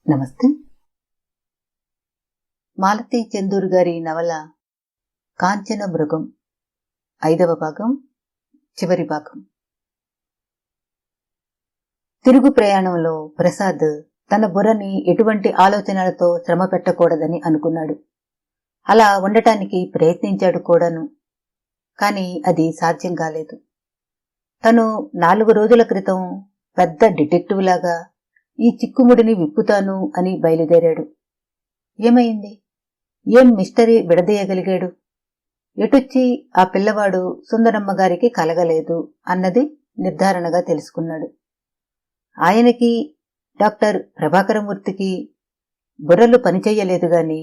నమస్తే. మాలతీ చందూర్ గారి నవల కాంచన మృగం 5వ భాగం, చివరి భాగం. తిరుగు ప్రయాణంలో ప్రసాద్ తన బుర్రని ఎటువంటి ఆలోచనలతో శ్రమ పెట్టకూడదని అనుకున్నాడు. అలా ఉండటానికి ప్రయత్నించాడు కూడాను. కాని అది సాధ్యం కాలేదు. తను 4 రోజుల క్రితం పెద్ద డిటెక్టివ్ లాగా ఈ చిక్కుముడిని విప్పుతాను అని బయలుదేరాడు. ఏమైంది? ఏం మిస్టరీ విడదీయగలిగాడు? ఎటొచ్చి ఆ పిల్లవాడు సుందరమ్మ గారికి కలగలేదు అన్నది నిర్ధారణగా తెలుసుకున్నాడు. ఆయనకి, డాక్టర్ ప్రభాకరమూర్తికి బుర్రలు పనిచెయ్యలేదు గాని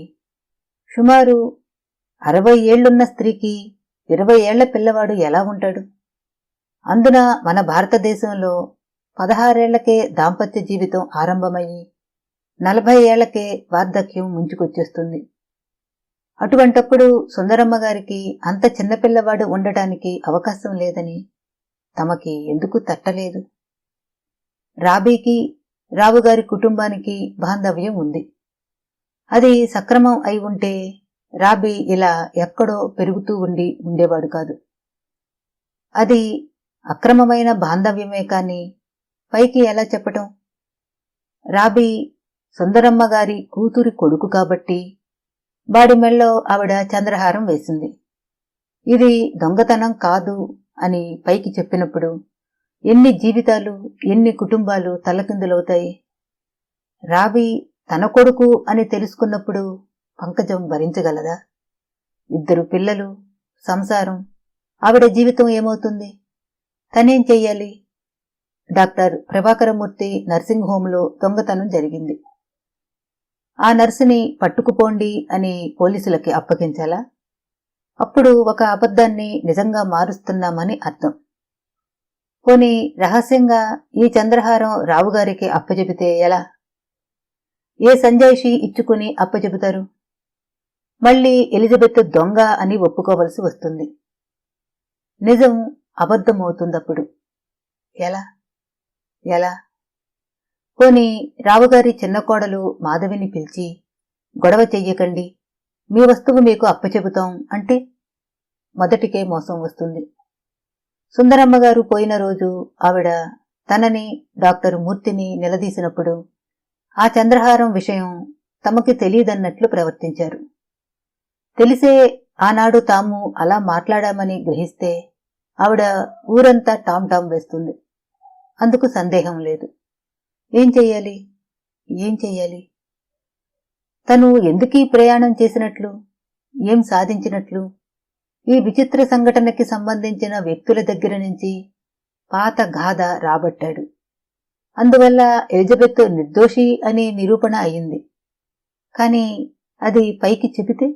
సుమారు 60 ఏళ్లున్న స్త్రీకి 20 ఏళ్ల పిల్లవాడు ఎలా ఉంటాడు? అందున మన భారతదేశంలో 16 ఏళ్లకే దాంపత్య జీవితం ఆరంభమయ్యి 40 ఏళ్లకే వార్ధక్యం ముంచుకొచ్చేస్తుంది. అటువంటప్పుడు సుందరమ్మ గారికి అంత చిన్నపిల్లవాడు ఉండటానికి అవకాశం లేదని తమకి ఎందుకు తట్టలేదు? రాబీకి, రావుగారి కుటుంబానికి బాంధవ్యం ఉంది. అది సక్రమం అయి ఉంటే రాబీ ఇలా ఎక్కడో పెరుగుతూ ఉండేవాడు కాదు. అది అక్రమమైన బాంధవ్యమే కాని పైకి ఎలా చెప్పటం? రాబీ సుందరమ్మ గారి కూతురి కొడుకు కాబట్టి వాడి మెళ్ళో ఆవిడ చంద్రహారం వేసింది. ఇది దొంగతనం కాదు అని పైకి చెప్పినప్పుడు ఎన్ని జీవితాలు, ఎన్ని కుటుంబాలు తల్లకిందులవుతాయి? రాబీ తన కొడుకు అని తెలుసుకున్నప్పుడు పంకజం భరించగలదా? 2 పిల్లలు, సంసారం, ఆవిడ జీవితం ఏమవుతుంది? తనేం చెయ్యాలి? డాక్టర్ ప్రభాకరమూర్తి నర్సింగ్ హోంలో దొంగతనం జరిగింది. ఆ నర్సుని పట్టుకుపోండి అని పోలీసులకి అప్పగించాలా? అప్పుడు ఒక అబద్ధాన్ని నిజంగా మారుస్తున్నామని అర్థం. పోనీ రహస్యంగా ఈ చంద్రహారం రావుగారికి అప్పచెబితే ఎలా? ఏ సంజాయిషి ఇచ్చుకుని అప్పచెబుతారు? మళ్లీ ఎలిజబెత్ దొంగ అని ఒప్పుకోవలసి వస్తుంది. నిజం అబద్ధమవుతుందప్పుడు ఎలా? ఎలా? పోనీ రావుగారి చిన్న కోడలు మాధవిని పిలిచి గొడవ చెయ్యకండి, మీ వస్తువు మీకు అప్పచెబుతాం అంటే మొదటికే మోసం వస్తుంది. సుందరమ్మగారు పోయిన రోజు ఆవిడ తనని, డాక్టర్ మూర్తిని నిలదీసినప్పుడు ఆ చంద్రహారం విషయం తమకి తెలియదన్నట్లు ప్రవర్తించారు. తెలిసే ఆనాడు తాము అలా మాట్లాడామని గ్రహిస్తే ఆవిడ ఊరంతా టామ్ వేస్తుంది. అందుకు సందేహం లేదు. ఏం చెయ్యాలి? ఏం చెయ్యాలి? తను ఎందుకీ ప్రయాణం చేసినట్లు? ఏం సాధించినట్లు? ఈ విచిత్ర సంఘటనకి సంబంధించిన వ్యక్తుల దగ్గర నుంచి పాత గాథ రాబట్టాడు. అందువల్ల ఎలిజబెత్ నిర్దోషి అని నిరూపణ అయింది. కాని అది పైకి చెబితే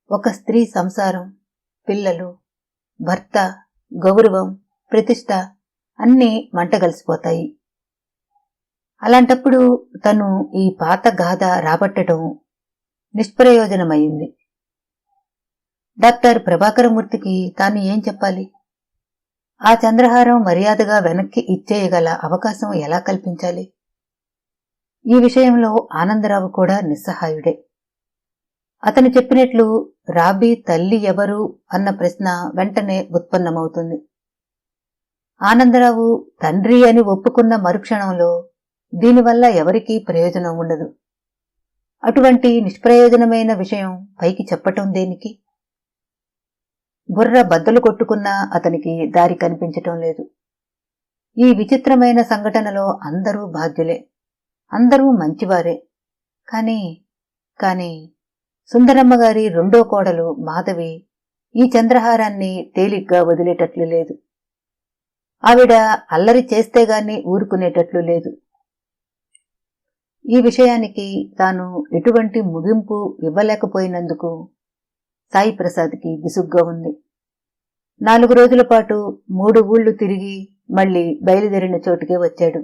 ఒక స్త్రీ సంసారం, పిల్లలు, భర్త, గౌరవం, ప్రతిష్ట అన్నీ మంటగలిసిపోతాయి. అలాంటప్పుడు తను ఈ పాత గాథ రాబట్టడం నిష్ప్రయోజనమైంది. డాక్టర్ ప్రభాకరమూర్తికి తాను ఏం చెప్పాలి? ఆ చంద్రహారం మర్యాదగా వెనక్కి ఇచ్చేయగల అవకాశం ఎలా కల్పించాలి? ఈ విషయంలో ఆనందరావు కూడా నిస్సహాయుడే. అతను చెప్పినట్లు రాబీ తల్లి ఎవరు అన్న ప్రశ్న వెంటనే ఉత్పన్నమవుతుంది. ఆనందరావు తండ్రి అని ఒప్పుకున్న మరుక్షణంలో దీనివల్ల ఎవరికీ ప్రయోజనం ఉండదు. అటువంటి నిష్ప్రయోజనమైన విషయం పైకి చెప్పటం దేనికి? బుర్ర బద్దలు కొట్టుకున్నా అతనికి దారి కనిపించటం లేదు. ఈ విచిత్రమైన సంఘటనలో అందరూ బాధ్యులే, అందరూ మంచివారే. కాని సుందరమ్మ గారి రెండో కోడలు మాధవి ఈ చంద్రహారాన్ని తేలిగ్గా వదిలేటట్లు లేదు. ఆవిడ అల్లరి చేస్తేగాని ఊరుకునేటట్లు లేదు. ఈ విషయానికి తాను ఎటువంటి ముగింపు ఇవ్వలేకపోయినందుకు సాయి ప్రసాద్కి విసుగ్గా ఉంది. 4 రోజుల పాటు 3 ఊళ్ళు తిరిగి మళ్లీ బయలుదేరిన చోటుకే వచ్చాడు.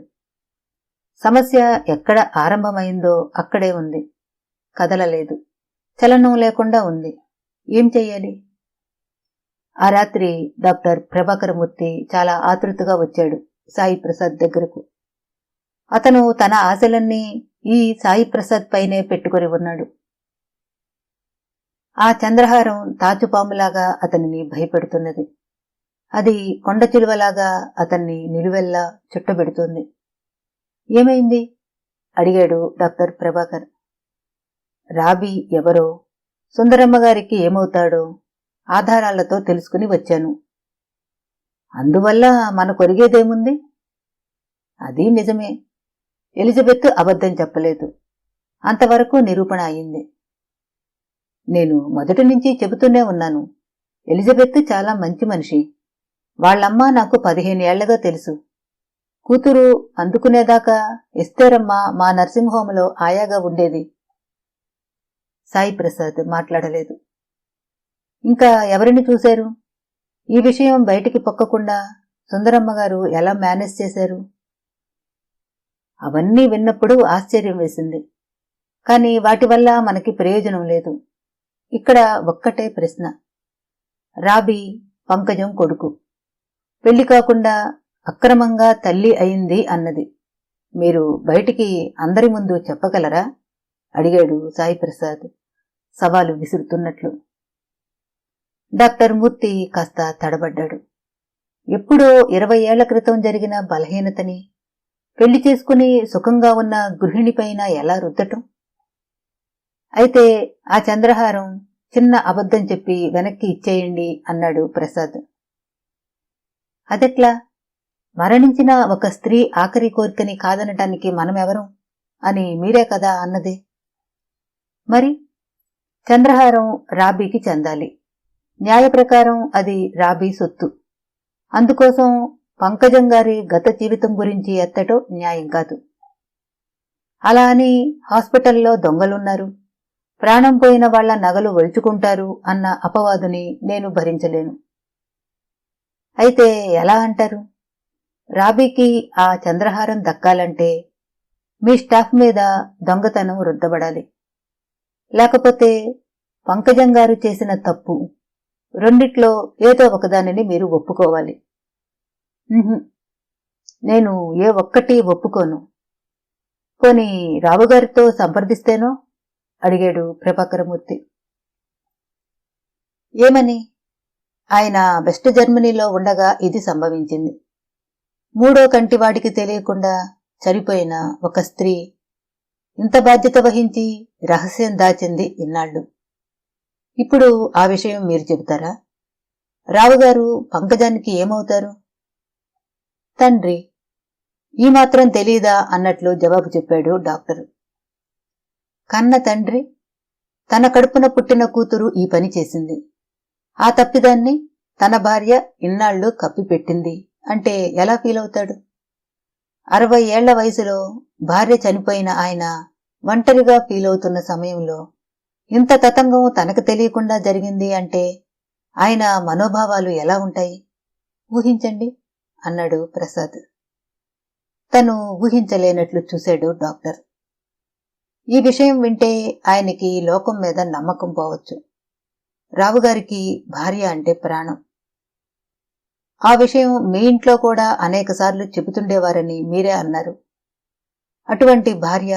సమస్య ఎక్కడ ఆరంభమైందో అక్కడే ఉంది. కదలలేదు, చలనం లేకుండా ఉంది. ఏం చెయ్యాలి? ఆ రాత్రి డాక్టర్ ప్రభాకరమూర్తి చాలా ఆతృతగా వచ్చాడు సాయి ప్రసాద్ దగ్గరకు. అతను తన ఆశలన్నీ ఈ సాయి ప్రసాద్ పైనే పెట్టుకొని ఉన్నాడు. ఆ చంద్రహారం తాచుపాములాగా అతనిని భయపెడుతున్నది. అది కొండ చిలువలాగా అతన్ని నిలువెల్లా చుట్టబెడుతోంది. ఏమైంది? అడిగాడు డాక్టర్ ప్రభాకర్. రాబీ ఎవరో, సుందరమ్మగారికి ఏమవుతాడో ఆధారాలతో తెలుసుకుని వచ్చాను. అందువల్ల మనకొరిగేదేముంది? అది నిజమే. ఎలిజబెత్ అబద్ధం చెప్పలేదు. అంతవరకు నిరూపణ అయింది. నేను మొదటి నుంచి చెబుతూనే ఉన్నాను, ఎలిజబెత్ చాలా మంచి మనిషి. వాళ్లమ్మ నాకు 15 ఏళ్లగా తెలుసు. కూతురు అందుకునేదాకా ఎస్తేరమ్మ మా నర్సింగ్ హోంలో ఆయాగా ఉండేది. సాయి ప్రసాద్ మాట్లాడలేదు. ఇంకా ఎవరిని చూశారు? ఈ విషయం బయటికి పొక్కకుండా సుందరమ్మగారు ఎలా మేనేజ్ చేశారు? అవన్నీ విన్నప్పుడు ఆశ్చర్యం వేసింది. కాని వాటి వల్ల మనకి ప్రయోజనం లేదు. ఇక్కడ ఒక్కటే ప్రశ్న. రాబీ పంకజం కొడుకు. పెళ్లి కాకుండా అక్రమంగా తల్లి అయింది అన్నది మీరు బయటికి అందరి ముందు చెప్పగలరా? అడిగాడు సాయి ప్రసాద్ సవాలు విసురుతున్నట్లు. డాక్టర్ మూర్తి కాస్త తడబడ్డాడు. ఎప్పుడో 20 ఏళ్ల క్రితం జరిగిన బలహీనతని పెళ్లి చేసుకుని సుఖంగా ఉన్న గృహిణిపైన ఎలా రుద్దటం? అయితే ఆ చంద్రహారం చిన్న అబద్ధం చెప్పి వెనక్కి ఇచ్చేయండి అన్నాడు ప్రసాద్. అదెట్లా? మరణించిన ఒక స్త్రీ ఆఖరి కోరికని కాదనటానికి మనమెవరం అని మీరే కదా అన్నది. మరి చంద్రహారం రాబీకి చెందాలి. న్యాయ ప్రకారం అది రాబీ సొత్తు. అందుకోసం పంకజం గారి గత జీవితం గురించి ఎత్తటం న్యాయం కాదు. అలా అని హాస్పిటల్లో దొంగలున్నారు, ప్రాణం పోయిన వాళ్ల నగలు ఒలుచుకుంటారు అన్న అపవాదుని నేను భరించలేను. అయితే ఎలా అంటారు? రాబీకి ఆ చంద్రహారం దక్కాలంటే మీ స్టాఫ్ మీద దొంగతనం రుద్దబడాలి. లేకపోతే పంకజం గారు చేసిన తప్పు రెండిట్లో ఏదో ఒకదానిని మీరు ఒప్పుకోవాలి. నేను ఏ ఒక్కటి ఒప్పుకోను. పోనీ రావుగారితో సంప్రదిస్తేనో? అడిగాడు ప్రభాకరమూర్తి. ఏమని? ఆయన వెస్ట్ జర్మనీలో ఉండగా ఇది సంభవించింది. 3వ కంటివాడికి తెలియకుండా చనిపోయిన ఒక స్త్రీ ఇంత బాధ్యత వహించి రహస్యం దాచింది ఇన్నాళ్లు. ఇప్పుడు ఆ విషయం మీరు చెబుతారా? రావుగారు పంకజానికి ఏమవుతారు? తండ్రి. ఈ మాత్రం తెలీదా అన్నట్లు జవాబు చెప్పాడు డాక్టరు. కన్న తండ్రి తన కడుపున పుట్టిన కూతురు ఈ పని చేసింది. ఆ తప్పిదాన్ని తన భార్య ఇన్నాళ్లు కప్పిపెట్టింది అంటే ఎలా ఫీలవుతాడు? 60 ఏళ్ల వయసులో భార్య చనిపోయిన ఆయన ఒంటరిగా ఫీలవుతున్న సమయంలో ఇంత తతంగం తనకు తెలియకుండా జరిగింది అంటే ఆయన మనోభావాలు ఎలా ఉంటాయి? ఊహించండి అన్నాడు ప్రసాద్. తను ఊహించలేనట్లు చూశాడు డాక్టర్. ఈ విషయం వింటే ఆయనకి లోకం మీద నమ్మకం పోవచ్చు. రావుగారికి భార్య అంటే ప్రాణం. ఆ విషయం మీ ఇంట్లో కూడా అనేకసార్లు చెబుతుండేవారని మీరే అన్నారు. అటువంటి భార్య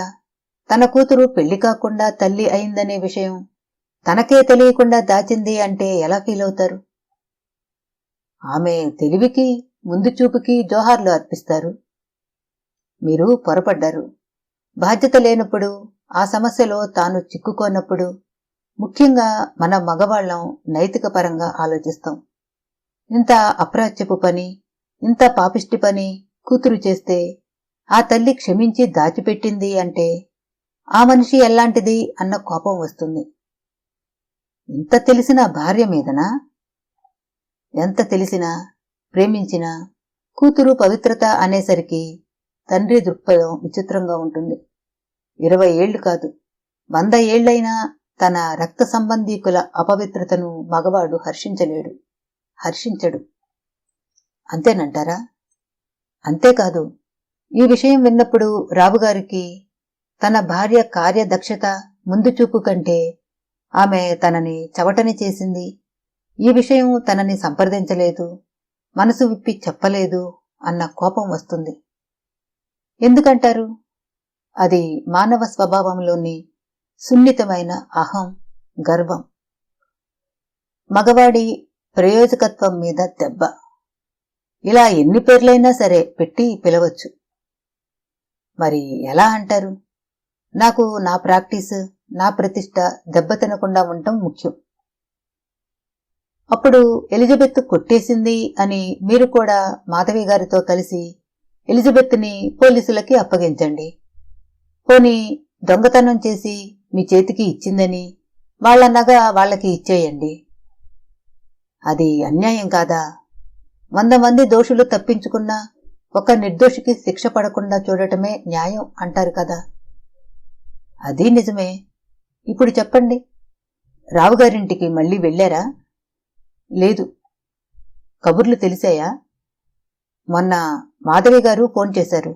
తన కూతురు పెళ్లి కాకుండా తల్లి అయిందనే విషయం తనకే తెలియకుండా దాచింది అంటే ఎలా ఫీలవుతారు? ఆమె తెలివికి ముందు చూపుకి జోహార్లు అర్పిస్తారు. మీరు పొరపడ్డారు. బాధ్యత లేనప్పుడు, ఆ సమస్యలో తాను చిక్కుకోనప్పుడు ముఖ్యంగా మన మగవాళ్లం నైతిక పరంగా ఆలోచిస్తాం. ఇంత అప్రాచ్యపు పని, ఇంత పాపిష్టి పని కూతురు చేస్తే ఆ తల్లి క్షమించి దాచిపెట్టింది అంటే ఆ మనిషి ఎల్లాంటిది అన్న కోపం వస్తుంది. ఇంత తెలిసిన భార్య మీదనా? ఎంత తెలిసినా, ప్రేమించినా కూతురు పవిత్రత అనేసరికి తండ్రి దృక్పథం విచిత్రంగా ఉంటుంది. 20 ఏళ్లు కాదు, 100 ఏళ్లైనా తన రక్త సంబంధీకుల అపవిత్రతను మగవాడు హర్షించడు. అంతేనంటారా? అంతేకాదు, ఈ విషయం విన్నప్పుడు రావుగారికి తన భార్య కార్యదక్షత ముందు చూపు కంటే ఆమె తనని చవటని చేసింది, ఈ విషయం తనని సంప్రదించలేదు, మనసు విప్పి చెప్పలేదు అన్న కోపం వస్తుంది. ఎందుకంటారు? అది మానవ స్వభావంలోని సున్నితమైన అహం, గర్వం. మగవాడి ప్రయోజకత్వం మీద దెబ్బ. ఇలా ఎన్ని పేర్లైనా సరే పెట్టి పిలవచ్చు. మరి ఎలా అంటారు? నాకు నా ప్రాక్టీస్, నా ప్రతిష్ట దెబ్బతినకుండా ఉండటం ముఖ్యం. అప్పుడు ఎలిజబెత్ కొట్టేసింది అని మీరు కూడా మాధవి గారితో కలిసి ఎలిజబెత్ని పోలీసులకి అప్పగించండి. పోనీ దొంగతనం చేసి మీ చేతికి ఇచ్చిందని వాళ్ల నగ వాళ్లకి ఇచ్చేయండి. అది అన్యాయం కాదా? 100 మంది దోషులు తప్పించుకున్నా ఒక నిర్దోషికి శిక్ష పడకుండా చూడటమే న్యాయం అంటారు కదా. అది నిజమే. ఇప్పుడు చెప్పండి, రావుగారింటికి మళ్ళీ వెళ్ళారా? లేదు. కబుర్లు తెలిసాయా? మొన్న మాధవి గారు ఫోన్ చేశారు.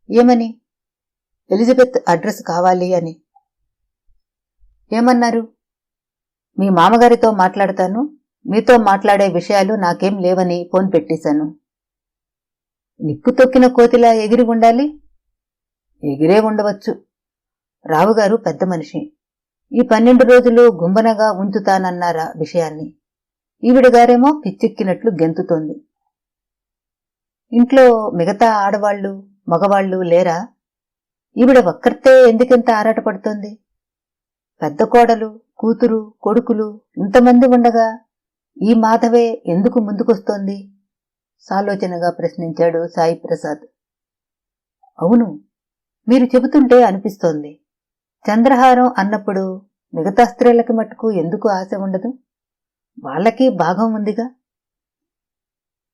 ఏమని? ఎలిజబెత్ అడ్రస్ కావాలి అని. ఏమన్నారు? మీ మామగారితో మాట్లాడతాను, మీతో మాట్లాడే విషయాలు నాకేం లేవని ఫోన్ పెట్టేశాను. నిప్పు తొక్కిన కోతిలా ఎగిరి ఉండాలి. ఎగిరే ఉండవచ్చు. రావుగారు పెద్ద మనిషి. ఈ 12 రోజులు గుంబనగా ఉంచుతానన్నారా విషయాన్ని. ఈవిడగారేమో పిచ్చెక్కినట్లు గెంతుతోంది. ఇంట్లో మిగతా ఆడవాళ్లు, మగవాళ్లు లేరా? ఈవిడ ఒక్కర్తే ఎందుకింత ఆరాటపడుతోంది? పెద్ద కోడలు, కూతురు, కొడుకులు ఇంతమంది ఉండగా ఈ మాధవే ఎందుకు ముందుకొస్తోంది? సాలోచనగా ప్రశ్నించాడు సాయి ప్రసాద్. అవును, మీరు చెబుతుంటే అనిపిస్తోంది. చంద్రహారం అన్నప్పుడు మిగతా స్త్రీలకి మట్టుకు ఎందుకు ఆశ ఉండదు? వాళ్లకి భాగం ఉందిగా.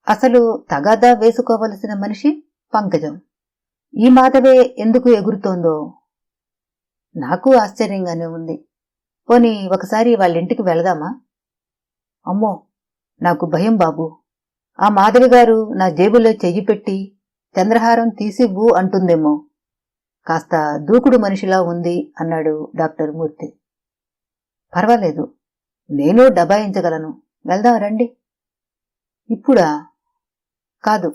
అసలు తగాదా వేసుకోవలసిన మనిషి పంకజం. ఈ మాధవే ఎందుకు ఎగురుతోందో నాకు ఆశ్చర్యంగానే ఉంది. పోనీ ఒకసారి వాళ్ళింటికి వెళదామా? అమ్మో, నాకు భయం బాబు. ఆ మాధవి గారు నా జేబులో చెయ్యి పెట్టి చంద్రహారం తీసివ్వు అంటుందేమో. కాస్త దూకుడు మనిషిలా ఉంది అన్నాడు డాక్టర్ మూర్తి. పర్వాలేదు, నేను డబాయించగలను. వెళ్దాం రండి. ఇప్పుడా? కాదు,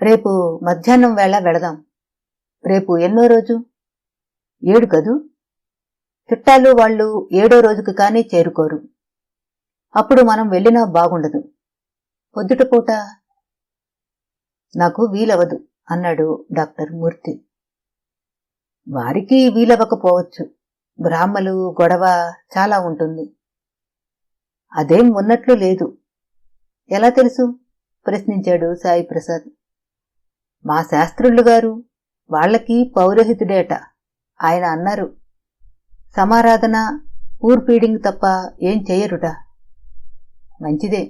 రేపు మధ్యాహ్నం వేళ వెళదాం. రేపు ఎన్నో రోజు? 7 కదూ. చుట్టాలు వాళ్ళు 7వ రోజుకు కానీ చేరుకోరు. అప్పుడు మనం వెళ్ళినా బాగుండదు. పొద్దుటపూట నాకు వీలవదు అన్నాడు డాక్టర్ మూర్తి. వారికి వీలవకపోవచ్చు. బ్రాహ్మలు గొడవ చాలా ఉంటుంది. అదేం ఉన్నట్లు లేదు. ఎలా తెలుసు? ప్రశ్నించాడు సాయి ప్రసాద్. మా శాస్త్రులు గారు, వాళ్లకి పౌరోహితుడేట. ఆయన అన్నారు, సమారాధన, పూర్ ఫీడింగ్ తప్ప ఏం చెయ్యరుట. మంచిదే,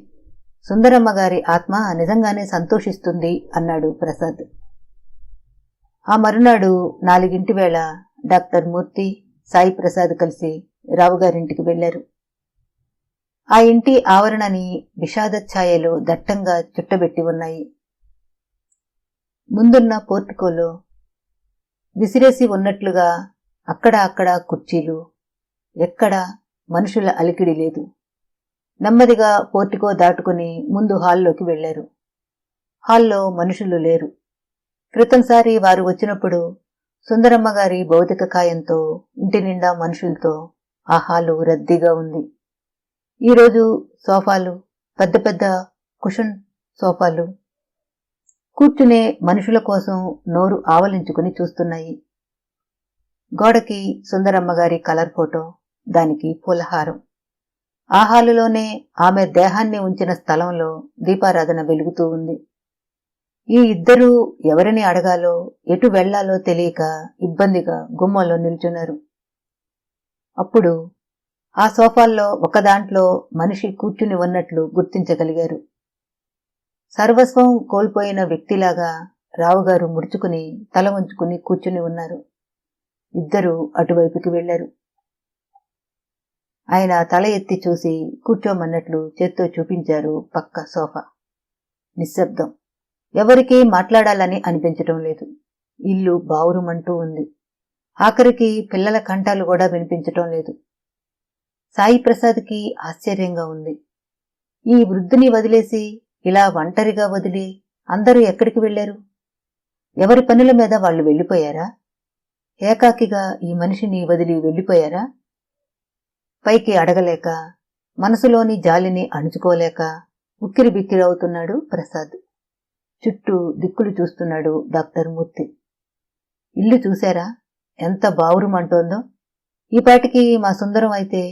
సుందరమ్మ గారి ఆత్మ నిజంగానే సంతోషిస్తుంది అన్నాడు ప్రసాద్. ఆ మరునాడు 4 వేళ డాక్టర్ మూర్తి, సాయి ప్రసాద్ కలిసి రావుగారింటికి వెళ్లారు. ఆ ఇంటి ఆవరణని విషాదఛాయలో దట్టంగా చుట్టబెట్టి ఉన్నాయి. ముందున్న పోర్టికోలో విసిరేసి ఉన్నట్లుగా అక్కడ అక్కడ కుర్చీలు, ఎక్కడా మనుషుల అలికిడి లేదు. నెమ్మదిగా పోర్టికో దాటుకుని ముందు హాల్లోకి వెళ్లారు. హాల్లో మనుషులు లేరు. క్రితంసారి వారు వచ్చినప్పుడు సుందరమ్మగారి భౌతిక కాయంతో ఇంటి నిండా మనుషులతో ఆ హాలు రద్దీగా ఉంది. ఈరోజు సోఫాలు, పెద్ద పెద్ద కుషన్ సోఫాలు, కూర్చునే మనుషుల కోసం నోరు ఆవలించుకుని చూస్తున్నాయి. గోడకి సుందరమ్మగారి కలర్ ఫోటో, దానికి పూలహారం. ఆ హాలులోనే ఆమె దేహాన్ని ఉంచిన స్థలంలో దీపారాధన వెలుగుతూ ఉంది. ఈ ఇద్దరూ ఎవరిని అడగాలో, ఎటు వెళ్లాలో తెలియక ఇబ్బందిగా గుమ్మంలో నిల్చున్నారు. అప్పుడు ఆ సోఫాల్లో ఒకదాంట్లో మనిషి కూర్చుని ఉన్నట్లు గుర్తించగలిగారు. సర్వస్వం కోల్పోయిన వ్యక్తిలాగా రావుగారు ముడుచుకుని తల వంచుకుని కూర్చుని ఉన్నారు. ఇద్దరూ అటువైపుకి వెళ్లారు. ఆయన తల ఎత్తి చూసి కూర్చోమన్నట్లు చేత్తో చూపించారు పక్క సోఫా. నిశ్శబ్దం. ఎవరికీ మాట్లాడాలని అనిపించటం లేదు. ఇల్లు బావురుమంటూ ఉంది. ఆఖరికి పిల్లల కంఠాలు కూడా వినిపించటం లేదు. సాయి ప్రసాద్కి ఆశ్చర్యంగా ఉంది. ఈ వృద్ధుని వదిలేసి ఇలా ఒంటరిగా వదిలి అందరూ ఎక్కడికి వెళ్లారు? ఎవరి పనుల మీద వాళ్ళు వెళ్ళిపోయారా? ఏకాకిగా ఈ మనిషిని వదిలి వెళ్ళిపోయారా? పైకి అడగలేక, మనసులోని జాలిని అణుచుకోలేక ఉక్కిరిబిక్కిరవుతున్నాడు ప్రసాద్. చుట్టూ దిక్కులు చూస్తున్నాడు డాక్టర్ మూర్తి. ఇల్లు చూశారా ఎంత బావురుమంటోందో? ఈపాటికి మా సుందరం అయితే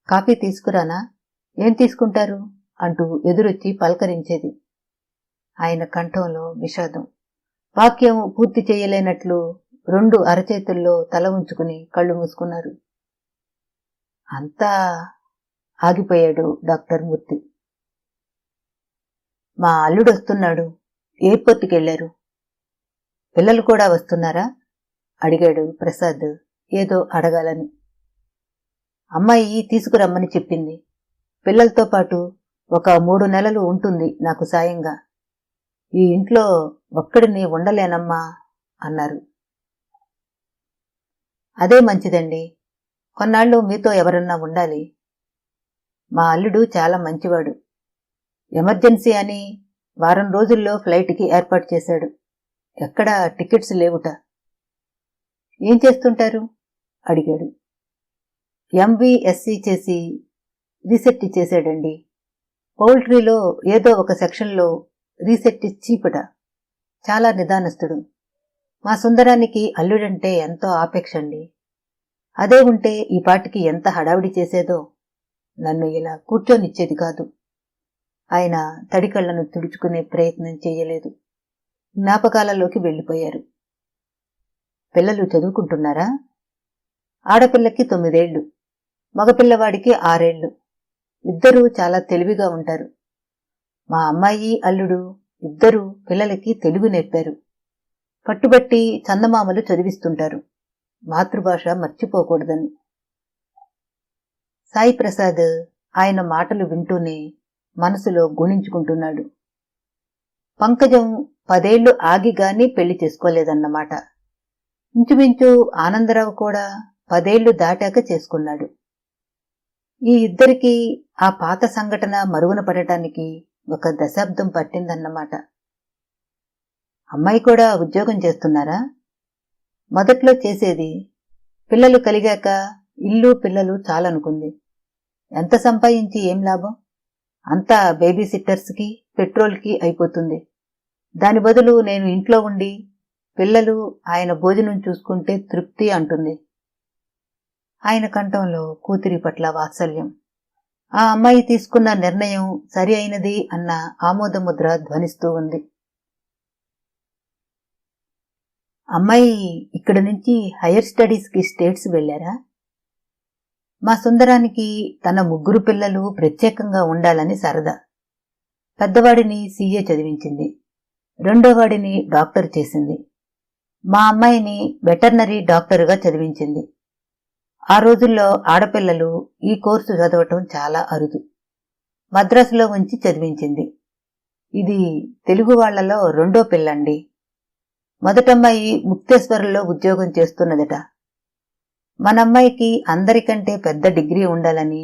కాఫీ తీసుకురానా? ఏం తీసుకుంటారు అంటూ ఎదురొచ్చి పలకరించేది. ఆయన కంఠంలో విషాదం. వాక్యం పూర్తి చేయలేనట్లు 2 అరచేతుల్లో తల ఉంచుకుని కళ్ళు మూసుకున్నారు. అంతా ఆగిపోయాడు డాక్టర్ మూర్తి. మా అల్లుడొస్తున్నాడు. ఎయిర్పోర్ట్కి వెళ్లారు. పిల్లలు కూడా వస్తున్నారా? అడిగాడు ప్రసాద్ ఏదో అడగాలని. అమ్మాయి తీసుకురమ్మని చెప్పింది. పిల్లలతో పాటు ఒక 3 నెలలు ఉంటుంది నాకు సాయంగా. ఈ ఇంట్లో ఒక్కడిని ఉండలేనమ్మా అన్నారు. అదే మంచిదండి. కొన్నాళ్ళు మీతో ఎవరన్నా ఉండాలి. మా అల్లుడు చాలా మంచివాడు. ఎమర్జెన్సీ అని వారం రోజుల్లో ఫ్లైట్కి ఏర్పాటు చేశాడు. ఎక్కడా టికెట్స్ లేవుట. ఏం చేస్తుంటారు? అడిగాడు. MVSC చేసి రీసెట్ చేశాడండి. పౌల్ట్రీలో ఏదో ఒక సెక్షన్లో రీసెట్ చీపుట. చాలా నిదానస్తుడు. మా సుందరానికి అల్లుడంటే ఎంతో ఆపేక్షండి. అదే ఉంటే ఈ పాటికి ఎంత హడావిడి చేసేదో. నన్ను ఇలా కూర్చొనిచ్చేది కాదు. ఆయన తడికళ్లను తుడుచుకునే ప్రయత్నం చేయలేదు. జ్ఞాపకాలలోకి వెళ్లిపోయారు. పిల్లలు చదువుకుంటున్నారా? ఆడపిల్లకి 9 ఏళ్లు, మగపిల్లవాడికి 6 ఏళ్లు. ఇద్దరూ చాలా తెలివిగా ఉంటారు. మా అమ్మాయి అల్లుడు ఇద్దరూ పిల్లలకి తెలుగు నేర్పారు. పట్టుబట్టి చందమామలు చదివిస్తుంటారు. మాతృభాష మర్చిపోకూడదని. సాయి ప్రసాద్ ఆయన మాటలు వింటూనే మనసులో గుణించుకుంటున్నాడు. పంకజం 10 ఏళ్లు ఆగిగాని పెళ్లి చేసుకోలేదన్నమాట. ఇంచుమించు ఆనందరావు కూడా 10 ఏళ్లు దాటాక చేసుకున్నాడు. ఈ ఇద్దరికీ ఆ పాత సంఘటన మరుగున పడటానికి 1 దశాబ్దం పట్టిందన్నమాట. అమ్మాయి కూడా ఉద్యోగం చేస్తున్నారా? మొదట్లో చేసేది. పిల్లలు కలిగాక ఇల్లు పిల్లలు చాలనుకుంది. ఎంత సంపాదించి ఏం లాభం? అంతా బేబీ సిట్టర్స్కి పెట్రోల్కి అయిపోతుంది. దాని బదులు నేను ఇంట్లో ఉండి పిల్లలు ఆయన భోజనం చూసుకుంటే తృప్తి అంటుంది. ఆయన కంఠంలో కూతురి పట్ల వాత్సల్యం. ఆ అమ్మాయి తీసుకున్న నిర్ణయం సరి అయినది అన్న ఆమోదముద్ర ధ్వనిస్తూ ఉంది. అమ్మాయి ఇక్కడి నుంచి హైయర్ స్టడీస్కి స్టేట్స్ వెళ్లారా? మా సుందరానికి తన 3 పిల్లలు ప్రత్యేకంగా ఉండాలని సరదా. పెద్దవాడిని CA చదివించింది. రెండోవాడిని డాక్టర్ చేసింది. మా అమ్మాయిని వెటర్నరీ డాక్టరుగా చదివించింది. ఆ రోజుల్లో ఆడపిల్లలు ఈ కోర్సు చదవటం చాలా అరుదు. మద్రాసులో ఉంచి చదివించింది. ఇది తెలుగు వాళ్లలో 2వ పిల్లండి. మొదటమ్మాయి ముక్తేశ్వరంలో ఉద్యోగం చేస్తున్నదట. మనమ్మాయికి అందరికంటే పెద్ద డిగ్రీ ఉండాలని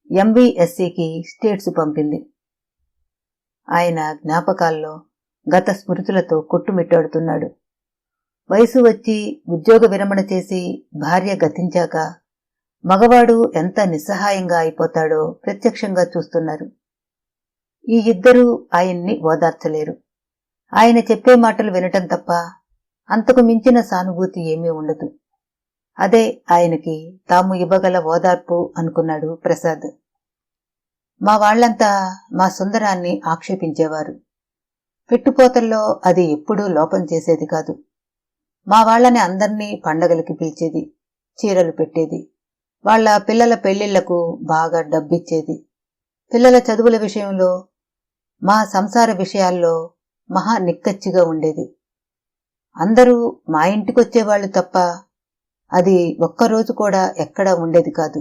MVSCకి స్టేట్స్ పంపింది. ఆయన జ్ఞాపకాల్లో గత స్మృతులతో కొట్టుమిట్టాడుతున్నాడు. వయసు వచ్చి ఉద్యోగ విరమణ చేసి భార్య గతించాక మగవాడు ఎంత నిస్సహాయంగా అయిపోతాడో ప్రత్యక్షంగా చూస్తున్నారు. ఈ ఇద్దరూ ఆయన్ని ఓదార్చలేరు. ఆయన చెప్పే మాటలు వినటం తప్ప అంతకు మించిన సానుభూతి ఏమీ ఉండదు. అదే ఆయనకి తాము ఇవ్వగల ఓదార్పు అనుకున్నాడు ప్రసాద్. మా వాళ్లంతా మా సుందరాన్ని ఆక్షేపించేవారు. పెట్టుపోతల్లో అది ఎప్పుడూ లోపం చేసేది కాదు. మా వాళ్లని అందర్నీ పండగలకి పిలిచేది, చీరలు పెట్టేది. వాళ్ల పిల్లల పెళ్లిళ్లకు బాగా డబ్బిచ్చేది. పిల్లల చదువుల విషయంలో, మా సంసార విషయాల్లో మహా నిక్కచ్చిగా ఉండేది. అందరూ మా ఇంటికొచ్చేవాళ్లు తప్ప అది ఒక్కరోజు కూడా ఎక్కడా ఉండేది కాదు.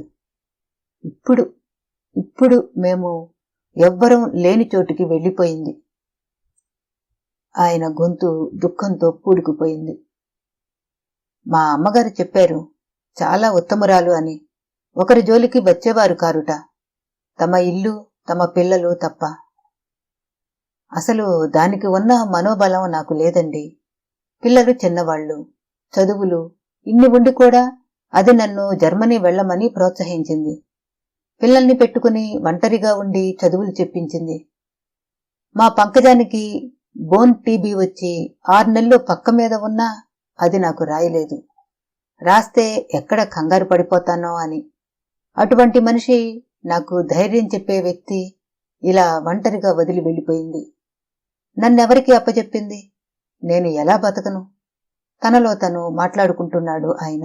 ఇప్పుడు మేము ఎవ్వరం లేని చోటికి వెళ్లిపోయింది. ఆయన గొంతు దుఃఖంతో పూడుకుపోయింది. మా అమ్మగారు చెప్పారు, చాలా ఉత్తమురాలు అని. ఒకరి జోలికి వచ్చేవారు కారుట. తమ ఇల్లు తమ పిల్లలు తప్ప. అసలు దానికి ఉన్న మనోబలం నాకు లేదండి. పిల్లలు చిన్నవాళ్లు, చదువులు ఇన్ని ఉండి కూడా అది నన్ను జర్మనీ వెళ్లమని ప్రోత్సహించింది. పిల్లల్ని పెట్టుకుని ఒంటరిగా ఉండి చదువులు చెప్పించింది. మా పంకజానికి బోన్ టీబీ వచ్చి 6 నెలలు పక్క మీద ఉన్నా అది నాకు రాయలేదు. రాస్తే ఎక్కడ కంగారు పడిపోతానో అని. అటువంటి మనిషి, నాకు ధైర్యం చెప్పే వ్యక్తి ఇలా ఒంటరిగా వదిలి వెళ్ళిపోయింది. నన్నెవరికి అప్పచెప్పింది? నేను ఎలా బతకను? తనలో తను మాట్లాడుకుంటున్నాడు ఆయన.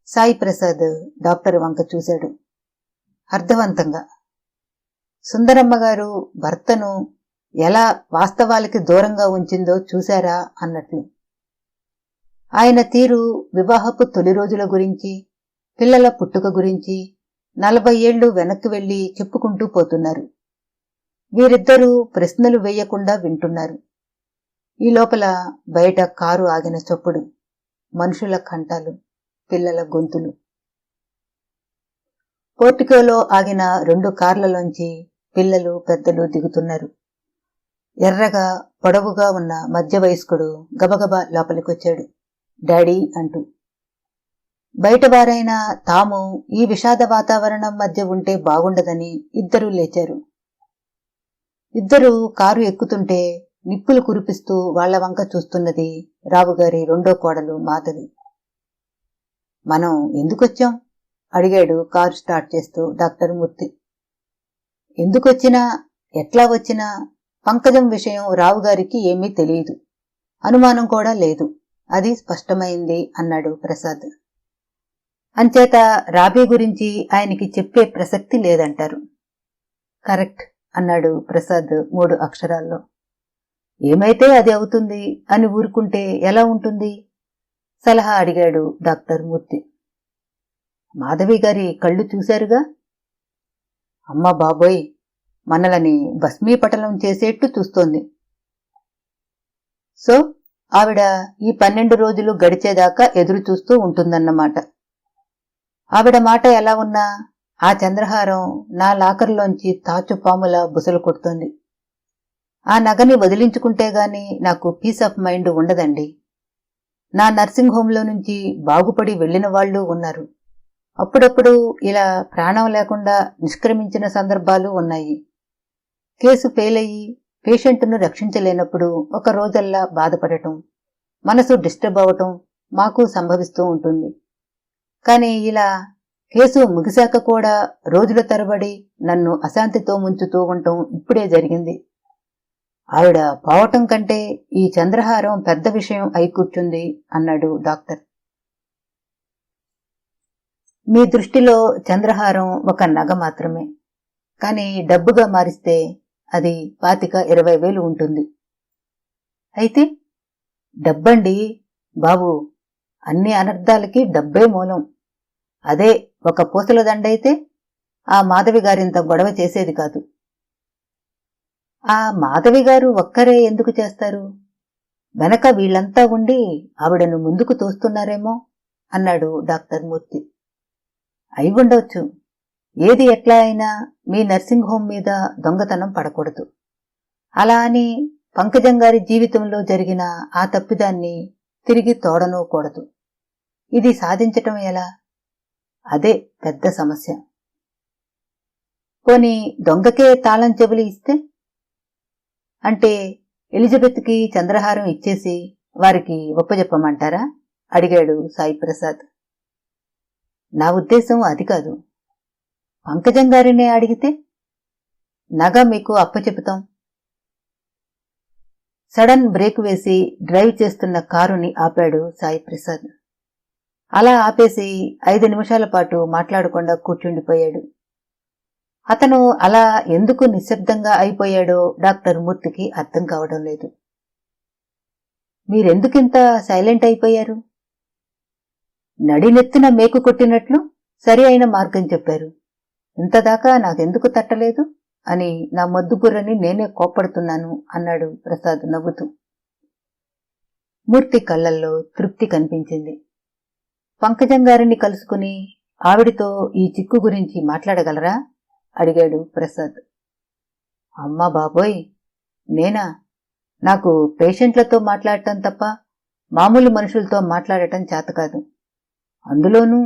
సాయి ప్రసాద్ డాక్టర్ వంక చూశాడు అర్థవంతంగా. సుందరమ్మగారు భర్తను ఎలా వాస్తవాలకి దూరంగా ఉంచిందో చూశారా అన్నట్లు. ఆయన తీరు వివాహపు తొలి రోజుల గురించి, పిల్లల పుట్టుక గురించి 40 ఏళ్లు వెనక్కి వెళ్లి చెప్పుకుంటూ పోతున్నారు. వీరిద్దరూ ప్రశ్నలు వేయకుండా వింటున్నారు. ఈ లోపల బయట కారు ఆగిన చప్పుడు, మనుషుల కంఠాలు, పిల్లల గొంతులు. పోర్టికోలో ఆగిన 2 కార్లలోంచి పిల్లలు పెద్దలు దిగుతున్నారు. ఎర్రగా పొడవుగా ఉన్న మధ్య వయస్కుడు గబగబా లోపలికొచ్చాడు, డాడీ అంటూ. బయటవారైనా తాము ఈ విషాద వాతావరణం మధ్య ఉంటే బాగుండదని ఇద్దరూ లేచారు. ఇద్దరూ కారు ఎక్కుతుంటే నిప్పులు కురిపిస్తూ వాళ్ల వంక చూస్తున్నది రావుగారి రెండో కోడలు మాధవి. మనం ఎందుకొచ్చాం? అడిగాడు కారు స్టార్ట్ చేస్తూ డాక్టర్ మూర్తి. ఎందుకొచ్చినా ఎట్లా వచ్చినా పంకజం విషయం రావుగారికి ఏమీ తెలియదు, అనుమానం కూడా లేదు, అది స్పష్టమైంది అన్నాడు ప్రసాద్. అంచేత రాబీ గురించి ఆయనకి చెప్పే ప్రసక్తి లేదంటారు. కరెక్ట్ అన్నాడు ప్రసాద్ 3 అక్షరాల్లో. ఏమైతే అది అవుతుంది అని ఊరుకుంటే ఎలా ఉంటుంది? సలహా అడిగాడు డాక్టర్ మూర్తి. మాధవి గారి కళ్ళు చూశారుగా. అమ్మ బాబోయ్, మనలని భస్మీపటలం చేసేట్టు చూస్తోంది. సో ఆవిడ ఈ 12 రోజులు గడిచేదాకా ఎదురు చూస్తూ ఉంటుందన్నమాట. ఆవిడ మాట ఎలా ఉన్నా ఆ చంద్రహారం నా లాకర్లోంచి తాచుపాములా బుసలు కొడుతోంది. ఆ నగని వదిలించుకుంటే గాని నాకు పీస్ ఆఫ్ మైండ్ ఉండదండి. నా నర్సింగ్ హోంలో నుంచి బాగుపడి వెళ్లిన వాళ్లు ఉన్నారు. అప్పుడప్పుడు ఇలా ప్రాణం లేకుండా నిష్క్రమించిన సందర్భాలు ఉన్నాయి. కేసు ఫెయిల్ అయ్యి పేషెంట్ను రక్షించలేనప్పుడు ఒక రోజల్లా బాధపడటం, మనసు డిస్టర్బ్ అవటం మాకు సంభవిస్తూ ఉంటుంది. కాని ఇలా కేసు ముగిశాక కూడా రోజుల తరబడి నన్ను అశాంతితో ముంచుతూ ఉండటం ఇప్పుడే జరిగింది. ఆవిడ పోవటం కంటే ఈ చంద్రహారం పెద్ద విషయం అయి కూర్చుంది అన్నాడు డాక్టర్. మీ దృష్టిలో చంద్రహారం ఒక నగ మాత్రమే, కాని డబ్బుగా మారిస్తే అది 25,000-20,000 ఉంటుంది. అయితే డబ్బండి బాబు, అన్ని అనర్థాలకి డబ్బే మూలం. అదే ఒక పూసల దండైతే ఆ మాధవి గారింత గొడవ చేసేది కాదు. ఆ మాధవి గారు ఒక్కరే ఎందుకు చేస్తారు? వెనక వీళ్లంతా ఉండి ఆవిడను ముందుకు తోస్తున్నారేమో అన్నాడు డాక్టర్ మూర్తి. అయి ఉండొచ్చు. ఏది ఎట్లా అయినా మీ నర్సింగ్ హోం మీద దొంగతనం పడకూడదు. అలా అని పంకజం గారి జీవితంలో జరిగిన ఆ తప్పిదాన్ని తిరిగి తోడనూకూడదు. ఇది సాధించటం ఎలా? అదే పెద్ద సమస్య. పోనీ దొంగకే తాళం చెవులు ఇస్తే? అంటే ఎలిజబెత్కి చంద్రహారం ఇచ్చేసి వారికి ఒప్పజెప్పమంటారా? అడిగాడు సాయి ప్రసాద్. నా ఉద్దేశం అది కాదు. పంకజం గారినే అడిగితే నగ మీకు అప్పచెపుతాం. సడన్ బ్రేక్ వేసి డ్రైవ్ చేస్తున్న కారుని ఆపాడు సాయి ప్రసాద్. అలా ఆపేసి 5 నిమిషాల పాటు మాట్లాడకుండా కూర్చుండిపోయాడు. అతను అలా ఎందుకు నిశ్శబ్దంగా అయిపోయాడో డాక్టర్ మూర్తికి అర్థం కావడం లేదు. మీరెందుకింత సైలెంట్ అయిపోయారు? నడినెత్తిన మేకు కొట్టినట్లు సరి అయిన మార్గం చెప్పారు. ఇంతదాకా నాకెందుకు తట్టలేదు అని నా మొద్దుబుర్రని నేనే కోప్పడుతున్నాను అన్నాడు ప్రసాద్ నవ్వుతూ. మూర్తి కళ్లల్లో తృప్తి కనిపించింది. పంకజం గారిని కలుసుకుని ఆవిడితో ఈ చిక్కు గురించి మాట్లాడగలరా? అడిగాడు ప్రసాద్. అమ్మా బాబోయ్, నేనా? నాకు పేషెంట్లతో మాట్లాడటం తప్ప మామూలు మనుషులతో మాట్లాడటం చేతకాదు. అందులోనూ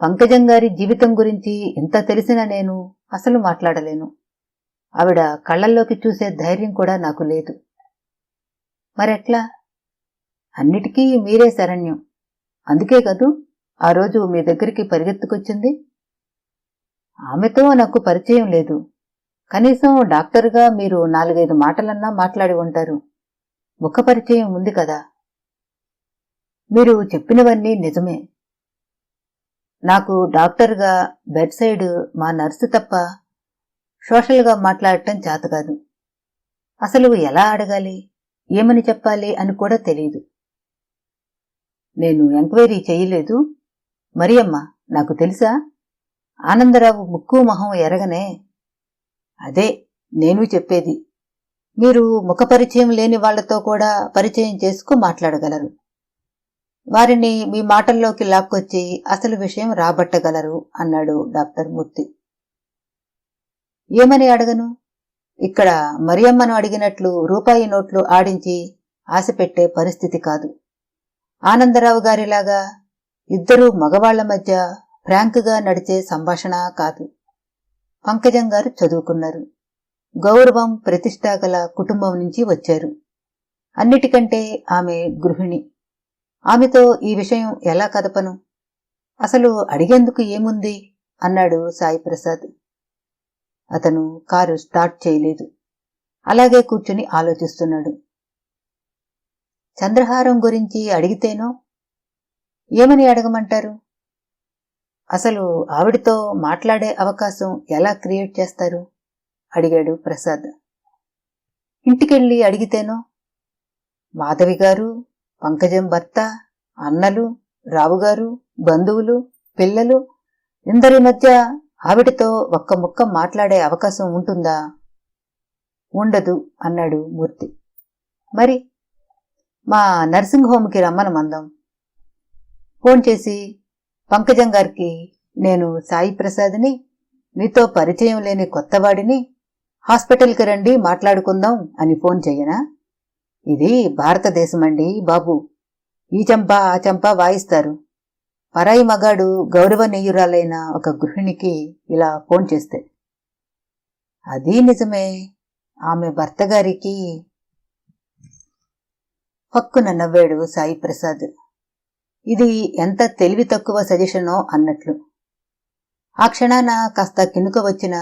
పంకజం గారి జీవితం గురించి ఎంత తెలిసినా నేను అసలు మాట్లాడలేను. ఆవిడ కళ్లల్లోకి చూసే ధైర్యం కూడా నాకు లేదు. మరెట్లా? అన్నిటికీ మీరే శరణ్యం. అందుకే కదూ ఆ రోజు మీ దగ్గరికి పరిగెత్తుకొచ్చింది. ఆమెతో నాకు పరిచయం లేదు. కనీసం డాక్టర్గా మీరు 4-5 మాటలన్నా మాట్లాడి ఉంటారు. ముఖ పరిచయం ఉంది కదా. మీరు చెప్పినవన్నీ నిజమే. నాకు డాక్టర్గా బెడ్ సైడ్ మా నర్సు తప్ప సోషల్గా మాట్లాడటం చేతకాదు. అసలు ఎలా అడగాలి, ఏమని చెప్పాలి అని కూడా తెలీదు. నేను ఎంక్వైరీ చెయ్యలేదు. మరి అమ్మా, నాకు తెలుసా? ఆనందరావు ముక్కు మొహం ఎరగనే. అదే నేను చెప్పేది. మీరు ముఖపరిచయం లేని వాళ్లతో కూడా పరిచయం చేసుకు మాట్లాడగలరు. వారిని మీ మాటల్లోకి లాక్కొచ్చి అసలు విషయం రాబట్టగలరు అన్నాడు డాక్టర్ మూర్తి. ఏమని అడగను? ఇక్కడ మరియమ్మను అడిగినట్లు రూపాయి నోట్లు ఆడించి ఆశ పెట్టే పరిస్థితి కాదు. ఆనందరావు గారిలాగా ఇద్దరూ మగవాళ్ల మధ్య ఫ్రాంక్గా నడిచే సంభాషణ కాదు. పంకజం గారు చదువుకున్నారు. గౌరవం ప్రతిష్ఠ గల కుటుంబం నుంచి వచ్చారు. అన్నిటికంటే ఆమె గృహిణి. ఆమెతో ఈ విషయం ఎలా కదపను? అసలు అడిగేందుకు ఏముంది అన్నాడు సాయి ప్రసాద్. అతను కారు స్టార్ట్ చేయలేదు. అలాగే కూర్చుని ఆలోచిస్తున్నాడు. చంద్రహారం గురించి అడిగితేనో? ఏమని అడగమంటారు? అసలు ఆవిడతో మాట్లాడే అవకాశం ఎలా క్రియేట్ చేస్తారు అడిగాడు ప్రసాద్. ఇంటికెళ్ళి అడిగితేనో? మాధవి గారు, పంకజం భర్త, అన్నలు, రావుగారు, బంధువులు, పిల్లలు, ఇందరి మధ్య ఆవిడతో ఒక్క ముక్క మాట్లాడే అవకాశం ఉంటుందా? ఉండదు అన్నాడు మూర్తి. మరి మా నర్సింగ్ హోమ్కి రమ్మనమందాం. ఫోన్ చేసి పంకజం గారికి నేను సాయి ప్రసాద్ని, మీతో పరిచయం లేని కొత్తవాడిని, హాస్పిటల్కి రండి మాట్లాడుకుందాం అని ఫోన్ చెయ్యనా? ఇది భారతదేశమండి బాబు. ఈ చంప ఆ చంప వాయిస్తారు. పరాయి మగాడు గౌరవనీయురాలైన ఒక గృహిణికి ఇలా ఫోన్ చేస్తే. అదీ నిజమే. ఆమె భర్త గారికి. పక్కున నవ్వాడు సాయి ప్రసాద్. ఇది ఎంత తెలివి తక్కువ సజెషనో అన్నట్లు. ఆ క్షణాన కాస్త కినుక వచ్చిన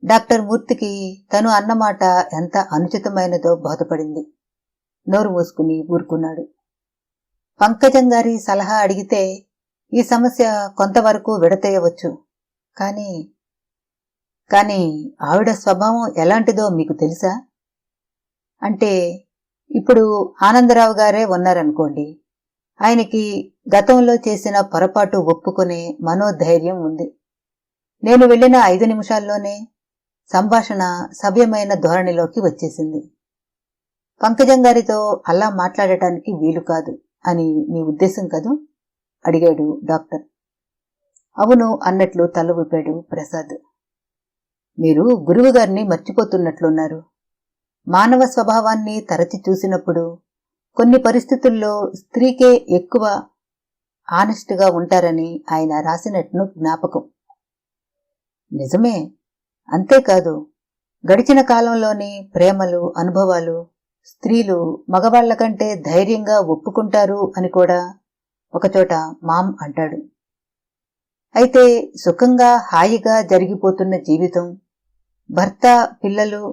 డాక్టర్ మూర్తికి తను అన్నమాట ఎంత అనుచితమైనదో బోధపడింది. నోరు మూసుకుని ఊరుకున్నాడు. పంకజం గారి సలహా అడిగితే ఈ సమస్య కొంతవరకు విడతేయవచ్చు. కానీ ఆవిడ స్వభావం ఎలాంటిదో మీకు తెలుసా? అంటే ఇప్పుడు ఆనందరావు గారే ఉన్నారనుకోండి. ఆయనకి గతంలో చేసిన పొరపాటు ఒప్పుకునే మనోధైర్యం ఉంది. నేను వెళ్లిన 5 నిమిషాల్లోనే సంభాషణ సభ్యమైన ధోరణిలోకి వచ్చేసింది. పంకజం గారితో అలా మాట్లాడటానికి వీలు కాదు అని మీ ఉద్దేశం కదూ అడిగాడు డాక్టర్. అవును అన్నట్లు తల ఊపాడు ప్రసాద్. మీరు గురువుగారిని మర్చిపోతున్నట్లున్నారు. మానవ స్వభావాన్ని తరచి చూసినప్పుడు కొన్ని పరిస్థితుల్లో స్త్రీకే ఎక్కువ ఆనెస్ట్గా ఉంటారని ఆయన రాసినట్లు జ్ఞాపకం. నిజమే. అంతేకాదు, గడిచిన కాలంలోని ప్రేమలు, అనుభవాలు స్త్రీలు మగవాళ్ల కంటే ధైర్యంగా ఒప్పుకుంటారు అని కూడా ఒకచోట మామ్ అంటాడు. అయితే సుఖంగా హాయిగా జరిగిపోతున్న జీవితం, భర్త, పిల్లలు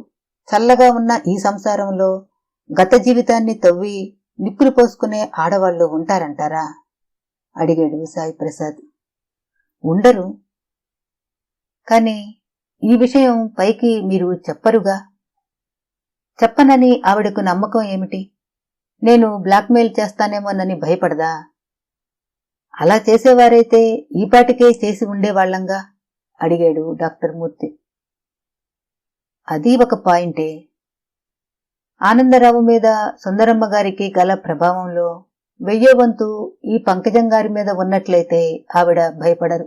చల్లగా ఉన్న ఈ సంసారంలో గత జీవితాన్ని తవ్వి నిప్పులు పోసుకునే ఆడవాళ్లు ఉంటారంటారా అడిగాడు సాయి ప్రసాద్. ఉండరు. కాని ఈ విషయం పైకి మీరు చెప్పరుగా. చెప్పనని ఆవిడకు నమ్మకం ఏమిటి? నేను బ్లాక్మెయిల్ చేస్తానేమోనని భయపడదా? అలా చేసేవారైతే ఈపాటికే చేసి ఉండేవాళ్లంగా అడిగాడు డాక్టర్ మూర్తి. అది ఒక పాయింటే. ఆనందరావు మీద సుందరమ్మ గారికి గల ప్రభావంలో 1000వ వంతు ఈ పంకజం గారి మీద ఉన్నట్లయితే ఆవిడ భయపడరు.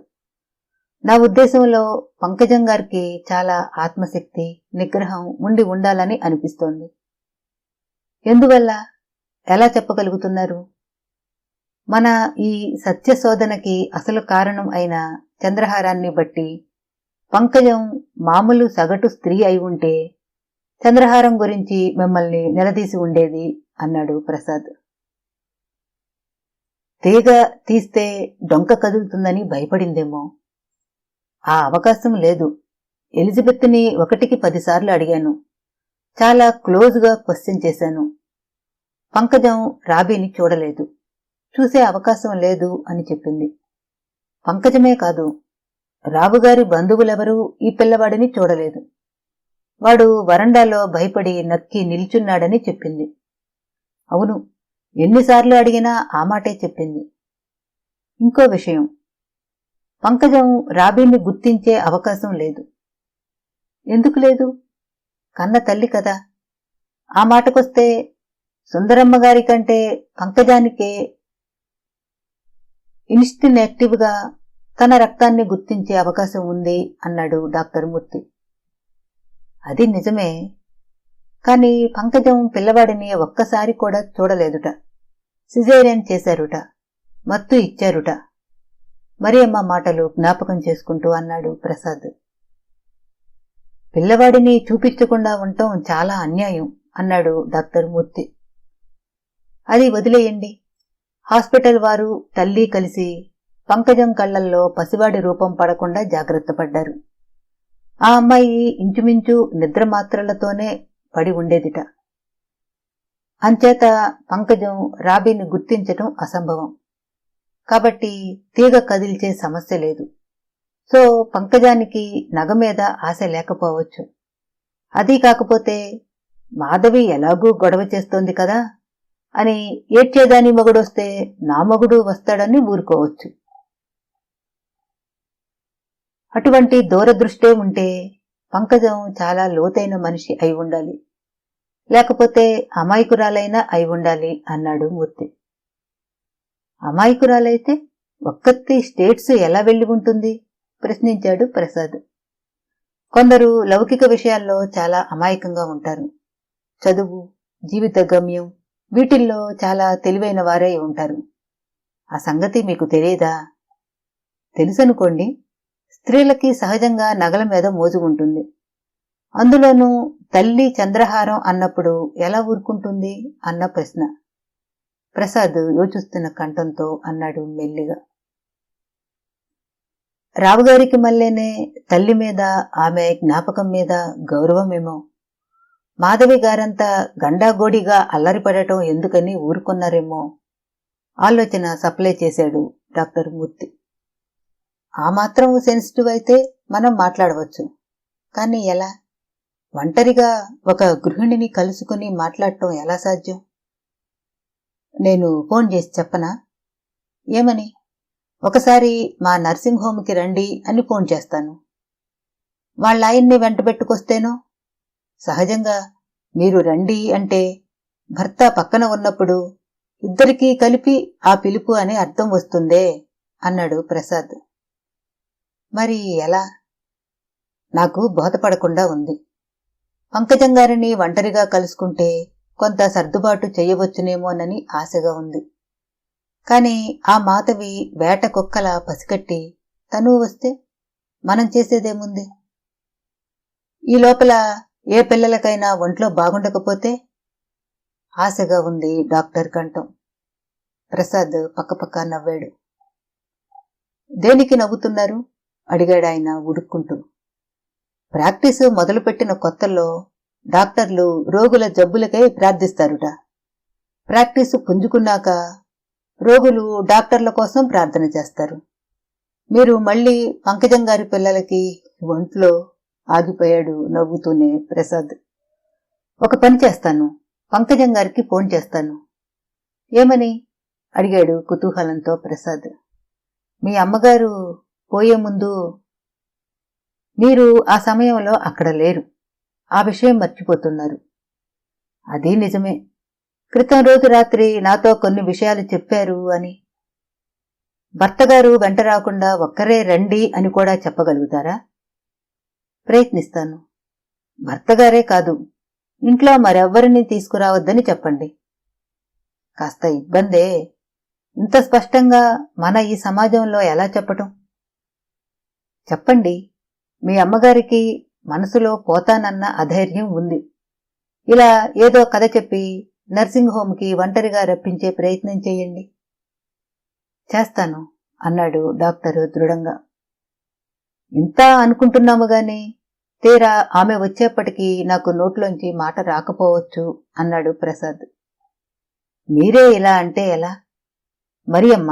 నా ఉద్దేశంలో పంకజం గారికి చాలా ఆత్మశక్తి, నిగ్రహం ఉండి ఉండాలని అనిపిస్తోంది. ఎందువల్ల? ఎలా చెప్పగలుగుతున్నారు మన ఈ సత్యశోధనకి అసలు కారణం అయిన చంద్రహారాన్ని బట్టి పంకజం మామూలు సగటు స్త్రీ అయి ఉంటే చంద్రహారం గురించి మిమ్మల్ని నిలదీసి ఉండేది అన్నాడు ప్రసాద్. తీగ తీస్తే డొంక కదులుతుందని భయపడిందేమో. ఆ అవకాశం లేదు. ఎలిజబెత్ని 1కి 10 సార్లు అడిగాను. చాలా క్లోజ్గా క్వశ్చన్ చేశాను. పంకజం రాబీని చూడలేదు, చూసే అవకాశం లేదు అని చెప్పింది. పంకజమే కాదు, రాబుగారి బంధువులెవరూ ఈ పిల్లవాడిని చూడలేదు. వాడు వరండాలో భయపడి నక్కి నిల్చున్నాడని చెప్పింది. అవును, ఎన్నిసార్లు అడిగినా ఆ మాటే చెప్పింది. ఇంకో విషయం, పంకజం రాబీని గుర్తించే అవకాశం లేదు. ఎందుకు లేదు? కన్న తల్లి కదా. ఆ మాటకొస్తే సుందరమ్మ గారి కంటే పంకజానికే ఇన్స్టినేటివ్గా తన రక్తాన్ని గుర్తించే అవకాశం ఉంది అన్నాడు డాక్టర్ మూర్తి. అది నిజమే. కాని పంకజం పిల్లవాడిని ఒక్కసారి కూడా చూడలేదుట. సిజేరియన్ చేశారుట, మత్తు ఇచ్చారుట. మరియమ్మ మాటలు జ్ఞాపకం చేసుకుంటూ అన్నాడు ప్రసాద్. పిల్లవాడిని చూపించకుండా ఉండటం చాలా అన్యాయం అన్నాడు డాక్టర్ మూర్తి. అది వదిలేయండి. హాస్పిటల్ వారు తల్లి కలిసి పంకజం కళ్లల్లో పసివాడి రూపం పడకుండా జాగ్రత్త పడ్డారు. ఆ అమ్మాయి ఇంచుమించు నిద్రమాత్రలతోనే పడి ఉండేదిట. అంచేత పంకజం రాబీని గుర్తించటం అసంభవం. కాబట్టి తీగ కదిల్చే సమస్య లేదు. సో పంకజానికి నగ మీద ఆశ లేకపోవచ్చు. అదీ కాకపోతే మాధవి ఎలాగూ గొడవ చేస్తోంది కదా అని ఏడ్చేదాని మొగుడొస్తే నా మొగుడు వస్తాడని ఊరుకోవచ్చు. అటువంటి దూరదృష్టే ఉంటే పంకజం చాలా లోతైన మనిషి అయి ఉండాలి, లేకపోతే అమాయకురాలైనా అయి ఉండాలి అన్నాడు మూర్తి. అమాయకురాలైతే ఒక్కత్తి స్టేట్స్ ఎలా వెళ్లి ఉంటుంది ప్రశ్నించాడు ప్రసాద్. కొందరు లౌకిక విషయాల్లో చాలా అమాయకంగా ఉంటారు. చదువు, జీవిత గమ్యం వీటిల్లో చాలా తెలివైన వారై ఉంటారు. ఆ సంగతి మీకు తెలియదా? తెలుసనుకోండి. స్త్రీలకి సహజంగా నగల మీద మోజు ఉంటుంది. అందులోనూ తల్లి చంద్రహారం అన్నప్పుడు ఎలా ఊరుకుంటుంది అన్న ప్రశ్న. ప్రసాద్ యోచిస్తున్న కంఠంతో అన్నాడు మెల్లిగా. రావుగారికి మళ్ళేనే తల్లి మీద, ఆమె జ్ఞాపకం మీద గౌరవమేమో. మాధవి గారంతా గండాగోడిగా అల్లరిపడటం ఎందుకని ఊరుకున్నారేమో. ఆలోచన సప్లై చేశాడు డాక్టర్ మూర్తి. ఆ మాత్రం సెన్సిటివ్ అయితే మనం మాట్లాడవచ్చు. కానీ ఎలా? ఒంటరిగా ఒక గృహిణిని కలుసుకుని మాట్లాడటం ఎలా సాధ్యం? నేను ఫోన్ చేసి చెప్పనా? ఏమని? ఒకసారి మా నర్సింగ్ హోమ్కి రండి అని ఫోన్ చేస్తాను. వాళ్ళ ఆయన్ని వెంట పెట్టుకొస్తేనో? సహజంగా మీరు రండి అంటే భర్త పక్కన ఉన్నప్పుడు ఇద్దరికీ కలిపి ఆ పిలుపు అనే అర్థం వస్తుందే అన్నాడు ప్రసాద్. మరి ఎలా? నాకు బోధపడకుండా ఉంది. పంకజం గారిని ఒంటరిగా కలుసుకుంటే కొంత సర్దుబాటు చెయ్యవచ్చునేమోనని ఆశగా ఉంది. కాని ఆ మాధవి వేట కుక్కలా పసికట్టి తనూ వస్తే మనం చేసేదేముంది? ఈ లోపల ఏ పిల్లలకైనా ఒంట్లో బాగుండకపోతే? ఆశగా ఉంది డాక్టర్ కంఠం. ప్రసాద్ పక్కపక్క నవ్వాడు. దేనికి నవ్వుతున్నారు అడిగాడాయన ఉడుక్కుంటూ. ప్రాక్టీసు మొదలుపెట్టిన కొత్తల్లో డాక్టర్లు రోగుల జబ్బులకై ప్రార్థిస్తారుట. ప్రాక్టీసు పుంజుకున్నాక రోగులు డాక్టర్ల కోసం ప్రార్థన చేస్తారు. మీరు మళ్ళీ పంకజం గారి పిల్లలకి ఒంట్లో ఆగిపోయాడు నవ్వుతూనే ప్రసాద్. ఒక పని చేస్తాను, పంకజం గారికి ఫోన్ చేస్తాను. ఏమని అడిగాడు కుతూహలంతో ప్రసాద్. మీ అమ్మగారు పోయే ముందు మీరు ఆ సమయంలో అక్కడ లేరు, ఆ విషయం మర్చిపోతున్నారు. అదీ నిజమే. క్రితం రోజు రాత్రి నాతో కొన్ని విషయాలు చెప్పారు అని. భర్తగారు వెంట రాకుండా ఒక్కరే రండి అని కూడా చెప్పగలుగుతారా? ప్రయత్నిస్తాను. భర్తగారే కాదు, ఇంట్లో మరెవ్వరిని తీసుకురావద్దని చెప్పండి. కాస్త ఇబ్బందే. ఇంత స్పష్టంగా మన ఈ సమాజంలో ఎలా చెప్పటం? చెప్పండి. మీ అమ్మగారికి మనసులో పోతానన్న అధైర్యం ఉంది. ఇలా ఏదో కథ చెప్పి నర్సింగ్ హోంకి ఒంటరిగా రప్పించే ప్రయత్నం చేయండి. చేస్తాను అన్నాడు డాక్టరు దృఢంగా. ఇంత అనుకుంటున్నాము గాని తీరా ఆమె వచ్చేప్పటికీ నాకు నోట్లోంచి మాట రాకపోవచ్చు అన్నాడు ప్రసాద్. మీరే ఇలా అంటే ఎలా? మరి అమ్మ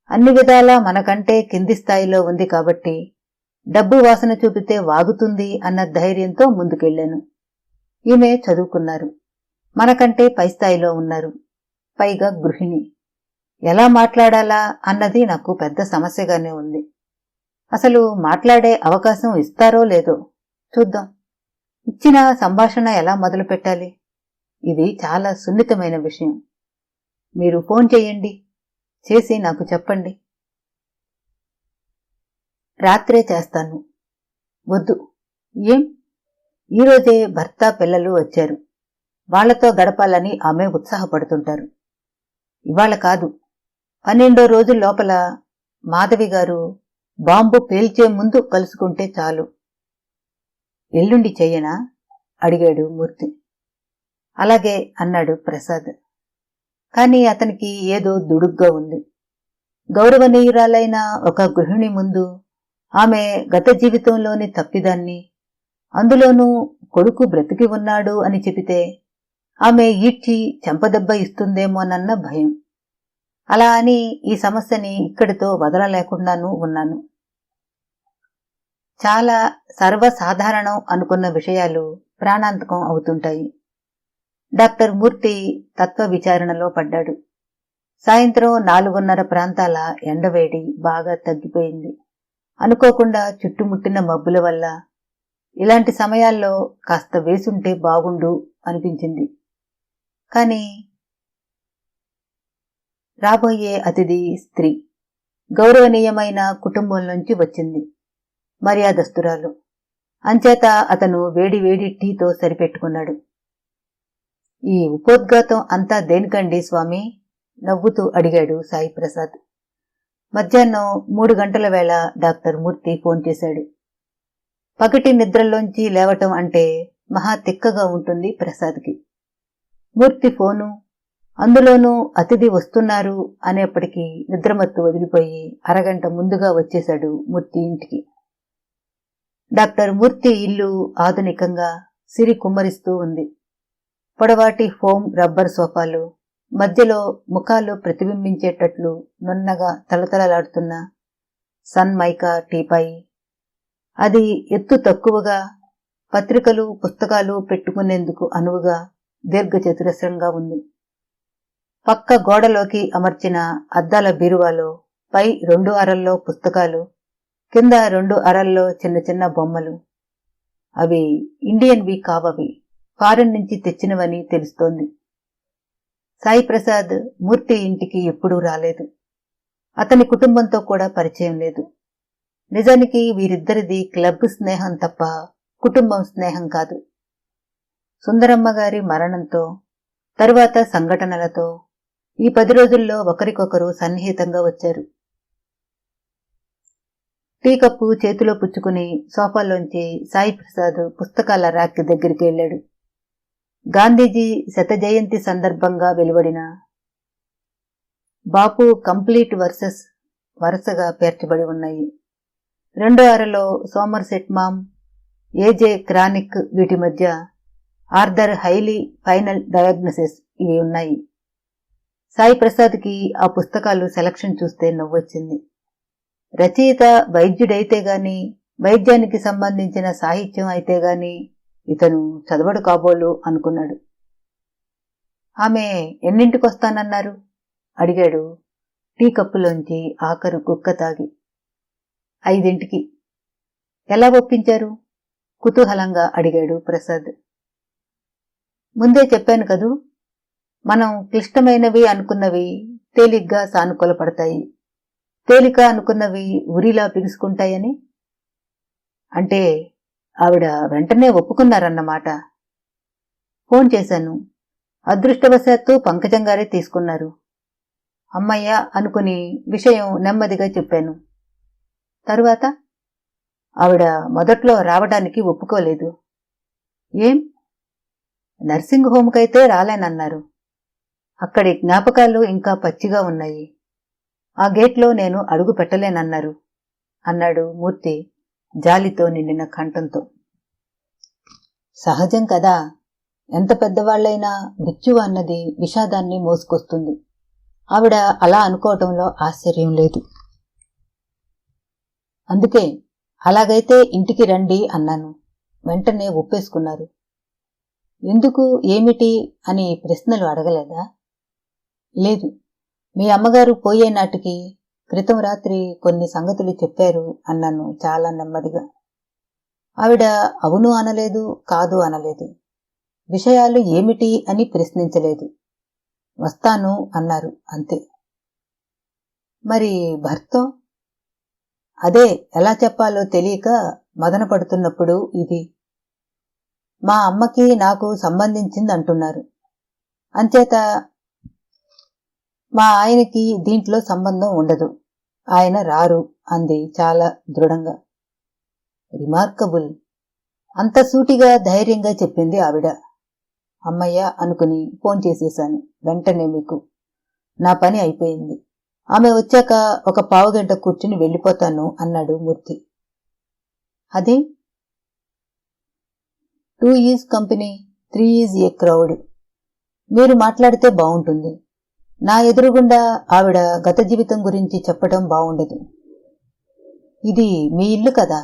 అన్ని విధాలా మనకంటే కింది స్థాయిలో ఉంది కాబట్టి డబ్బు వాసన చూపితే వాగుతుంది అన్న ధైర్యంతో ముందుకెళ్లాను. ఈమె చదువుకున్నారు, మనకంటే పై స్థాయిలో ఉన్నారు, పైగా గృహిణి. ఎలా మాట్లాడాలా అన్నది నాకు పెద్ద సమస్యగానే ఉంది. అసలు మాట్లాడే అవకాశం ఇస్తారో లేదో చూద్దాం. ఇచ్చిన సంభాషణ ఎలా మొదలు పెట్టాలి? ఇది చాలా సున్నితమైన విషయం. మీరు ఫోన్ చేయండి, చేసి నాకు చెప్పండి. రాత్రే చేస్తాను. వద్దు. ఏం? ఈరోజే భర్త పిల్లలు వచ్చారు. వాళ్లతో గడపాలని ఆమె ఉత్సాహపడుతుంటారు. ఇవాళ కాదు, 12వ రోజు లోపల మాధవి గారు బాంబు పేల్చే ముందు కలుసుకుంటే చాలు. ఎల్లుండి చెయ్యనా? అడిగాడు మూర్తి. అలాగే అన్నాడు ప్రసాద్. కాని అతనికి ఏదో దుడుగ్గా ఉంది. గౌరవనీయురాలైన ఒక గృహిణి ముందు ఆమె గత జీవితంలోని తప్పిదాన్ని, అందులోనూ కొడుకు బ్రతికి ఉన్నాడు అని చెబితే ఆమె ఈడ్చి చెంపదెబ్బ ఇస్తుందేమోనన్న భయం. అలా అని ఈ సమస్యని ఇక్కడితో వదలలేకుండానూ ఉన్నాను. చాలా సర్వసాధారణం అనుకున్న విషయాలు ప్రాణాంతకం అవుతుంటాయి. డాక్టర్ మూర్తి తత్వ విచారణలో పడ్డాడు. సాయంత్రం 4:30 ప్రాంతాల ఎండవేడి బాగా తగ్గిపోయింది. అనుకోకుండా చుట్టుముట్టిన మబ్బుల వల్ల ఇలాంటి సమయాల్లో కాస్త వేసుంటే బాగుండు అనిపించింది. కాని రాబోయే అతిథి స్త్రీ, గౌరవనీయమైన కుటుంబం నుంచి వచ్చింది, మర్యాదస్తురాలు. అంచేత అతను వేడివేడి టీతో సరిపెట్టుకున్నాడు. ఈ ఉపోద్ఘాతం అంతా దేనికండి స్వామి? నవ్వుతూ అడిగాడు సాయి ప్రసాద్. మధ్యాహ్నం 3 గంటల వేళ డాక్టర్ మూర్తి ఫోన్ చేశాడు. పగటి నిద్రలోంచి లేవటం అంటే మహా తిక్కగా ఉంటుంది ప్రసాద్కి. మూర్తి ఫోను, అందులోనూ అతిథి వస్తున్నారు అనేప్పటికీ నిద్రమత్తు వదిలిపోయి అరగంట ముందుగా వచ్చేశాడు మూర్తి ఇంటికి. డాక్టర్ మూర్తి ఇల్లు ఆధునికంగా సిరి కుమ్మరిస్తూ ఉంది. పొడవాటి ఫోమ్ రబ్బర్ సోఫాలు, మధ్యలో ముఖాలు ప్రతిబింబించేటట్లు నున్నగా తలతలలాడుతున్న సన్మైకా టీపాయి, అది ఎత్తు తక్కువగా పత్రికలు పుస్తకాలు పెట్టుకునేందుకు అనువుగా దీర్ఘచతురస్రంగా ఉంది. పక్క గోడలోకి అమర్చిన అద్దాల బీరువాలో పై 2 అరల్లో పుస్తకాలు, కింద 2 అరల్లో చిన్న చిన్న బొమ్మలు. అవి ఇండియన్వి కావవి, ఫారెన్ నుంచి తెచ్చినవని తెలుస్తోంది. సాయి ప్రసాద్ మూర్తి ఇంటికి ఎప్పుడూ రాలేదు. అతని కుటుంబంతో కూడా పరిచయం లేదు. నిజానికి వీరిద్దరిది క్లబ్ స్నేహం తప్ప కుటుంబం స్నేహం కాదు. సుందరమ్మ గారి మరణంతో, తరువాత సంఘటనలతో ఈ 10 రోజుల్లో ఒకరికొకరు సన్నిహితంగా వచ్చారు. టీ కప్పు చేతిలో పుచ్చుకుని సోఫాలోంచి సాయి ప్రసాద్ పుస్తకాల ర్యాక్ దగ్గరికి వెళ్ళాడు. గాంధీజీ శతజయంతి సందర్భంగా వెలువడిన బాపు కంప్లీట్ వర్సెస్ వరుసగా పేర్చబడి ఉన్నాయి. 2వ అరలో సోమర్సెట్ మామ్, ఏజే క్రానిక్, వీటి మధ్య ఆర్థర్ హైలీ ఫైనల్ డయాగ్నోసిస్ ఇవి ఉన్నాయి. సాయి ప్రసాద్కి ఆ పుస్తకాలు సెలక్షన్ చూస్తే నవ్వొచ్చింది. రచయిత వైద్యుడైతే గాని, వైద్యానికి సంబంధించిన సాహిత్యం అయితే గాని ఇతను చదవడు కాబోలు అనుకున్నాడు. ఆమె ఎన్నింటికొస్తానన్నారు? అడిగాడు టీ కప్పులోంచి ఆఖరు కుక్క తాగి. 5ంటికి. ఎలా ఒప్పించారు? కుతూహలంగా అడిగాడు ప్రసాద్. ముందే చెప్పాను కదూ, మనం క్లిష్టమైనవి అనుకున్నవి తేలిగ్గా సానుకూలపడతాయి, తేలిక అనుకున్నవి ఉరిలా పిలుచుకుంటాయని. అంటే ఆవిడ వెంటనే ఒప్పుకున్నారన్నమాట. ఫోన్ చేశాను. అదృష్టవశాత్తు పంకజం గారే తీసుకున్నారు. అమ్మయ్య అనుకుని విషయం నెమ్మదిగా చెప్పాను. తరువాత ఆవిడ మొదట్లో రావడానికి ఒప్పుకోలేదు. ఏం? నర్సింగ్ హోమ్కైతే రాలేనన్నారు. అక్కడి జ్ఞాపకాలు ఇంకా పచ్చిగా ఉన్నాయి. ఆ గేట్లో నేను అడుగు పెట్టలేనన్నారు అన్నాడు మూర్తి జాలితో నిండిన కంఠంతో. సహజం కదా, ఎంత పెద్దవాళ్లైనా మృత్యువు అన్నది విషాదాన్ని మోసుకొస్తుంది. ఆవిడ అలా అనుకోవటంలో ఆశ్చర్యం లేదు. అందుకే అలాగైతే ఇంటికి రండి అన్నాను. వెంటనే ఒప్పేసుకున్నారు. ఎందుకు, ఏమిటి అని ప్రశ్నలు అడగలేదా? లేదు, మీ అమ్మగారు పోయే నాటికి క్రితం రాత్రి కొన్ని సంగతులు చెప్పారు అన్నాను చాలా నెమ్మదిగా. ఆవిడ అవును అనలేదు, కాదు అనలేదు. విషయాలు ఏమిటి అని ప్రశ్నించలేదు. వస్తాను అన్నారు అంతే. మరి భర్త? అదే ఎలా చెప్పాలో తెలియక మదన పడుతున్నప్పుడు ఇది. మా అమ్మకి నాకు సంబంధించింది అంటున్నారు. అంచేత మా ఆయనకి దీంట్లో సంబంధం ఉండదు, ఆయన రారు అంది చాలా దృఢంగా. రిమార్కబుల్, అంత సూటిగా ధైర్యంగా చెప్పింది ఆవిడ. అమ్మయ్య అనుకుని ఫోన్ చేసేశాను. వెంటనే మీకు నా పని అయిపోయింది. ఆమె వచ్చాక ఒక పావుగంట కూర్చుని వెళ్ళిపోతాను అన్నాడు మూర్తి. అదే? 2 is company, 3 is a crowd. మీరు మాట్లాడితే బావుంటుంది. నా ఎదురుగుండా ఆవిడ గత జీవితం గురించి చెప్పడం బావుండదు. ఇది మీ ఇల్లు కదా.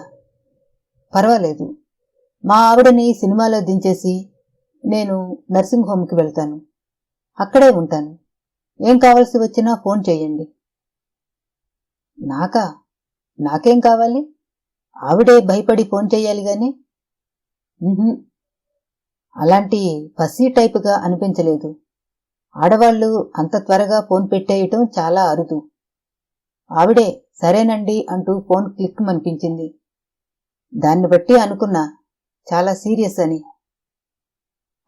పర్వాలేదు, మా ఆవిడని సినిమాలో దించేసి నేను నర్సింగ్ హోమ్కి వెళ్తాను. అక్కడే ఉంటాను. ఏం కావలసి వచ్చినా ఫోన్ చేయండి. నాకేం కావాలి? ఆవిడే భయపడి ఫోన్ చెయ్యాలి గాని. అలాంటి పసి టైపుగా అనిపించలేదు. ఆడవాళ్లు అంత త్వరగా ఫోన్ పెట్టేయటం చాలా అరుదు. ఆవిడే సరేనండి అంటూ ఫోన్ క్లిక్ మనిపించింది. దాన్ని బట్టి అనుకున్నా చాలా సీరియస్ అని.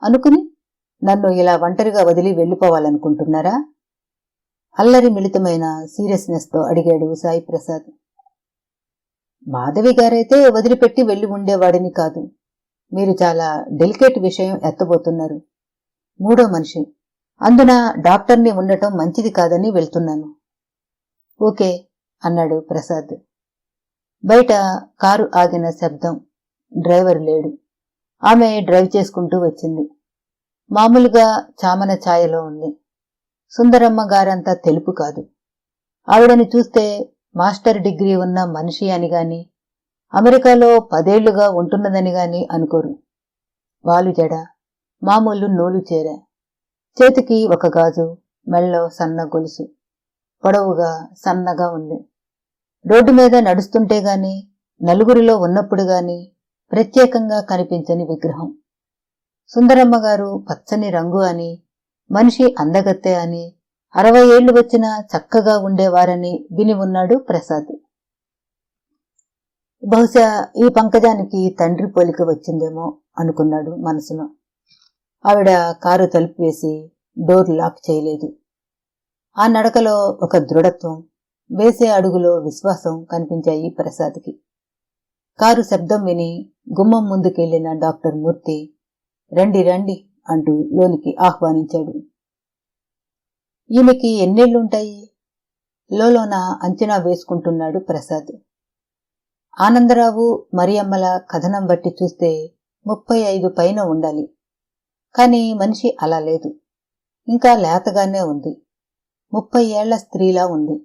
అనుకుని నన్ను ఇలా ఒంటరిగా వదిలి వెళ్ళిపోవాలనుకుంటున్నారా? అల్లరి మిళితమైన సీరియస్నెస్తో అడిగాడు సాయి ప్రసాద్. మాధవి గారైతే వదిలిపెట్టి వెళ్లి ఉండేవాడిని కాదు. మీరు చాలా డెలికేట్ విషయం ఎత్తబోతున్నారు. మూడో మనిషి, అందున డాక్టర్ని ఉండటం మంచిది కాదని వెళ్తున్నాను. ఓకే అన్నాడు ప్రసాద్. బయట కారు ఆగిన శబ్దం. డ్రైవర్ లేడు. ఆమె డ్రైవ్ చేసుకుంటూ వచ్చింది. మామూలుగా చామన ఛాయలో ఉంది. సుందరమ్మ గారంతా తెలుపు కాదు. ఆవిడని చూస్తే మాస్టర్ డిగ్రీ ఉన్న మనిషి అని గాని, అమెరికాలో 10 ఏళ్లుగా ఉంటున్నదని గాని అనుకోరు. వాలు జడ, మామూలు నూలు చీర, చేతికి ఒక గాజు, మెళ్ళో సన్న గొలుసు. పొడవుగా సన్నగా ఉంది. రోడ్డు మీద నడుస్తుంటే గాని, నలుగురిలో ఉన్నప్పుడు గాని ప్రత్యేకంగా కనిపించని విగ్రహం. సుందరమ్మ గారు పచ్చని రంగు అని, మనిషి అందగత్తె అని, 60 ఏళ్లు వచ్చినా చక్కగా ఉండేవారని విని ఉన్నాడు ప్రసాద్. బహుశా ఈ పంకజానికి తండ్రి పోలిక వచ్చిందేమో అనుకున్నాడు మనసులో. ఆవిడ కారు తలుపు వేసి డోర్ లాక్ చేయలేదు. ఆ నడకలో ఒక దృఢత్వం, వేసే అడుగులో విశ్వాసం కనిపించాయి ప్రసాద్కి. కారు శబ్దం విని గుమ్మం ముందుకెళ్లిన డాక్టర్ మూర్తి రండి రండి అంటూ లోనికి ఆహ్వానించాడు. ఈమెకి ఎన్నేళ్లుంటాయి? లోలోన అంచనా వేసుకుంటున్నాడు ప్రసాద్. ఆనందరావు మరియమ్మల కథనం బట్టి చూస్తే 35 పైన ఉండాలి. కాని మనిషి అలా లేదు. ఇంకా లేతగానే ఉంది. 30 ఏళ్ల స్త్రీలా ఉంది.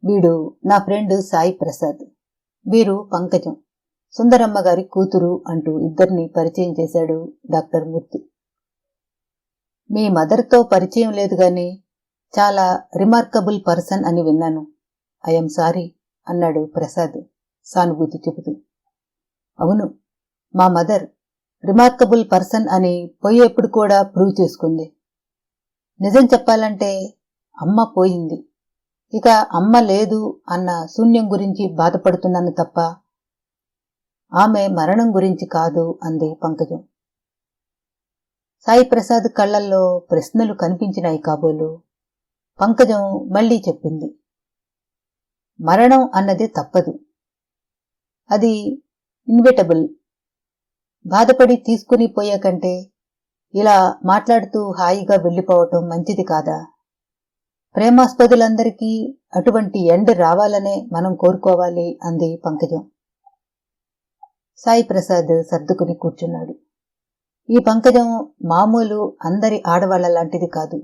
వీడు నా ఫ్రెండ్ సాయి ప్రసాద్. వీరు పంకజం, సుందరమ్మ గారి కూతురు అంటూ ఇద్దరిని పరిచయం చేశాడు డాక్టర్ మూర్తి. మీ మదర్తో పరిచయం లేదు గాని చాలా రిమార్కబుల్ పర్సన్ అని విన్నాను. ఐఎమ్ సారీ అన్నాడు ప్రసాద్ సానుభూతి చెబుతూ. అవును, మా మదర్ రిమార్కబుల్ పర్సన్ అని పోయేప్పుడు కూడా ప్రూవ్ చేసుకుంది. నిజం చెప్పాలంటే అమ్మ పోయింది. ఇక అమ్మ లేదు అన్న శూన్యం గురించి బాధపడుతున్నాను తప్ప ఆమె మరణం గురించి కాదు అంది పంకజం. సాయి ప్రసాద్ కళ్లల్లో ప్రశ్నలు కనిపించినాయి కాబోలు. పంకజం మళ్లీ చెప్పింది. మరణం అన్నది తప్పదు. అది ఇన్వెటబుల్. బాధపడి తీసుకుని పోయే కంటే ఇలా మాట్లాడుతూ హాయిగా వెళ్లిపోవటం మంచిది కాదా? ప్రేమాస్పదులందరికీ అటువంటి ఎండ్ రావాలనే మనం కోరుకోవాలి అంది పంకజం. సాయి ప్రసాద్ సర్దుకుని కూర్చున్నాడు. ఈ పంకజం మామూలు అందరి ఆడవాళ్ల లాంటిది కాదు.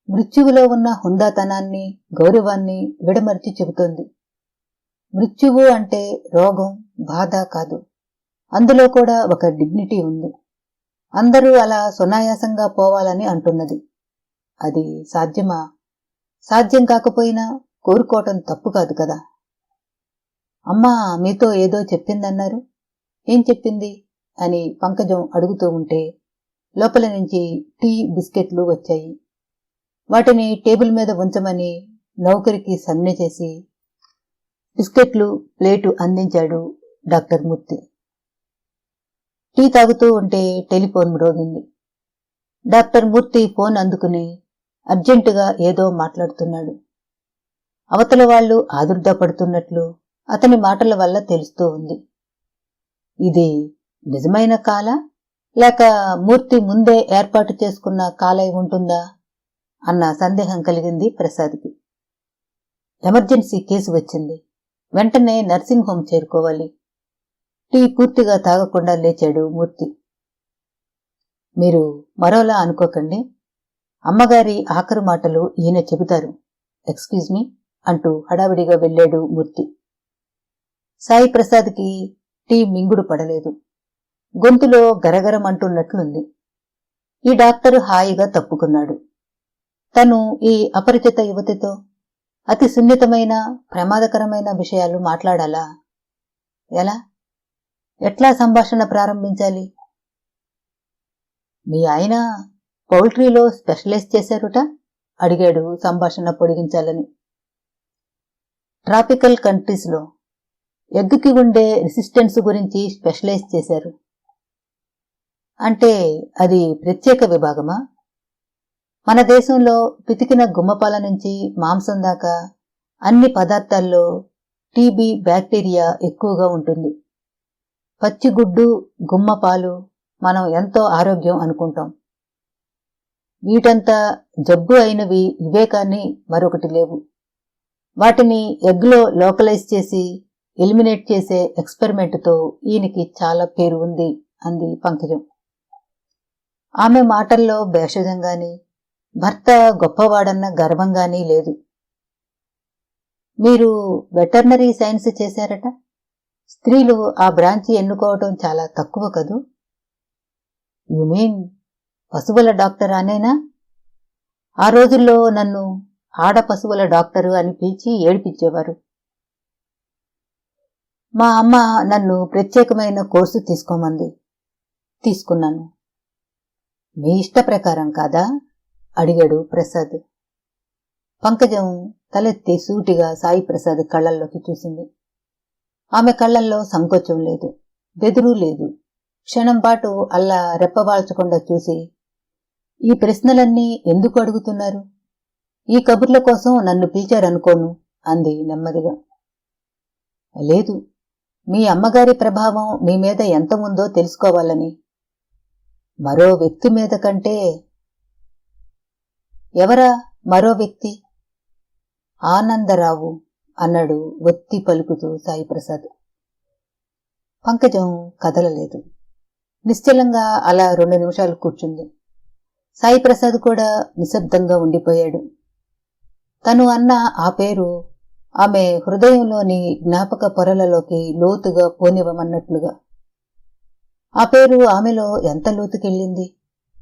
మృత్యువులో ఉన్న హుందాతనాన్ని, గౌరవాన్ని విడమర్చి చెబుతోంది. మృత్యువు అంటే రోగం, బాధ కాదు. అందులో కూడా ఒక డిగ్నిటీ ఉంది. అందరూ అలా సునాయాసంగా పోవాలని అంటున్నది. అది సాధ్యమా? సాధ్యం కాకపోయినా కోరుకోవటం తప్పు కాదు కదా. అమ్మా మీతో ఏదో చెప్పిందన్నారు, ఏం చెప్పింది అని పంకజం అడుగుతూ ఉంటే లోపల నుంచి టీ, బిస్కెట్లు వచ్చాయి. వాటిని టేబుల్ మీద ఉంచమని నౌకరికి సమ్మె చేసి బిస్కెట్లు ప్లేటు అందించాడు డాక్టర్ మూర్తి. టీ తాగుతూ ఉంటే టెలిఫోన్ మ్రోగింది. డాక్టర్ మూర్తి ఫోన్ అందుకుని అర్జెంటుగా ఏదో మాట్లాడుతున్నాడు. అవతల వాళ్లు ఆదుర్దాపడుతున్నట్లు అతని మాటల వల్ల తెలుస్తూ ఉంది. ఇది నిజమైన కాలా లేక మూర్తి ముందే ఏర్పాటు చేసుకున్న కాలై ఉంటుందా అన్న సందేహం కలిగింది ప్రసాద్కి. ఎమర్జెన్సీ కేసు వచ్చింది, వెంటనే నర్సింగ్ హోం చేరుకోవాలి. టీ పూర్తిగా తాగకుండా లేచాడు మూర్తి. మీరు మరోలా అనుకోకండి, అమ్మగారి ఆఖరు మాటలు ఈయన చెబుతారు. ఎక్స్క్యూజ్ మీ అంటూ హడావిడిగా వెళ్లాడు మూర్తి. సాయి ప్రసాద్కి టీ మింగుడు పడలేదు. గొంతులో గరగరమంటున్నట్లుంది. ఈ డాక్టరు హాయిగా తప్పుకున్నాడు. తను ఈ అపరిచిత యువతితో అతి సున్నితమైన, ప్రమాదకరమైన విషయాలు మాట్లాడాలా? ఎలా? ఎట్లా సంభాషణ ప్రారంభించాలి? మీ ఆయన పౌల్ట్రీలో స్పెషలైజ్ చేశారుట అడిగాడు సంభాషణ పొడిగించాలని. ట్రాపికల్ కంట్రీస్లో ఎగ్గుకి ఉండే రెసిస్టెన్స్ గురించి స్పెషలైజ్ చేశారు. అంటే అది ప్రత్యేక విభాగమా? మన దేశంలో పితికిన గుమ్మపాల నుంచి మాంసం దాకా అన్ని పదార్థాల్లో టీబీ బ్యాక్టీరియా ఎక్కువగా ఉంటుంది. పచ్చిగుడ్డు, గుమ్మపాలు మనం ఎంతో ఆరోగ్యం అనుకుంటాం. వీటంతా జబ్బు అయినవి ఇవే కానీ మరొకటి లేవు. వాటిని ఎగ్లో లోకలైజ్ చేసి ఎలిమినేట్ చేసే ఎక్స్పెరిమెంట్తో ఈయనకి చాలా పేరు ఉంది అంది పంకజం. ఆమె మాటల్లో భేషజంగాని, భర్త గొప్పవాడన్న గర్వంగానీ లేదు. మీరు వెటర్నరీ సైన్స్ చేశారట. స్త్రీలు ఆ బ్రాంచి ఎన్నుకోవటం చాలా తక్కువ కదూ? యు మీన్ పశువుల డాక్టర్ అనేనా? ఆ రోజుల్లో నన్ను ఆడ పశువుల డాక్టరు అని పిలిచి ఏడిపించేవారు. మా అమ్మ నన్ను ప్రత్యేకమైన కోర్సు తీసుకోమంది. తీసుకున్నాను. మీ ఇష్ట ప్రకారం కాదా అడిగాడు ప్రసాద్. పంకజం తలెత్తి సూటిగా సాయి ప్రసాద్ కళ్లల్లోకి చూసింది. ఆమె కళ్లల్లో సంకోచం లేదు, బెదురు లేదు. క్షణం పాటు అల్లా రెప్పవాల్చకుండా చూసి, ఈ ప్రశ్నలన్నీ ఎందుకు అడుగుతున్నారు? ఈ కబుర్ల కోసం నన్ను పిలిచారనుకోను అంది నెమ్మదిగా. లేదు, మీ అమ్మగారి ప్రభావం మీ మీద ఎంత ఉందో తెలుసుకోవాలని. మరో వ్యక్తి మీద కంటే. ఎవరా మరో వ్యక్తి? ఆనందరావు అన్నాడు ఒత్తి పలుకుతూ సాయిప్రసాద్. పంకజం కదలలేదు. నిశ్చలంగా అలా 2 నిమిషాలు కూర్చుంది. సాయిప్రసాద్ కూడా నిశ్శబ్దంగా ఉండిపోయాడు. తను అన్న ఆ పేరు ఆమె హృదయంలోని జ్ఞాపక పొరలలోకి లోతుగా పోనివ్వమన్నట్లుగా. ఆ పేరు ఆమెలో ఎంత లోతుకెళ్ళింది,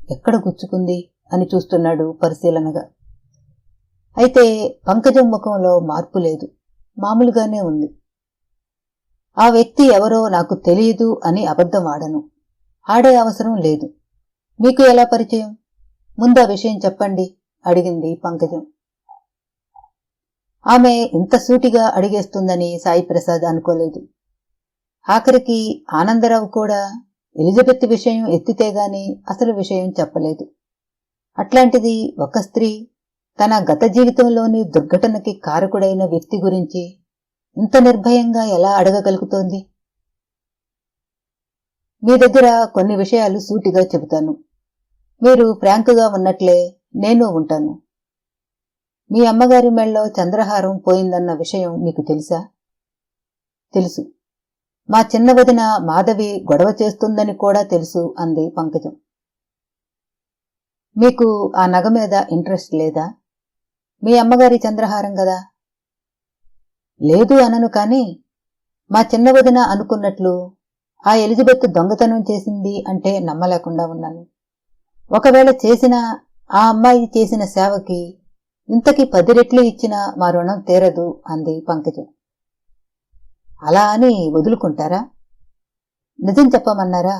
ఎక్కడ గుచ్చుకుంది అని చూస్తున్నాడు పరిశీలనగా. అయితే పంకజం ముఖంలో మార్పు లేదు, మామూలుగానే ఉంది. ఆ వ్యక్తి ఎవరో నాకు తెలియదు అని అబద్ధం ఆడను, ఆడే అవసరం లేదు. మీకు ఎలా పరిచయం? ముందా విషయం చెప్పండి అడిగింది పంకజం. ఆమె ఇంత సూటిగా అడిగేస్తుందని సాయిప్రసాద్ అనుకోలేదు. ఆఖరికి ఆనందరావు కూడా ఎలిజబెత్ విషయం ఎత్తితేగాని అసలు విషయం చెప్పలేదు. అట్లాంటిది ఒక స్త్రీ తన గత జీవితంలోని దుర్ఘటనకి కారకుడైన వ్యక్తి గురించి ఇంత నిర్భయంగా ఎలా అడగగలుగుతోంది? మీ దగ్గర కొన్ని విషయాలు సూటిగా చెబుతాను. మీరు ఫ్రాంకుగా ఉన్నట్లే నేను ఉంటాను. మీ అమ్మగారి మెళ్ళలో చంద్రహారం పోయిందన్న విషయం మీకు తెలుసా? తెలుసు. మా చిన్న వదిన మాధవి గొడవ చేస్తుందని కూడా తెలుసు అంది పంకజం. మీకు ఆ నగ మీద ఇంట్రెస్ట్ లేదా? మీ అమ్మగారి చంద్రహారం గదా. లేదు అనను కాని, మా చిన్న వదిన అనుకున్నట్లు ఆ ఎలిజబెత్ దొంగతనం చేసింది అంటే నమ్మలేకుండా ఉన్నాను. ఒకవేళ చేసినా ఆ అమ్మాయి చేసిన సేవకి ఇంతకి 10 రెట్లు ఇచ్చినా మా రుణం తీరదు అంది పంకజం. అలా అని వదులుకుంటారా? నిజం చెప్పమన్నారా?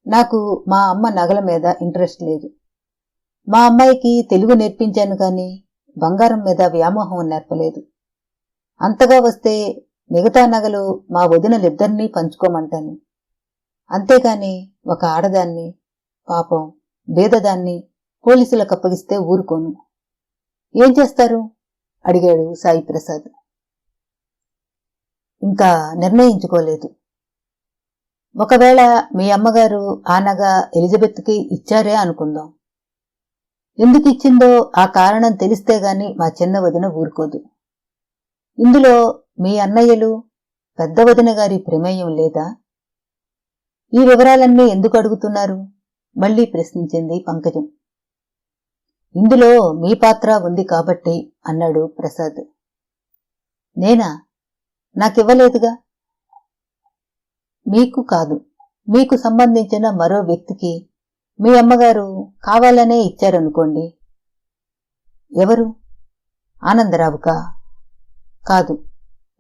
నాకు మా అమ్మ నగల మీద ఇంట్రెస్ట్ లేదు. మా అమ్మాయికి తెలుగు నేర్పించాను కాని బంగారం మీద వ్యామోహం నేర్పలేదు. అంతగా వస్తే మిగతా నగలు మా వదినలిద్దరినీ పంచుకోమంటాను. అంతేగాని ఒక ఆడదాన్ని, పాపం బీదదాన్ని పోలీసులకు అప్పగిస్తే ఊరుకోను. ఏం చేస్తారు? అడిగాడు సాయి ప్రసాద్. ఇంకా నిర్ణయించుకోలేదు. ఒకవేళ మీ అమ్మగారు ఆ నగ ఎలిజబెత్కి ఇచ్చారే అనుకుందాం. ఎందుకు ఇచ్చిందో ఆ కారణం తెలిస్తే గాని మా చిన్న వదిన ఊరుకోదు. ఇందులో మీ అన్నయ్యలు, పెద్ద వదిన గారి ప్రమేయం లేదా? ఈ వివరాలన్నీ ఎందుకు అడుగుతున్నారు? మళ్లీ ప్రశ్నించింది పంకజం. ఇందులో మీ పాత్ర ఉంది కాబట్టి అన్నాడు ప్రసాద్. నేనా? నాకివ్వలేదుగా. మీకు కాదు, మీకు సంబంధించిన మరో వ్యక్తికి మీ అమ్మగారు కావాలనే ఇచ్చారనుకోండి. ఎవరు? ఆనందరావుకా? కాదు,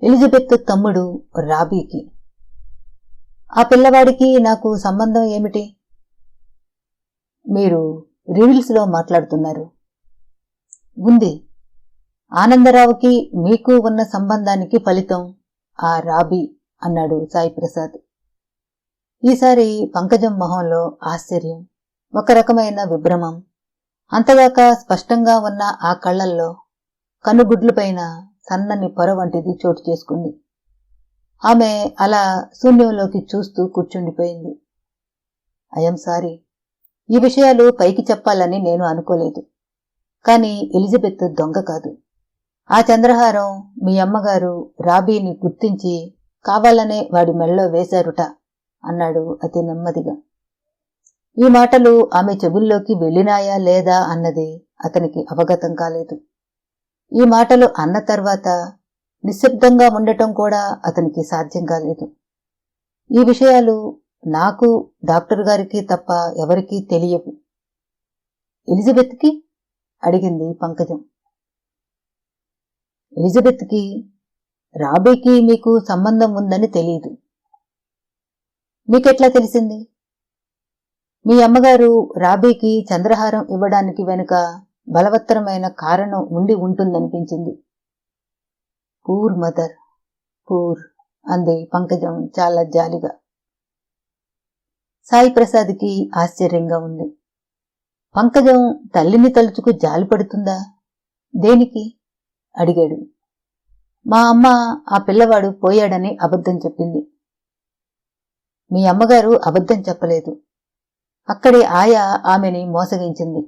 ఎలిజబెత్ తమ్ముడు రాబీకి. ఆ పిల్లవాడికి నాకు సంబంధం ఏమిటి? మీరు రివిల్స్లో మాట్లాడుతున్నారు. ఉంది. ఆనందరావుకి మీకు ఉన్న సంబంధానికి ఫలితం ఆ రాబీ అన్నాడు సాయి ప్రసాద్. ఈసారి పంకజం మొహంలో ఆశ్చర్యం, ఒక రకమైన విభ్రమం, అంతదాకా స్పష్టంగా ఉన్న ఆ కళ్లల్లో కనుగుడ్లపైన సన్నని పొర వంటిది చోటు చేసుకుంది. ఆమె అలా శూన్యంలోకి చూస్తూ కూర్చుండిపోయింది. ఐఎమ్ సారీ, ఈ విషయాలు పైకి చెప్పాలని నేను అనుకోలేదు. కాని ఎలిజబెత్ దొంగ కాదు. ఆ చంద్రహారం మీ అమ్మగారు రాబీని గుర్తించి కావాలనే వాడి మెళ్ళలో వేశారుట అన్నాడు అతి నెమ్మదిగా. ఈ మాటలు ఆమె చెవుల్లోకి వెళ్ళినాయా లేదా అన్నది అతనికి అవగతం కాలేదు. ఈ మాటలు అన్న తర్వాత నిశ్శబ్దంగా ఉండటం కూడా అతనికి సాధ్యం కాలేదు. ఈ విషయాలు నాకు, డాక్టర్ గారికి తప్ప ఎవరికీ తెలియవు. ఎలిజబెత్కి? అడిగింది పంకజం. ఎలిజబెత్కి, రాబీకి మీకు సంబంధం ఉందని తెలియదు. మీకెట్లా తెలిసింది? మీ అమ్మగారు రాబీకి చంద్రహారం ఇవ్వడానికి వెనుక బలవత్తరమైన కారణం ఉండి ఉంటుందనిపించింది. పూర్ మదర్, పూర్ అంది పంకజం చాలా జాలిగా. సాయి ప్రసాద్కి ఆశ్చర్యంగా ఉంది. పంకజం తల్లిని తలుచుకు జాలిపడుతుందా? దేనికి? అడిగాడు. మా అమ్మ ఆ పిల్లవాడు పోయాడని అబద్ధం చెప్పింది. మీ అమ్మగారు అబద్ధం చెప్పలేదు. అక్కడి ఆయా ఆమెని మోసగించింది.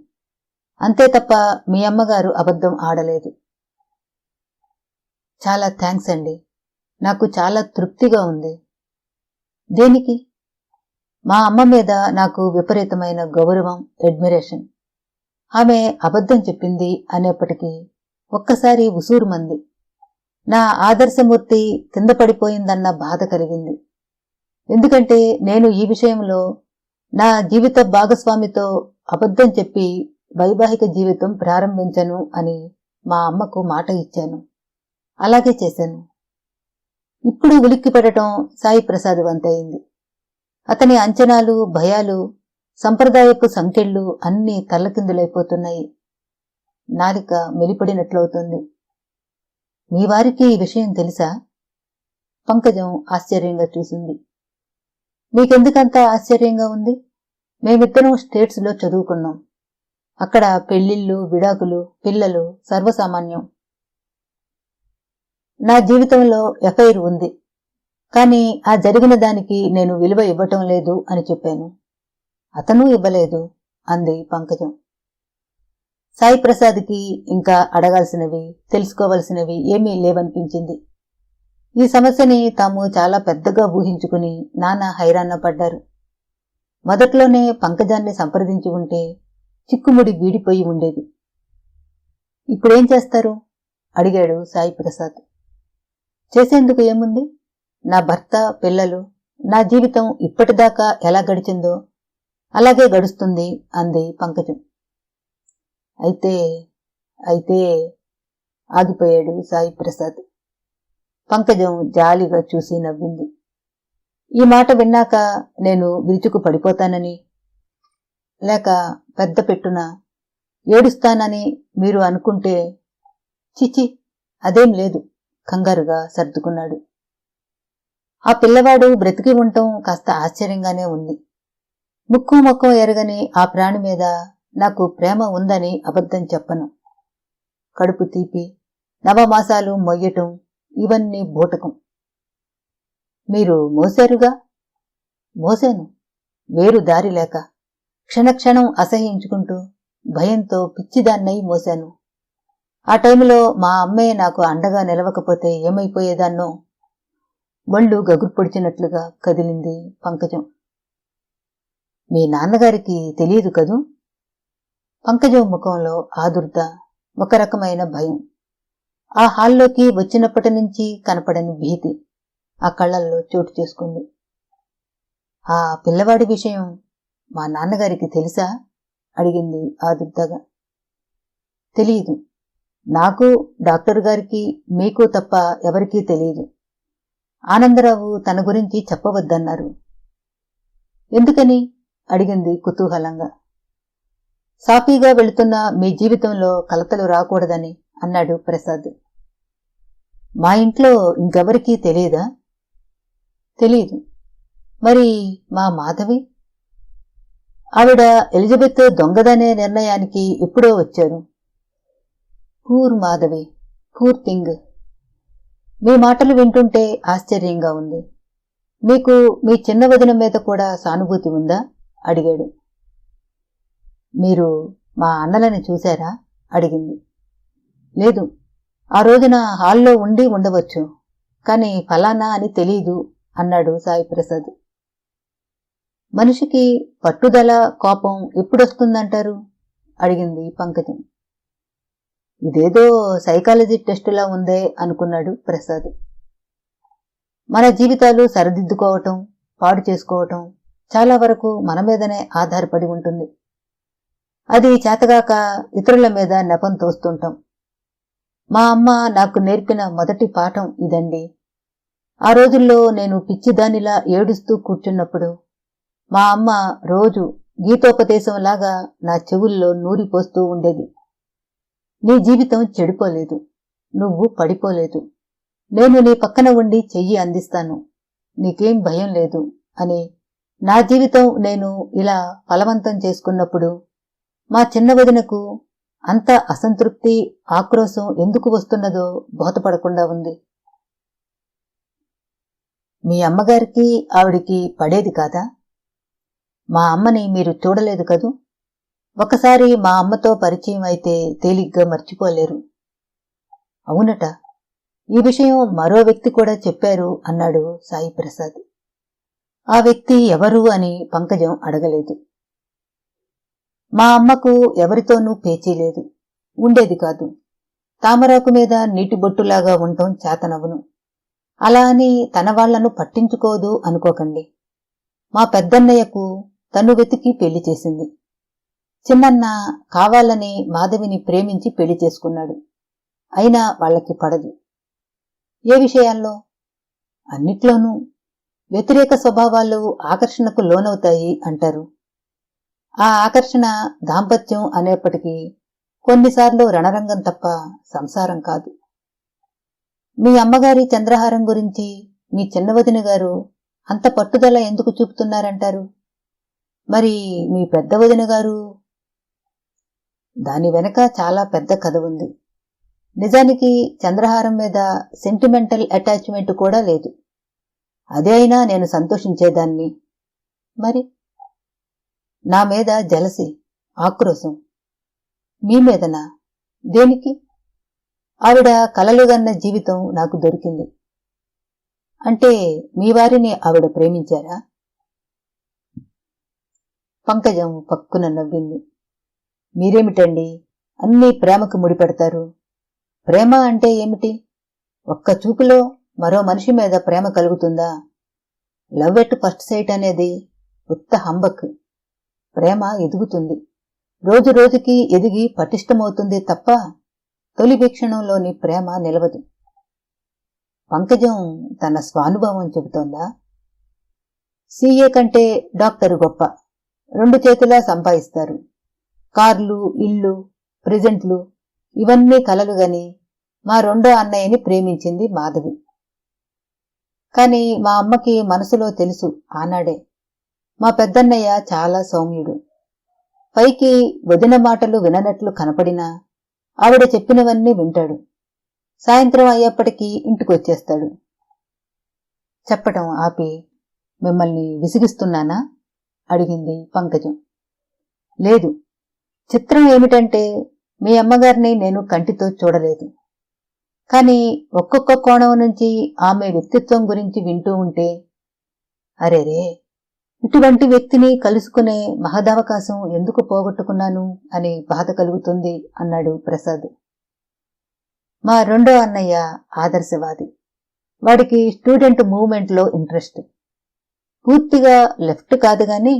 అంతే తప్ప మీ అమ్మగారు అబద్ధం ఆడలేదు. చాలా థ్యాంక్స్ అండి, నాకు చాలా తృప్తిగా ఉంది. దేనికి? మా అమ్మ మీద నాకు విపరీతమైన గౌరవం, అడ్మిరేషన్. ఆమె అబద్ధం చెప్పింది అనేప్పటికీ ఒక్కసారి ఉసూరుమంది. నా ఆదర్శమూర్తి కింద పడిపోయిందన్న బాధ కలిగింది. ఎందుకంటే నేను ఈ విషయంలో నా జీవిత భాగస్వామితో అబద్ధం చెప్పి వైవాహిక జీవితం ప్రారంభించను అని మా అమ్మకు మాట ఇచ్చాను. అలాగే చేశాను. ఇప్పుడు ఉలిక్కిపడటం సాయి ప్రసాద్ వంతయింది. అతని అంచనాలు, భయాలు, సంప్రదాయపు సంకెళ్ళు అన్నీ తల్లకిందులైపోతున్నాయి. నాలిక మెలిపడినట్లవుతుంది. మీ వారికి ఈ విషయం తెలుసా? పంకజం ఆశ్చర్యంగా చూసింది. మీకెందుకంత ఆశ్చర్యంగా ఉంది? మేమిద్దరం స్టేట్స్లో చదువుకున్నాం. అక్కడ పెళ్లిళ్ళు, విడాకులు, పిల్లలు సర్వసామాన్యం. నా జీవితంలో ఎఫ్ఐఆర్ ఉంది, కానీ ఆ జరిగిన దానికి నేను విలువ ఇవ్వటం లేదు అని చెప్పాను. అతను ఇవ్వలేదు అంది పంకజం. సాయి ప్రసాద్కి ఇంకా అడగాల్సినవి, తెలుసుకోవలసినవి ఏమీ లేవనిపించింది. ఈ సమస్యని తాము చాలా పెద్దగా ఊహించుకుని నానా హైరాణ పడ్డారు. మొదట్లోనే పంకజాన్ని సంప్రదించి ఉంటే చిక్కుముడి వీడిపోయి ఉండేది. ఇప్పుడేం చేస్తారు అడిగాడు సాయి ప్రసాద్. చేసేందుకు ఏముంది? నా భర్త, పిల్లలు, నా జీవితం ఇప్పటిదాకా ఎలా గడిచిందో అలాగే గడుస్తుంది అంది పంకజం. అయితే ఆగిపోయాడు సాయి ప్రసాద్. పంకజం జాలిగా చూసి నవ్వింది. ఈ మాట విన్నాక నేను విరుచుకు పడిపోతానని, లేక పెద్ద పెట్టున ఏడుస్తానని మీరు అనుకుంటే చిచి, అదేం లేదు కంగారుగా సర్దుకున్నాడు. ఆ పిల్లవాడు బ్రతికి ఉండటం కాస్త ఆశ్చర్యంగానే ఉంది. ముక్కు ముఖం ఎరగని ఆ ప్రాణి మీద నాకు ప్రేమ ఉందని అబద్ధం చెప్పను. కడుపు తీపి, నవమాసాలు మొయ్యటం, ఇవన్నీ బూటకం. మీరు మోసారుగా? మోసాను, వేరు దారి లేక, క్షణక్షణం అసహ్యించుకుంటూ భయంతో పిచ్చిదాన్నై మోశాను. ఆ టైంలో మా అమ్మే నాకు అండగా నిలవకపోతే ఏమైపోయేదాన్నో. ఒళ్ళు గగురు పొడిచినట్లుగా కదిలింది పంకజం. మీ నాన్నగారికి తెలియదు కదూ? పంకజం ముఖంలో ఆదుర్ద, ఒక రకమైన భయం. ఆ హాల్లోకి వచ్చినప్పటి నుంచి కనపడని భీతి ఆ కళ్లల్లో చోటు చేసుకుంది. ఆ పిల్లవాడి విషయం మా నాన్నగారికి తెలుసా? అడిగింది ఆదుర్దగా. తెలీదు. నాకు, డాక్టర్ గారికి, మీకు తప్ప ఎవరికీ తెలియదు. ఆనందరావు తన గురించి చెప్పవద్దన్నారు. ఎందుకని? అడిగింది కుతూహలంగా. సాఫీగా వెళుతున్న మీ జీవితంలో కలతలు రాకూడదని అన్నాడు ప్రసాద్. మా ఇంట్లో ఇంకెవరికీ తెలియదా? తెలీదు. మరి మా మాధవి? ఆవిడ ఎలిజబెత్ దొంగదనే నిర్ణయానికి ఎప్పుడో వచ్చారు. Poor Madhavi, poor thing. మీ మాటలు వింటుంటే ఆశ్చర్యంగా ఉంది. మీకు మీ చిన్న వదిన మీద కూడా సానుభూతి ఉందా? అడిగాడు. మీరు మా అన్నలని చూశారా? అడిగింది. లేదు, ఆ రోజున హాల్లో ఉండి ఉండవచ్చు, కాని ఫలానా అని తెలీదు అన్నాడు సాయి ప్రసాద్. మనిషికి పట్టుదల, కోపం ఎప్పుడొస్తుందంటారు? అడిగింది పంకజం. ఇదేదో సైకాలజీ టెస్టులా ఉందే అనుకున్నాడు ప్రసాద్. మన జీవితాలు సరిదిద్దుకోవటం, పాడు చేసుకోవటం చాలా వరకు మన మీదనే ఆధారపడి ఉంటుంది. అది చేతగాక ఇతరుల మీద నెపం తోస్తుంటాం. మా అమ్మ నాకు నేర్పిన మొదటి పాఠం ఇదండి. ఆ రోజుల్లో నేను పిచ్చిదానిలా ఏడుస్తూ కూర్చున్నప్పుడు మా అమ్మ రోజు గీతోపదేశంలాగా నా చెవుల్లో నూరిపోస్తూ ఉండేది. నీ జీవితం చెడిపోలేదు, నువ్వు పడిపోలేదు, నేను నీ పక్కన ఉండి చెయ్యి అందిస్తాను, నీకేం భయం లేదు అని. నా జీవితం నేను ఇలా ఫలవంతం చేసుకున్నప్పుడు మా చిన్న వదినకు అంత అసంతృప్తి, ఆక్రోశం ఎందుకు వస్తున్నదో బోధపడకుండా ఉంది. మీ అమ్మగారికి ఆవిడికి పడేది కాదా? మా అమ్మని మీరు చూడలేదు కదూ? ఒకసారి మా అమ్మతో పరిచయం అయితే తేలిగ్గా మర్చిపోలేరు. అవునట, ఈ విషయం మరో వ్యక్తి కూడా చెప్పారు అన్నాడు సాయి ప్రసాద్. ఆ వ్యక్తి ఎవరు అని పంకజం అడగలేదు. మా అమ్మకు ఎవరితోనూ పేచీ లేదు, ఉండేది కాదు. తామరాకు మీద నీటి బొట్టులాగా ఉండటం చేతనవును. అలా అని తన వాళ్లను పట్టించుకోదు అనుకోకండి. మా పెద్దన్నయ్యకు తను వెతికి పెళ్లి చేసింది. చిన్నన్న కావాలని మాధవిని ప్రేమించి పెళ్లి చేసుకున్నాడు. అయినా వాళ్లకి పడదు. ఏ విషయాల్లో? అన్నిట్లోనూ. వ్యతిరేక స్వభావాలు ఆకర్షణకు లోనవుతాయి అంటారు. ఆ ఆకర్షణ దాంపత్యం అనేప్పటికీ కొన్నిసార్లు రణరంగం తప్ప సంసారం కాదు. మీ అమ్మగారి చంద్రహారం గురించి మీ చిన్న వదిన గారు అంత పట్టుదల ఎందుకు చూపుతున్నారంటారు? మరి మీ పెద్ద వదిన గారు? దాని వెనక చాలా పెద్ద కథ ఉంది. నిజానికి చంద్రహారం మీద సెంటిమెంటల్ అటాచ్మెంట్ కూడా లేదు. అదే అయినా నేను సంతోషించేదాన్ని. మరి నా మీద జలసి, ఆక్రోశం. మీ మీదనా? దేనికి? ఆవిడ కలలుగన్న జీవితం నాకు దొరికింది. అంటే మీ వారిని ఆవిడ ప్రేమించారా? పంకజం పక్కున నవ్వింది. మీరేమిటండి అన్నీ ప్రేమకు ముడిపెడతారు? ప్రేమ అంటే ఏమిటి? ఒక్క చూపులో మరో మనిషి మీద ప్రేమ కలుగుతుందా? లవ్ ఎట్ ఫస్ట్ సైట్ అనేది ఉత్త హంబక్. ప్రేమ ఎదుగుతుంది, రోజు రోజుకి ఎదిగి పటిష్టమవుతుంది తప్ప తొలి వీక్షణంలోని ప్రేమ నిలవదు. పంకజం తన స్వానుభవం చెబుతోందా? సీఏ కంటే డాక్టరు గొప్ప. 2 చేతులా సంపాదిస్తారు. కార్లు, ఇళ్ళు, ప్రెజెంట్లు ఇవన్నీ కలలుగని మా రెండో అన్నయ్యని ప్రేమించింది మాధవి. కాని మా అమ్మకి మనసులో తెలుసు ఆనాడే, మా పెద్దన్నయ్య చాలా సౌమ్యుడు. పైకి వదిన మాటలు విననట్లు కనపడినా ఆవిడ చెప్పినవన్నీ వింటాడు. సాయంత్రం అయ్యేప్పటికీ ఇంటికొచ్చేస్తాడు. చెప్పటం ఆపి, మిమ్మల్ని విసిగిస్తున్నానా? అడిగింది పంకజం. లేదు. చిత్రం ఏమిటంటే మీ అమ్మగారిని నేను కంటితో చూడలేదు. కాని ఒక్కొక్క కోణం నుంచి ఆమె వ్యక్తిత్వం గురించి వింటూ ఉంటే, అరేరే, ఇటువంటి వ్యక్తిని కలుసుకునే మహదవకాశం ఎందుకు పోగొట్టుకున్నాను అని బాధ కలుగుతుంది అన్నాడు ప్రసాద్. మా రెండో అన్నయ్య ఆదర్శవాది. వాడికి స్టూడెంట్ మూవ్మెంట్లో ఇంట్రెస్ట్. పూర్తిగా లెఫ్ట్ కాదు గాని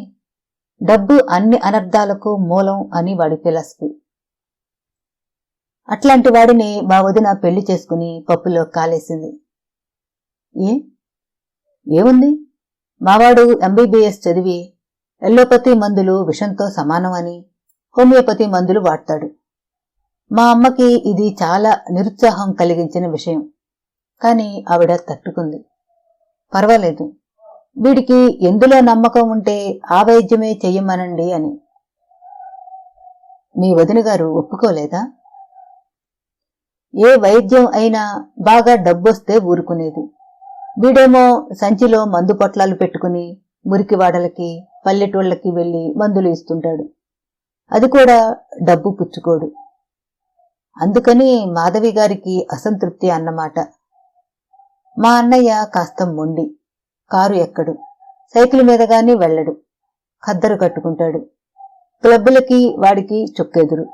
డబ్బు అన్ని అనర్థాలకు మూలం అని వాడి ఫిలాసఫీ. అట్లాంటి వాడిని మా వదిన పెళ్లి చేసుకుని పప్పులో కాలేసింది. ఏముంది? మావాడు ఎంబీబీఎస్ చదివి ఎల్లోపతి మందులు విషంతో సమానమని హోమియోపతి మందులు వాడతాడు. మా అమ్మకి ఇది చాలా నిరుత్సాహం కలిగించిన విషయం. కాని ఆవిడ తట్టుకుంది. పర్వాలేదు, వీడికి ఎందులో నమ్మకం ఉంటే ఆ వైద్యమే చెయ్యమనండి అని. మీ వదిన గారు ఒప్పుకోలేదా? ఏ వైద్యం అయినా బాగా డబ్బొస్తే ఊరుకునేది. వీడేమో సంచిలో మందు పొట్లాలు పెట్టుకుని మురికివాడలకి, పల్లెటూళ్ళకి వెళ్లి మందులు ఇస్తుంటాడు. అది కూడా డబ్బు పుచ్చుకోడు. అందుకని మాధవి గారికి అసంతృప్తి అన్నమాట. మా అన్నయ్య కాస్త మొండి. కారు ఎక్కడు, సైకిల్ మీద గాని వెళ్లడు, ఖద్దరు కట్టుకుంటాడు. క్లబ్బులకి వాడికి చొక్కెదురు.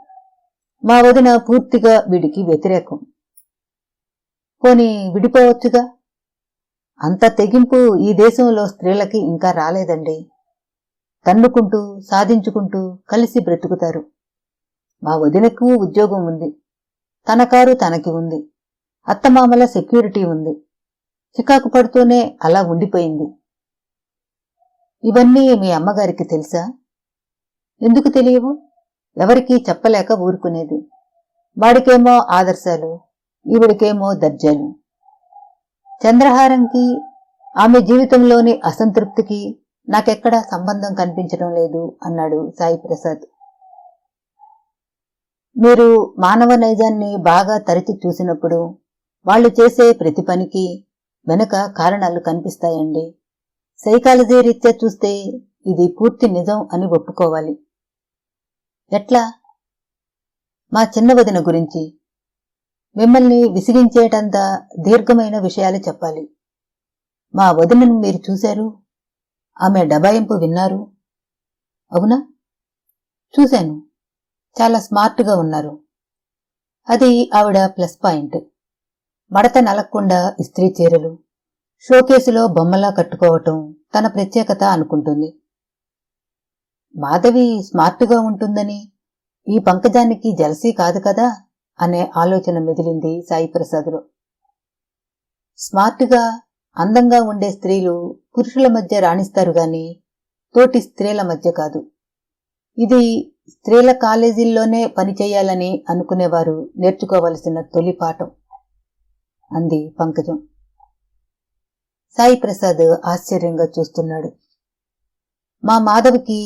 మా వదిన పూర్తిగా వీడికి వ్యతిరేకం. పోనీ విడిపోవచ్చుగా. అంత తెగింపు ఈ దేశంలో స్త్రీలకి ఇంకా రాలేదండి. తన్నుకుంటూ సాధించుకుంటూ కలిసి బ్రతుకుతారు. మా వదినకు ఉద్యోగం ఉంది, తన కారు తనకి ఉంది, అత్తమామల సెక్యూరిటీ ఉంది. చికాకు పడుతూనే అలా ఉండిపోయింది. ఇవన్నీ మీ అమ్మగారికి తెలుసా? ఎందుకు తెలియవు? ఎవరికీ చెప్పలేక ఊరుకునేది. వాడికేమో ఆదర్శాలు, ఈవిడికేమో దర్జాలు. చంద్రహారంకి ఆమె జీవితంలోని అసంతృప్తికి నాకెక్కడా సంబంధం కనిపించడం లేదు అన్నాడు సాయి ప్రసాద్. మీరు మానవ నైజాన్ని బాగా తరచి చూసినప్పుడు వాళ్ళు చేసే ప్రతి పనికి వెనుక కారణాలు కనిపిస్తాయండి. సైకాలజీ రీత్యా చూస్తే ఇది పూర్తి నిజం అని ఒప్పుకోవాలి. ఎట్లా? మా చిన్న వదిన గురించి మిమ్మల్ని విసిగించేటంత దీర్ఘమైన విషయాలు చెప్పాలి. మా వదినను మీరు చూశారు, ఆమె డబాయింపు విన్నారు. అవునా? చూశాను. చాలా స్మార్ట్గా ఉన్నారు. అది ఆవిడ ప్లస్ పాయింట్. మడత నలక్కుండా ఇస్త్రీ చీరలు, షోకేసులో బొమ్మలా కట్టుకోవటం తన ప్రత్యేకత అనుకుంటుంది. మాధవి స్మార్ట్గా ఉంటుందని ఈ పంకజానికి జలసీ కాదు కదా అనే ఆలోచన మెదిలింది సాయి ప్రసాద్లో. స్మార్ట్గా, అందంగా ఉండే స్త్రీలు పురుషుల మధ్య రాణిస్తారు గాని తోటి స్త్రీల మధ్య కాదు. ఇది స్త్రీల కాలేజీల్లోనే పనిచేయాలని అనుకునేవారు నేర్చుకోవలసిన తొలి పాఠం అంది పంకజం. సాయి ప్రసాద్ ఆశ్చర్యంగా చూస్తున్నాడు. మా మాధవికి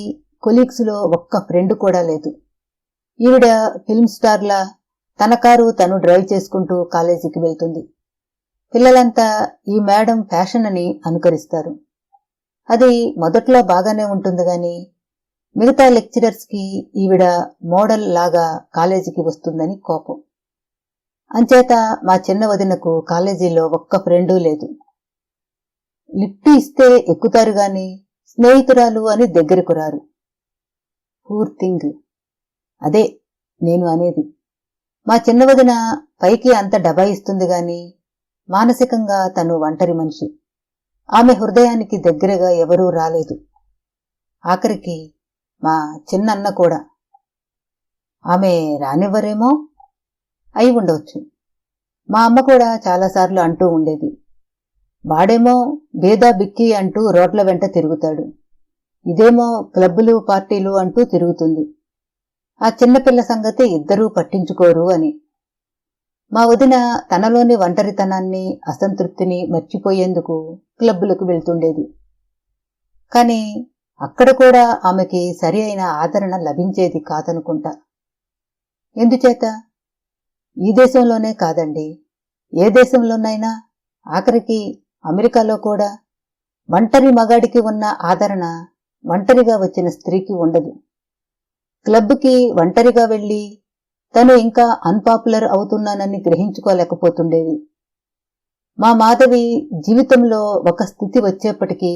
కొలీగ్స్లో ఒక్క ఫ్రెండ్ కూడా లేదు. ఈవిడ ఫిల్మ్ స్టార్లా తన కారు తను డ్రైవ్ చేసుకుంటూ కాలేజీకి వెళ్తుంది. పిల్లలంతా ఈ మేడం ఫ్యాషన్ అని అనుకరిస్తారు. అది మొదట్లో బాగానే ఉంటుంది గాని మిగతా లెక్చరర్స్కి ఈవిడ మోడల్ లాగా కాలేజీకి వస్తుందని కోపం. అంచేత మా చిన్న వదినకు కాలేజీలో ఒక్క ఫ్రెండూ లేదు. లిఫ్ట్ ఇస్తే ఎక్కుతారు గాని స్నేహితురాలు అని దగ్గరకు రారు. Poor thing. అదే నేను అనేది. మా చిన్న వదిన పైకి అంత డబాయిస్తుంది గాని మానసికంగా తను ఒంటరి మనిషి. ఆమె హృదయానికి దగ్గరగా ఎవరూ రాలేదు. ఆఖరికి మా చిన్నన్న కూడా. ఆమె రానివ్వరేమో అయి ఉండవచ్చు. మా అమ్మ కూడా చాలాసార్లు అంటూ ఉండేది, వాడేమో బేదా బిక్కి అంటూ రోడ్ల వెంట తిరుగుతాడు, ఇదేమో క్లబ్బులు పార్టీలు అంటూ తిరుగుతుంది. ఆ చిన్నపిల్ల సంగతి ఇద్దరూ పట్టించుకోరు అని. మా వదిన తనలోని ఒంటరితనాన్ని అసంతృప్తిని మర్చిపోయేందుకు క్లబ్బులకు వెళ్తుండేది. కాని అక్కడ కూడా ఆమెకి సరి అయిన ఆదరణ లభించేది కాదనుకుంటా. ఎందుచేత? ఈ దేశంలోనే కాదండి, ఏ దేశంలోనైనా, ఆఖరికి అమెరికాలో కూడా ఒంటరి మగాడికి ఉన్న ఆదరణ ఒంటరిగా వచ్చిన స్త్రీకి ఉండదు. క్లబ్కి ఒంటరిగా వెళ్లి తను ఇంకా అన్పాపులర్ అవుతున్నానని గ్రహించుకోలేకపోతుండేది. మా మాధవి జీవితంలో ఒక స్థితి వచ్చేప్పటికీ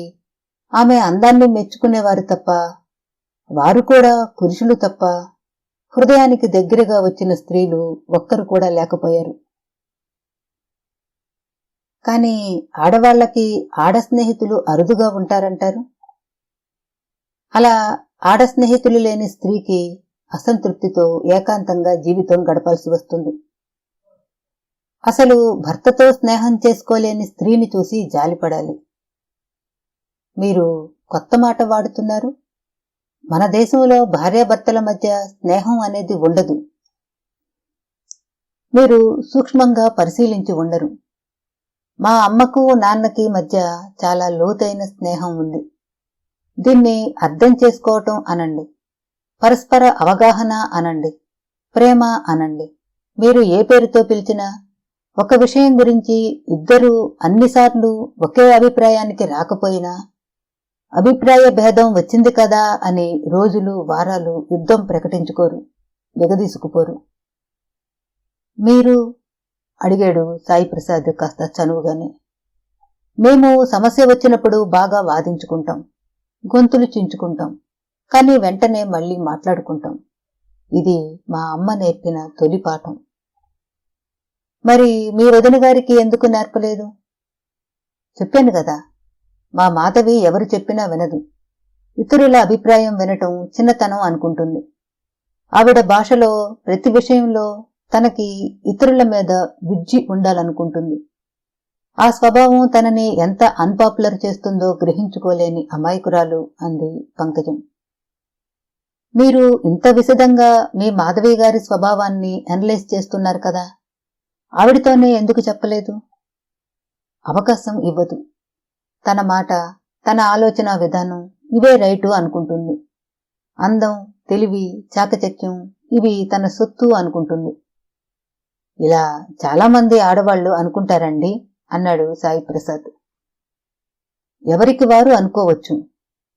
ఆమె అందాన్ని మెచ్చుకునేవారు తప్ప, వారు కూడా పురుషులు తప్ప, హృదయానికి దగ్గరగా వచ్చిన స్త్రీలు ఒక్కరు కూడా లేకపోయారు. కాని ఆడవాళ్లకి ఆడ స్నేహితులు అరుదుగా ఉంటారంటారు. అలా ఆడ స్నేహితులు లేని స్త్రీకి అసంతృప్తితో ఏకాంతంగా జీవితం గడపాల్సి వస్తుంది. అసలు భర్తతో స్నేహం చేసుకోలేని స్త్రీని చూసి జాలిపడాలి. మీరు కొత్త మాట వాడుతున్నారు. మన దేశంలో భార్యాభర్తల మధ్య స్నేహం అనేది ఉండదు. మీరు సూక్ష్మంగా పరిశీలించి ఉండరు. మా అమ్మకు నాన్నకి మధ్య చాలా లోతైన స్నేహం ఉంది. దీన్ని అర్థం చేసుకోవటం అనండి, పరస్పర అవగాహన అనండి, ప్రేమ అనండి, మీరు ఏ పేరుతో పిలిచినా ఒక విషయం గురించి ఇద్దరూ అన్నిసార్లు ఒకే అభిప్రాయానికి రాకపోయినా అభిప్రాయ భేదం వచ్చింది కదా అని రోజులు వారాలు యుద్ధం ప్రకటించుకోరు, విగదీసుకుపోరు. మీరు అడిగాడు సాయి ప్రసాద్ కాస్త చనువుగానే. మేము సమస్య వచ్చినప్పుడు బాగా వాదించుకుంటాం, గొంతులు చించుకుంటాం, కానీ వెంటనే మళ్లీ మాట్లాడుకుంటాం. ఇది మా అమ్మ నేర్పిన తొలి పాఠం. మరి మీ వదిన గారికి ఎందుకు నేర్పలేదు? చెప్పాను కదా, మా మాధవి ఎవరు చెప్పినా వినదు. ఇతరుల అభిప్రాయం వినటం చిన్నతనం అనుకుంటుంది. ఆవిడ భాషలో ప్రతి విషయంలో తనకి ఇతరుల మీద విజ్జి ఉండాలనుకుంటుంది. ఆ స్వభావం తనని ఎంత అన్పాపులర్ చేస్తుందో గ్రహించుకోలేని అమాయకురాలు అంది పంకజం. మీరు ఇంత విశదంగా మీ మాధవి గారి స్వభావాన్ని అనలైజ్ చేస్తున్నారు కదా, ఆవిడతోనే ఎందుకు చెప్పలేదు? అవకాశం ఇవ్వదు. తన మాట, తన ఆలోచన విధానం ఇవే రైటు అనుకుంటుంది. అందం, తెలివి, చాకచక్యం ఇవి తన సొత్తు అనుకుంటుంది. ఇలా చాలామంది ఆడవాళ్లు అనుకుంటారండి అన్నాడు సాయి ప్రసాద్. ఎవరికి వారు అనుకోవచ్చు,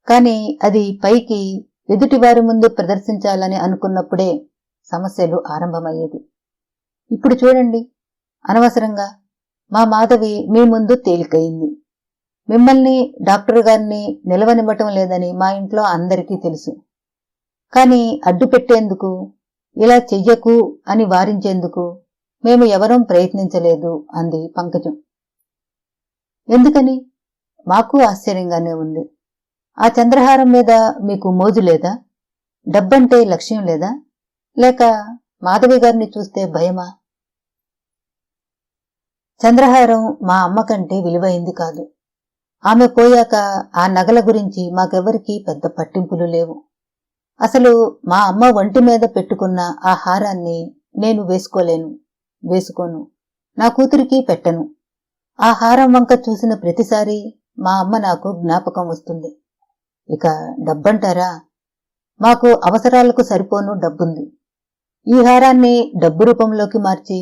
కాని అది పైకి ఎదుటివారి ముందు ప్రదర్శించాలని అనుకున్నప్పుడే సమస్యలు ఆరంభమయ్యేది. ఇప్పుడు చూడండి, అనవసరంగా మా మాధవి మీ ముందు తేలికయింది. మిమ్మల్ని డాక్టర్ గారిని నిలవనివ్వటం లేదని మా ఇంట్లో అందరికీ తెలుసు. కాని అడ్డు పెట్టేందుకు, ఇలా చెయ్యకు అని వారించేందుకు మేము ఎవరం ప్రయత్నించలేదు అంది పంకజం. ఎందుకని? మాకు ఆశ్చర్యంగానే ఉంది. ఆ చంద్రహారం మీద మీకు మోజు లేదా? డబ్బంటే లక్ష్యం లేదా? లేక మాధవి గారిని చూస్తే భయమా? చంద్రహారం మా అమ్మ కంటే విలువైంది కాదు. ఆమె పోయాక ఆ నగల గురించి మాకెవరికీ పెద్ద పట్టింపులు లేవు. అసలు మా అమ్మ ఒంటి మీద పెట్టుకున్న ఆ హారాన్ని నేను వేసుకోలేను, వేసుకోను, నా కూతురికి పెట్టను. ఆ హారం వంక చూసిన ప్రతిసారి మా అమ్మ నాకు జ్ఞాపకం వస్తుంది. ఇక డబ్బంటారా? మాకు అవసరాలకు సరిపోను డబ్బుంది. ఈ హారాన్ని డబ్బు రూపంలోకి మార్చి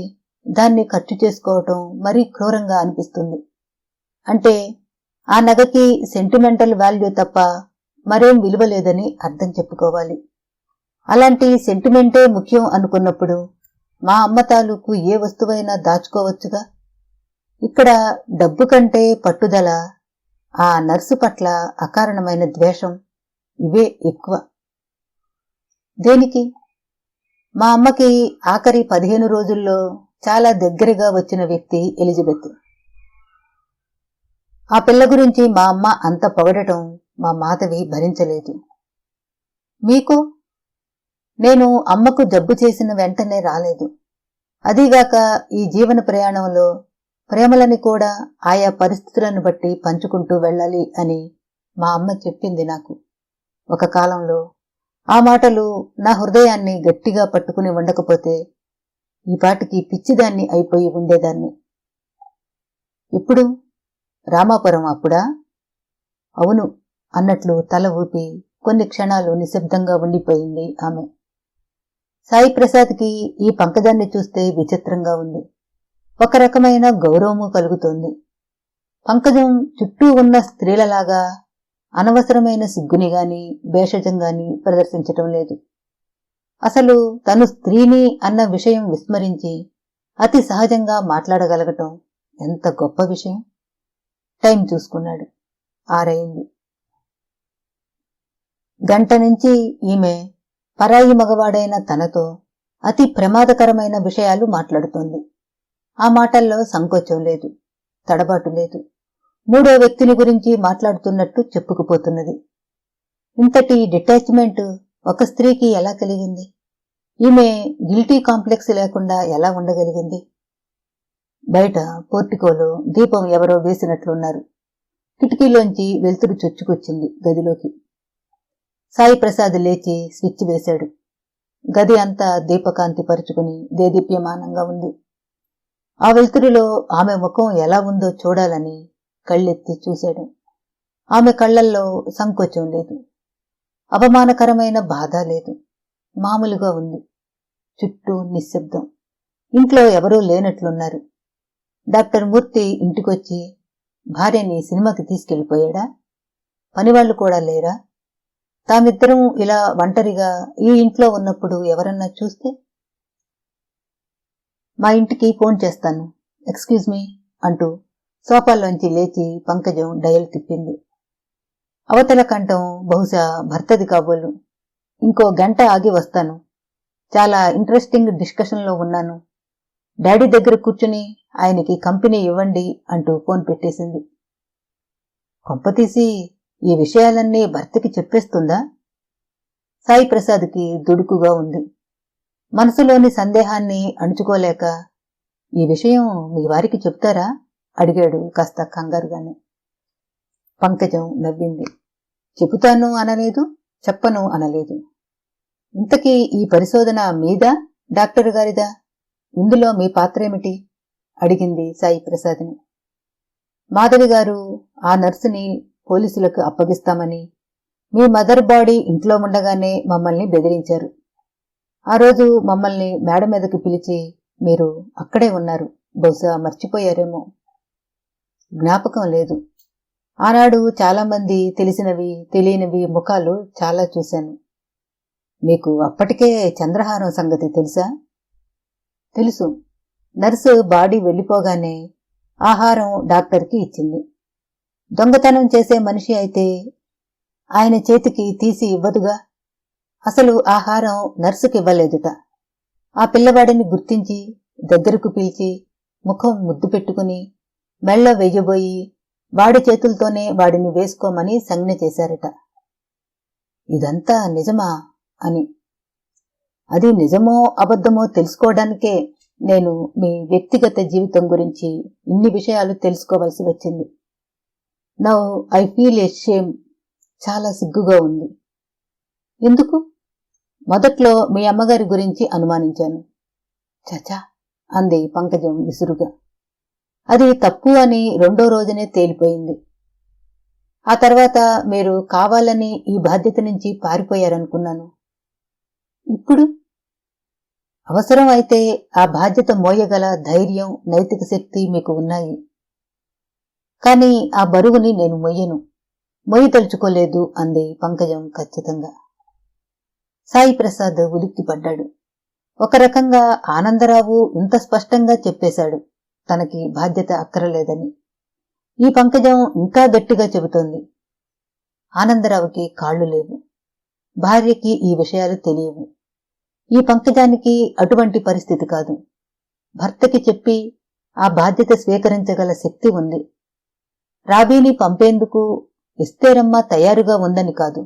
దాన్ని ఖర్చు చేసుకోవటం మరీ క్రూరంగా అనిపిస్తుంది. అంటే ఆ నగకి సెంటిమెంటల్ వాల్యూ తప్ప మరేం విలువ లేదని అర్థం చెప్పుకోవాలి. అలాంటి సెంటిమెంటే ముఖ్యం అనుకున్నప్పుడు మా అమ్మ తాలూకు ఏ వస్తువైనా దాచుకోవచ్చుగా. ఇక్కడ డబ్బు కంటే పట్టుదల, ఆ నర్సు పట్ల అకారణమైన ద్వేషం ఇవే ఎక్కువ. దేనికి? మా అమ్మకి ఆఖరి 15 రోజుల్లో చాలా దగ్గరగా వచ్చిన వ్యక్తి ఎలిజబెత్. ఆ పిల్ల గురించి మా అమ్మ అంత పొగడటం మా మాధవి భరించలేదు. మీకు? నేను అమ్మకు జబ్బు చేసిన వెంటనే రాలేదు. అదీగాక ఈ జీవన ప్రయాణంలో ప్రేమలని కూడా ఆయా పరిస్థితులను బట్టి పంచుకుంటూ వెళ్ళాలి అని మా అమ్మ చెప్పింది నాకు. ఒక కాలంలో ఆ మాటలు నా హృదయాన్ని గట్టిగా పట్టుకుని ఉండకపోతే ఈ పాటికి పిచ్చిదాన్ని అయిపోయి ఉండేదాన్ని. ఇప్పుడు రామాపురం అప్పుడా? అవును అన్నట్లు తల ఊపి కొన్ని క్షణాలు నిశ్శబ్దంగా ఉండిపోయింది ఆమె. సాయి ప్రసాద్కి ఈ పంకజాన్ని చూస్తే విచిత్రంగా ఉంది. ఒక రకమైన గౌరవము కలుగుతోంది. పంకజం చుట్టూ ఉన్న స్త్రీలలాగా అనవసరమైన సిగ్గుని గాని భేషజం గాని ప్రదర్శించటం లేదు. అసలు తను స్త్రీని అన్న విషయం విస్మరించి అతి సహజంగా మాట్లాడగలగటం ఎంత గొప్ప విషయం. టైం చూసుకున్నాడు. 6 అయింది. గంట నుంచి ఈమె పరాయి మగవాడైన తనతో అతి ప్రమాదకరమైన విషయాలు మాట్లాడుతోంది. ఆ మాటల్లో సంకోచం లేదు, తడబాటు లేదు. మూడో వ్యక్తిని గురించి మాట్లాడుతున్నట్టు చెప్పుకుపోతున్నది. ఇంతటి డిటాచ్మెంట్ ఒక స్త్రీకి ఎలా కలిగింది? ఈమె గిల్టీ కాంప్లెక్స్ లేకుండా ఎలా ఉండగలిగింది? బయట పోర్టికోలో దీపం ఎవరో వేసినట్లున్నారు. కిటికీలోంచి వెలుతురు చొచ్చుకొచ్చింది గదిలోకి. సాయి ప్రసాద్ లేచి స్విచ్ వేశాడు. గది అంతా దీపకాంతి పరుచుకుని దేదీప్యమానంగా ఉంది. ఆ వెలుతురులో ఆమె ముఖం ఎలా ఉందో చూడాలని కళ్ళెత్తి చూశాడు. ఆమె కళ్లల్లో సంకోచం లేదు, అవమానకరమైన బాధ లేదు. మామూలుగా ఉంది. చుట్టూ నిశ్శబ్దం. ఇంట్లో ఎవరూ లేనట్లున్నారు. డాక్టర్ మూర్తి ఇంటికొచ్చి భార్యని సినిమాకి తీసుకెళ్లిపోయాడా? పనివాళ్లు కూడా లేరా? తామిద్దరం ఇలా ఒంటరిగా ఈ ఇంట్లో ఉన్నప్పుడు ఎవరన్నా చూస్తే? మా ఇంటికి ఫోన్ చేస్తాను, ఎక్స్క్యూజ్ మీ అంటూ సోఫాలోంచి లేచి పంకజం డయల్ తిప్పింది. అవతల కంఠం బహుశా భర్తది కాబోలు. ఇంకో గంట ఆగి వస్తాను, చాలా ఇంట్రెస్టింగ్ డిస్కషన్లో ఉన్నాను, డాడీ దగ్గర కూర్చుని ఆయనకి కంపెనీ ఇవ్వండి అంటూ ఫోన్ పెట్టేసింది. కొంపతీసి ఈ విషయాలన్నీ భర్తకి చెప్పేస్తుందా? సాయి ప్రసాద్కి దుడుకుగా ఉంది. మనసులోని సందేహాన్ని అణుచుకోలేక, ఈ విషయం మీ వారికి చెప్తారా అడిగాడు కాస్త కంగారుగానే. పంకజం నవ్వింది. చెబుతాను అనలేదు, చెప్పను అనలేదు. ఇంతకీ ఈ పరిశోధన మీదా డాక్టర్ గారిదా? ఇందులో మీ పాత్రేమిటి అడిగింది సాయి ప్రసాద్ని. మాధవి గారు ఆ నర్సుని పోలీసులకు అప్పగిస్తామని మీ మదర్ బాడీ ఇంట్లో ఉండగానే మమ్మల్ని బెదిరించారు. ఆ రోజు మమ్మల్ని మేడ మీదకి పిలిచి మీరు అక్కడే ఉన్నారు, బహుశా మర్చిపోయారేమో. జ్ఞాపకం లేదు. ఆనాడు చాలామంది తెలిసినవి తెలియనివి ముఖాలు చాలా చూశాను. మీకు అప్పటికే చంద్రహారం సంగతి తెలుసా? తెలుసు. నర్సు బాడీ వెళ్ళిపోగానే ఆహారం డాక్టర్కి ఇచ్చింది. దొంగతనం చేసే మనిషి అయితే ఆయన చేతికి తీసి ఇవ్వదుగా. అసలు ఆహారం నర్సుకి ఇవ్వలేదుట. ఆ పిల్లవాడిని గుర్తించి దగ్గరకు పిలిచి ముఖం ముద్దు పెట్టుకుని మెళ్ళ వెయ్యబోయి వాడి చేతులతోనే వాడిని వేసుకోమని సంజ్ఞ చేశారట. ఇదంతా నిజమా అని. అది నిజమో అబద్ధమో తెలుసుకోవడానికే నేను మీ వ్యక్తిగత జీవితం గురించి ఇన్ని విషయాలు తెలుసుకోవలసి వచ్చింది. Now I feel A shame. చాలా సిగ్గుగా ఉంది. ఎందుకు? మొదట్లో మీ అమ్మగారి గురించి అనుమానించాను. చచా అంది పంకజం విసురుగా. అది తప్పు అని 2వ రోజునే తేలిపోయింది. ఆ తర్వాత మీరు కావాలని ఈ బాధ్యత నుంచి పారిపోయారనుకున్నాను. ఇప్పుడు అవసరం అయితే ఆ బాధ్యత మోయగల ధైర్యం, నైతిక శక్తి మీకు ఉన్నాయి. కాని ఆ బరువుని నేను మొయ్యను, మొయ్యదలుచుకోలేదు అంది పంకజం ఖచ్చితంగా. సాయి ప్రసాద్ ఉలిక్కిపడ్డాడు. ఒక రకంగా ఆనందరావు ఇంత స్పష్టంగా చెప్పేశాడు తనకి బాధ్యత అక్కరలేదని. ఈ పంకజం ఇంకా గట్టిగా చెబుతోంది. ఆనందరావుకి కాళ్లు లేవు, భార్యకి ఈ విషయాలు తెలియవు. ఈ పంకజానికి అటువంటి పరిస్థితి కాదు. భర్తకి చెప్పి ఆ బాధ్యత స్వీకరించగల శక్తి ఉంది. రాబీని పంపేందుకు విస్తేరమ్మ తయారుగా ఉందని కాదు.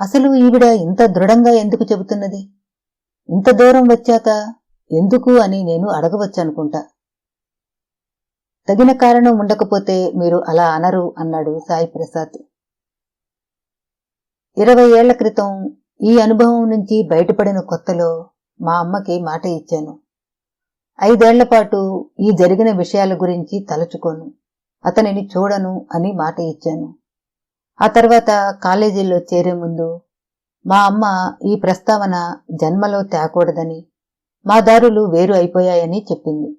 అసలు ఈవిడ ఇంత దృఢంగా ఎందుకు చెబుతున్నది? ఇంత దూరం వచ్చాక ఎందుకు అని నేను అడగవచ్చనుకుంటా. తగిన కారణం ఉండకపోతే మీరు అలా అనరు అన్నాడు సాయి ప్రసాద్. 20 ఏళ్ల క్రితం ఈ అనుభవం నుంచి బయటపడిన కొత్తలో మా అమ్మకి మాట ఇచ్చాను. 5 ఏళ్ల పాటు ఈ జరిగిన విషయాల గురించి తలచుకోను, అతనిని చూడను అని మాట ఇచ్చాను. ఆ తర్వాత కాలేజీలో చేరే ముందు మా అమ్మ ఈ ప్రస్తావన జన్మలో తేకూడదని, మా దారులు వేరు అయిపోయాయని చెప్పింది.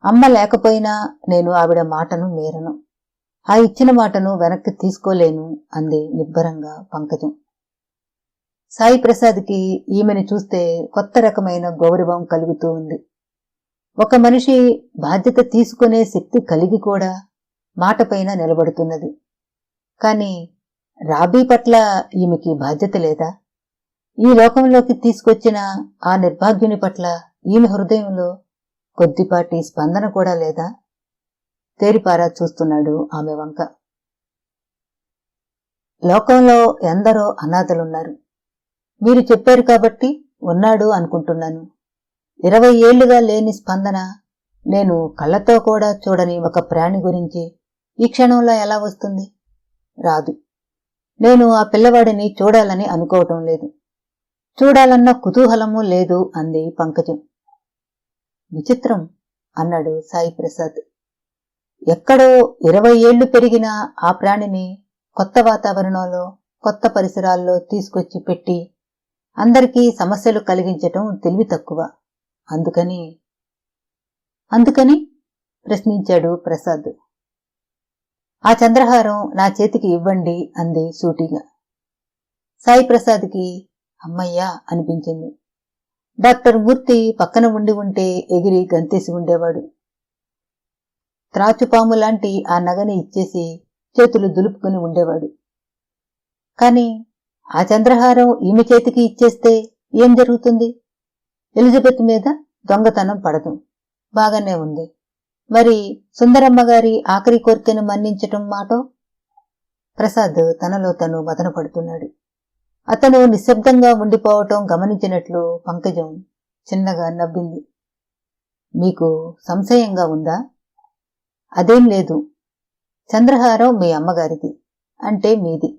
అమ్మ లేకపోయినా నేను ఆవిడ మాటను మీరను, ఆ ఇచ్చిన మాటను వెనక్కి తీసుకోలేను అంది నిబ్బరంగా పంకజం. సాయి ప్రసాద్కి ఈమెను చూస్తే కొత్త రకమైన గౌరవం కలుగుతూ ఉంది. ఒక మనిషి బాధ్యత తీసుకునే శక్తి కలిగి కూడా మాటపైన నిలబడుతున్నది. కాని రాబీ పట్ల ఈమెకి బాధ్యత లేదా? ఈ లోకంలోకి తీసుకొచ్చిన ఆ నిర్భాగ్యుని పట్ల ఈమె హృదయంలో కొద్దిపాటి స్పందన కూడా లేదా? తేరిపారా చూస్తున్నాడు ఆమె వంక. లోకంలో ఎందరో అనాథలున్నారు. మీరు చెప్పారు కాబట్టి ఉన్నాడు అనుకుంటున్నాను. 20 ఏళ్లుగా లేని స్పందన, నేను కళ్ళతో కూడా చూడని ఒక ప్రాణి గురించి ఈ క్షణంలో ఎలా వస్తుంది? రాదు. నేను ఆ పిల్లవాడిని చూడాలని అనుకోవటం లేదు, చూడాలన్న కుతూహలము లేదు అంది పంకజం. విచిత్రం అన్నాడు సాయి ప్రసాద్. ఎక్కడో 20 ఏళ్లు పెరిగిన ఆ ప్రాణిని కొత్త వాతావరణంలో, కొత్త పరిసరాల్లో తీసుకొచ్చి పెట్టి అందరికీ సమస్యలు కలిగించటం తెలివి తక్కువ. అందుకని ప్రశ్నించాడు ప్రసాద్. ఆ చంద్రహారం నా చేతికి ఇవ్వండి అంది సూటిగా. సాయి ప్రసాద్కి అమ్మయ్యా అనిపించింది. డాక్టర్ మూర్తి పక్కన ఉండి ఉంటే ఎగిరి గంతేసి ఉండేవాడు. త్రాచుపాము లాంటి ఆ నగని ఇచ్చేసి చేతులు దులుపుకుని ఉండేవాడు. కాని ఆ చంద్రహారం ఈమె చేతికి ఇచ్చేస్తే ఏం జరుగుతుంది? ఎలిజబెత్ మీద దొంగతనం పడదు, బాగానే ఉంది. మరి సుందరమ్మగారి ఆఖరి కోరికను మన్నించటం మాటో? ప్రసాద్ తనలో తను మదనపడుతున్నాడు. అతను నిశ్శబ్దంగా ఉండిపోవటం గమనించినట్లు పంకజం చిన్నగా నవ్వింది. మీకు సంశయంగా ఉందా? అదేం లేదు. చంద్రహారం మీ అమ్మగారిది, అంటే మీది.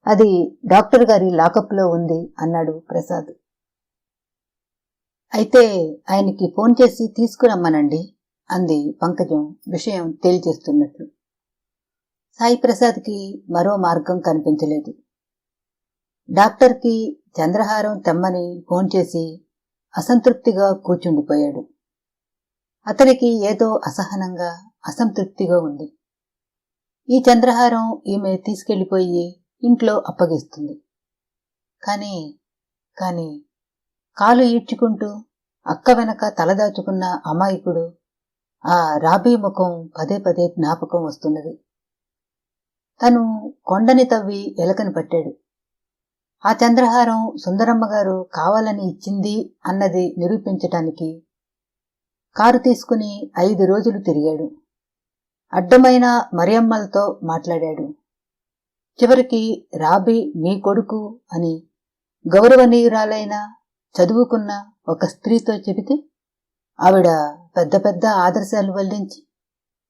అది డాక్టర్ గారి లాకప్లో ఉంది అన్నాడు ప్రసాద్. అయితే ఆయనకి ఫోన్ చేసి తీసుకురమ్మనండి అంది పంకజం విషయం తేల్చేస్తున్నట్లు. సాయి ప్రసాద్కి మరో మార్గం కనిపించలేదు. డాక్టర్కి చంద్రహారం తెమ్మని ఫోన్ చేసి అసంతృప్తిగా కూర్చుండిపోయాడు. అతనికి ఏదో అసహనంగా, అసంతృప్తిగా ఉంది. ఈ చంద్రహారం ఈమె తీసుకెళ్లిపోయి ఇంట్లో అప్పగిస్తుంది. కాని కాలు ఈడ్చుకుంటూ అక్క వెనక తలదాచుకున్న అమాయకుడు ఆ రాబీ ముఖం పదే పదే జ్ఞాపకం వస్తున్నది. తను కొండని తవ్వి ఎలకని పట్టాడు. ఆ చంద్రహారం సుందరమ్మగారు కావాలని ఇచ్చింది అన్నది నిరూపించటానికి కారు తీసుకుని 5 రోజులు తిరిగాడు. అడ్డమైన మరియమ్మలతో మాట్లాడాడు. చివరికి రాబీ మీ కొడుకు అని గౌరవనీయురాలైన చదువుకున్న ఒక స్త్రీతో చెబితే ఆవిడ పెద్ద పెద్ద ఆదర్శాలు వల్లించి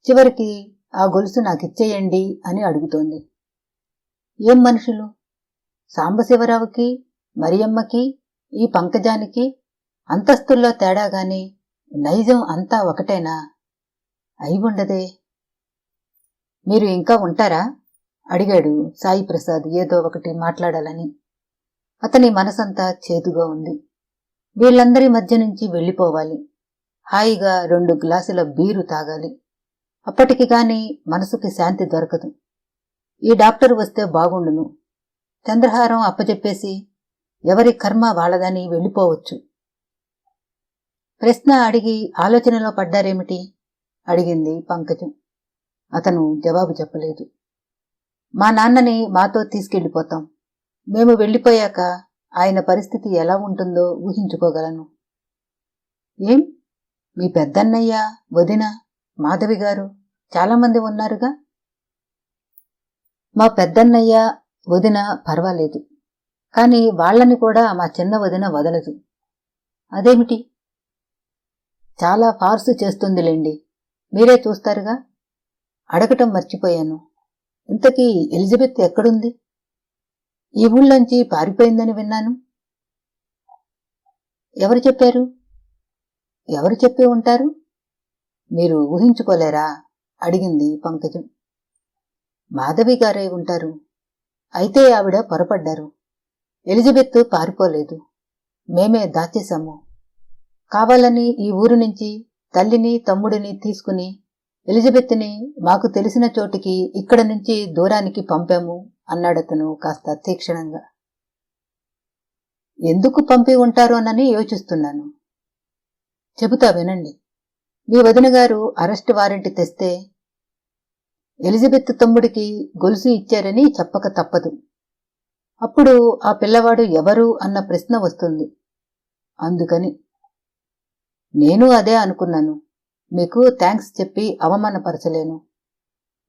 చివరికి ఆ గొలుసు నాకిచ్చేయండి అని అడుగుతోంది. ఏం మనుషులు! సాంబశివరావుకి, మరియమ్మకి, ఈ పంకజానికి అంతస్తుల్లో తేడాగాని నైజం అంతా ఒకటేనా? అయి ఉండదే. మీరు ఇంకా ఉంటారా? అడిగాడు సాయి ప్రసాద్ ఏదో ఒకటి మాట్లాడాలని. అతని మనసంతా చేదుగా ఉంది. వీళ్ళందరి మధ్య నుంచి వెళ్ళిపోవాలి. హాయిగా 2 గ్లాసుల బీరు తాగాలి. అప్పటికి గాని మనసుకి శాంతి దొరకదు. ఈ డాక్టర్ వస్తే బాగుండును. చంద్రహారం అప్పచెప్పేసి ఎవరి కర్మ వాళ్ళదని వెళ్ళిపోవచ్చు. ప్రశ్న అడిగి ఆలోచనలో పడ్డారేమిటి? అడిగింది పంకజం. అతను జవాబు చెప్పలేదు. మా నాన్నని మాతో తీసుకెళ్ళిపోతాం. మేము వెళ్ళిపోయాక ఆయన పరిస్థితి ఎలా ఉంటుందో ఊహించుకోగలను. ఏం, మీ పెద్దన్నయ్య, వదిన, మాధవి గారు చాలామంది ఉన్నారుగా? మా పెద్దన్నయ్య, వదిన పర్వాలేదు. కాని వాళ్లని కూడా మా చిన్న వదిన వదలదు. అదేమిటి? చాలా ఫార్సు చేస్తుందిలేండి. మీరే చూస్తారుగా. అడగటం మర్చిపోయాను. ఇంతకీ ఎలిజబెత్ ఎక్కడుంది? ఈ ఊళ్ళోంచి పారిపోయిందని విన్నాను. ఎవరు చెప్పారు? ఎవరు చెప్పి ఉంటారు? మీరు ఊహించుకోలేరా? అడిగింది పంకజం. మాధవి గారై ఉంటారు. అయితే ఆవిడ పొరపడ్డారు. ఎలిజబెత్ పారిపోలేదు. మేమే దాచేశాము. కావాలని ఈ ఊరు నుంచి తల్లిని, తమ్ముడిని తీసుకుని ఎలిజబెత్ని మాకు తెలిసిన చోటికి ఇక్కడ నుంచి దూరానికి పంపాము అన్నాడతను కాస్త తీక్షణంగా. ఎందుకు పంపి ఉంటారోనని యోచిస్తున్నాను. చెబుతా వినండి. మీ వదిన గారు అరెస్ట్ వారెంట్ తెస్తే ఎలిజబెత్ తమ్ముడికి గొలుసు ఇచ్చారని చెప్పక తప్పదు. అప్పుడు ఆ పిల్లవాడు ఎవరు అన్న ప్రశ్న వస్తుంది. అందుకని నేను అదే అనుకున్నాను. మీకు థ్యాంక్స్ చెప్పి అవమానపరచలేను.